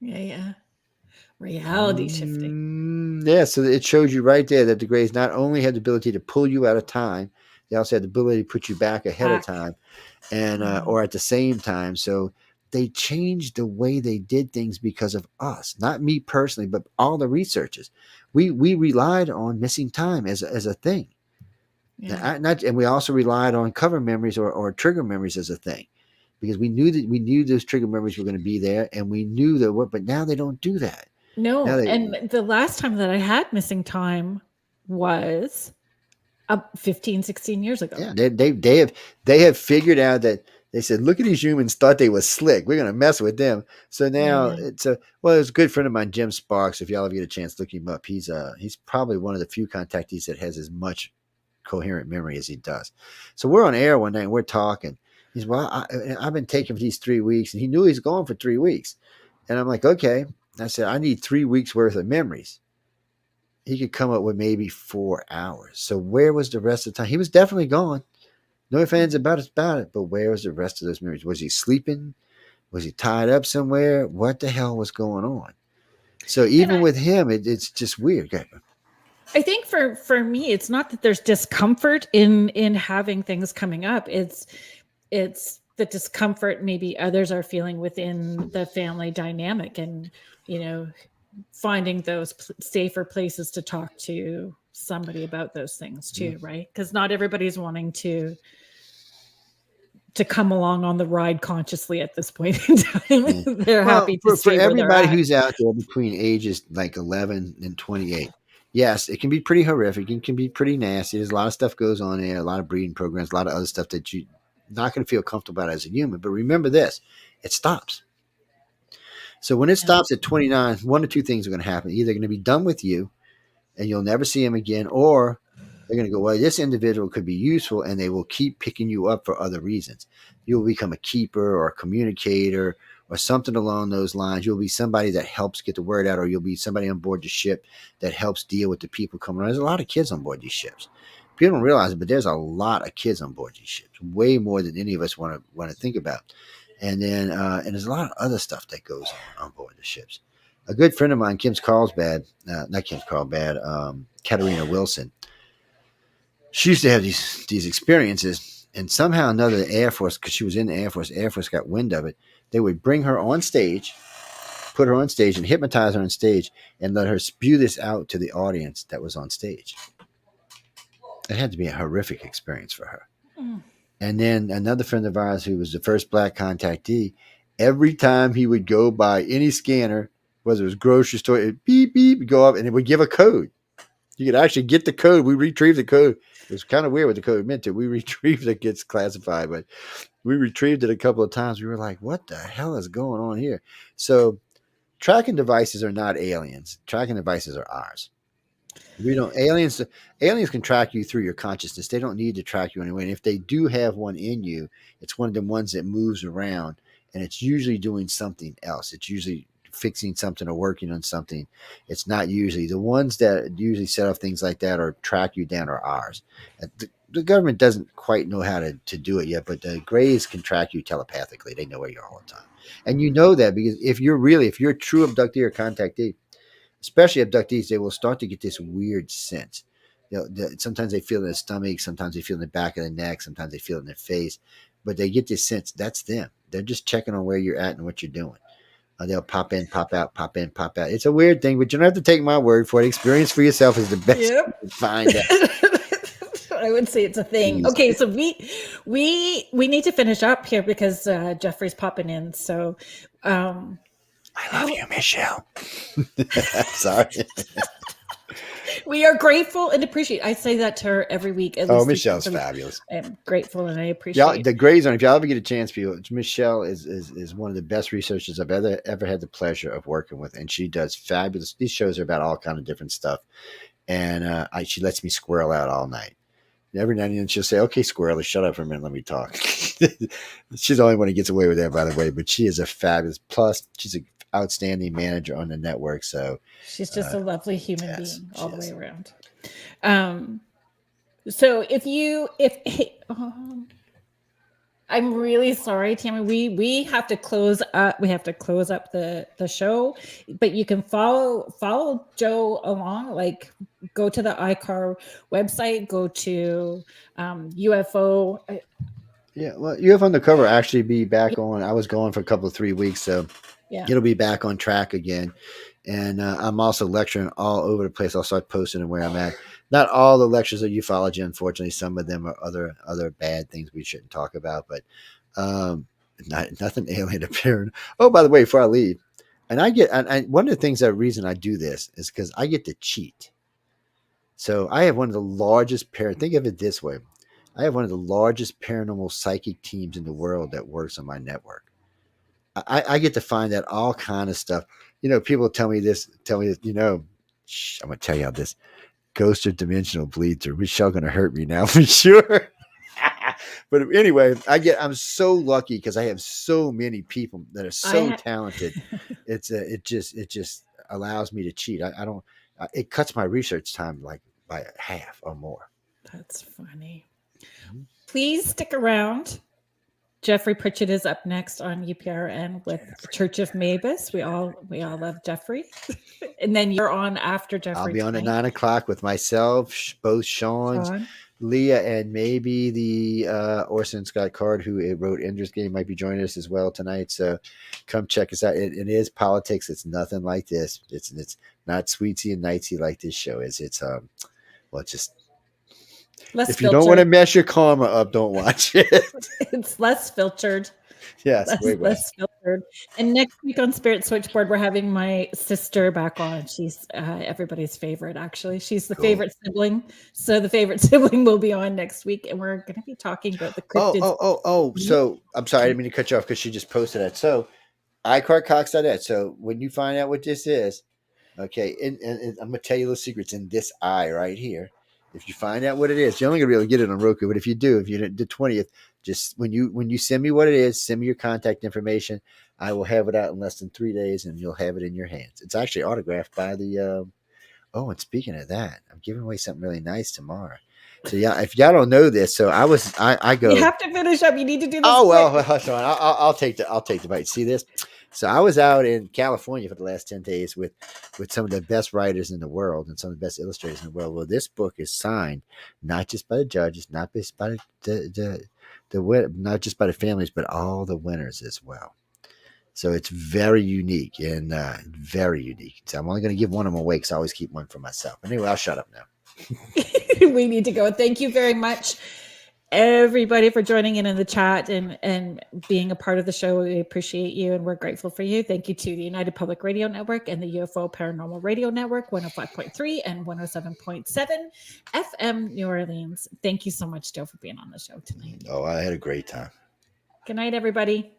Yeah. Yeah. Reality shifting. Yeah, so it shows you right there that the Greys not only had the ability to pull you out of time, they also had the ability to put you back ahead of Back. time and Wow. or at the same time. So they changed the way they did things because of us, not me personally, but all the researchers. We relied on missing time as a thing. Yeah. And we also relied on cover memories or trigger memories as a thing because we knew those trigger memories were going to be there and we knew that but now they don't do that. Now No, they and the last time that I had missing time was 15, 16 years ago. Yeah, they have figured out that they said, look at these humans thought they was slick. We're gonna mess with them. So Yeah, now yeah. it's a good friend of mine, Jim Sparks. If y'all ever get a chance, look him up. He's probably one of the few contactees that has as much coherent memory as he does. So we're on air one night and we're talking. He's I've been taking for these 3 weeks, and he knew he's gone for 3 weeks. And I'm like, okay. I said, I need 3 weeks worth of memories. he could come up with maybe 4 hours. So where was the rest of the time? He was definitely gone. No ifs, ands, about it. But where was the rest of those memories? Was he sleeping? Was he tied up somewhere? What the hell was going on? So And even with him, it's just weird. Okay. I think for me, it's not that there's discomfort in having things coming up. It's the discomfort maybe others are feeling within the family dynamic, and finding those safer places to talk to somebody about those things too, right? Because not everybody's wanting to come along on the ride consciously at this point in time. Yeah. They're Well, happy to for stay where they're everybody at. who's out there between ages like 11 and 28, yes, it can be pretty horrific. It can be pretty nasty. There's a lot of stuff goes on there, a lot of breeding programs, a lot of other stuff that you're not going to feel comfortable about as a human. But remember this, it stops. So when it Yeah. stops at 29, one or two things are going to happen. Either they're going to be done with you and you'll never see him again, or they're going to go, well, this individual could be useful, and they will keep picking you up for other reasons. You'll become a keeper or a communicator or something along those lines. You'll be somebody that helps get the word out, or you'll be somebody on board the ship that helps deal with the people coming around. There's a lot of kids on board these ships. People don't realize it, but there's a lot of kids on board these ships, way more than any of us want to think about. And then, and there's a lot of other stuff that goes on board the ships. A good friend of mine, not Kim's Carlsbad, Katarina Wilson. She used to have these experiences, and somehow or another, the Air Force, because she was in the Air Force got wind of it. They would bring her on stage, put her on stage, and hypnotize her on stage, and let her spew this out to the audience that was on stage. It had to be a horrific experience for her. Mm. And then another friend of ours, who was the first black contactee, every time he would go by any scanner, whether it was grocery store, it beep beep go up, and it would give a code. You could actually get the code. We retrieved the code. It was kind of weird what the code meant to. We retrieved it, gets classified, but we retrieved it a couple of times. We were like, what the hell is going on here? So tracking devices are not aliens. Tracking devices are ours. We don't aliens can track you through your consciousness. They don't need to track you anyway. And if they do have one in you, it's one of the ones that moves around, and it's usually doing something else. It's usually fixing something or working on something. It's not usually the ones that usually set off things like that or track you down are ours. The government doesn't quite know how to do it yet, but the Greys can track you telepathically. They know where you are all the time. And you know that because if you're a true abductee or contactee, especially abductees, they will start to get this weird sense. Sometimes they feel it in their stomach, sometimes they feel it in the back of the neck, sometimes they feel it in their face, but they get this sense that's them. They're just checking on where you're at and what you're doing. They'll pop in, pop out, pop in, pop out. It's a weird thing, but you don't have to take my word for it. Experience for yourself is the best Yep. you can find out. I would say it's a thing. Okay, so we need to finish up here because Jeffrey's popping in. So I love you, Michelle. Sorry. We are grateful and appreciate. I say that to her every week. Michelle's fabulous. I'm grateful and I appreciate. The Grey Zone. If y'all ever get a chance, people, Michelle is one of the best researchers I've ever had the pleasure of working with, and she does fabulous. These shows are about all kind of different stuff, and she lets me squirrel out all night. And every now and then she'll say, "Okay, squirrel, shut up for a minute, let me talk." She's the only one who gets away with that, by the way. But she is a fabulous. Plus, she's an outstanding manager on the network. So she's just a lovely human being all the way around. So I'm really sorry, Tammy. We have to close up. We have to close up the show. But you can follow Joe along. Like, go to the ICAR website. Go to UFO. Yeah, well, UFO Undercover actually be back on. I was gone for a couple of 3 weeks, so it'll be back on track again. And I'm also lecturing all over the place. I'll start posting where I'm at. Not all the lectures are ufology, unfortunately. Some of them are other bad things we shouldn't talk about, but nothing alien appearing. Oh, by the way, before I leave, and one of the things reason I do this is because I get to cheat. So I have one of the largest think of it this way. I have one of the largest paranormal psychic teams in the world that works on my network. I get to find out all kind of stuff. People tell me this, I'm going to tell you all this. Ghost or dimensional bleed through. Michelle going to hurt me now for sure. But anyway, I'm so lucky because I have so many people that are so talented. It just allows me to cheat. it cuts my research time like by half or more. That's funny. Mhm. Please stick around. Jeffrey Pritchett is up next on UPRN with Church of Mavis. We all love Jeffrey. And then you're on after I'll Jeffrey be on at tonight, 9 o'clock with myself, both Sean's, Sean. Leah, and maybe the Orson Scott Card, who wrote Ender's Game, might be joining us as well tonight. So come check us out. It is politics. It's nothing like this. It's not sweetsy and nightsy like this show is. It's well, just Less if you don't want filtered. to mess your karma up, don't watch it. It's less filtered. Yes, way less. Less filtered. And next week on Spirit Switchboard, we're having my sister back on. She's everybody's favorite, actually. She's the favorite sibling. So the favorite sibling will be on next week, and we're going to be talking about the cryptids. So I'm sorry, I didn't mean to cut you off because she just posted that. So iCardCox.net. So when you find out what this is, okay, and I'm gonna tell you the secrets in this eye right here. If you find out what it is, you're only gonna be able to get it on Roku. But if you do, if you did the 20th, just when you send me what it is, send me your contact information. I will have it out in less than 3 days, and you'll have it in your hands. It's actually autographed by the. Oh, and speaking of that, I'm giving away something really nice tomorrow. So yeah, if y'all don't know this, so I go. You have to finish up. You need to do this. Oh well, hush on. I'll take the bite. See this? So I was out in California for the last 10 days with some of the best writers in the world and some of the best illustrators in the world. Well, this book is signed not just by the judges, not just by not just by the families, but all the winners as well. So it's very unique and very unique. So I'm only going to give one of them away because I always keep one for myself. Anyway, I'll shut up now. We need to go. Thank you very much, everybody, for joining in the chat and being a part of the show. We appreciate you and we're grateful for you. Thank you to the United Public Radio Network and the UFO Paranormal Radio Network, 105.3 and 107.7 FM New Orleans. Thank you so much, Joe, for being on the show tonight. Oh, I had a great time. Good night, everybody.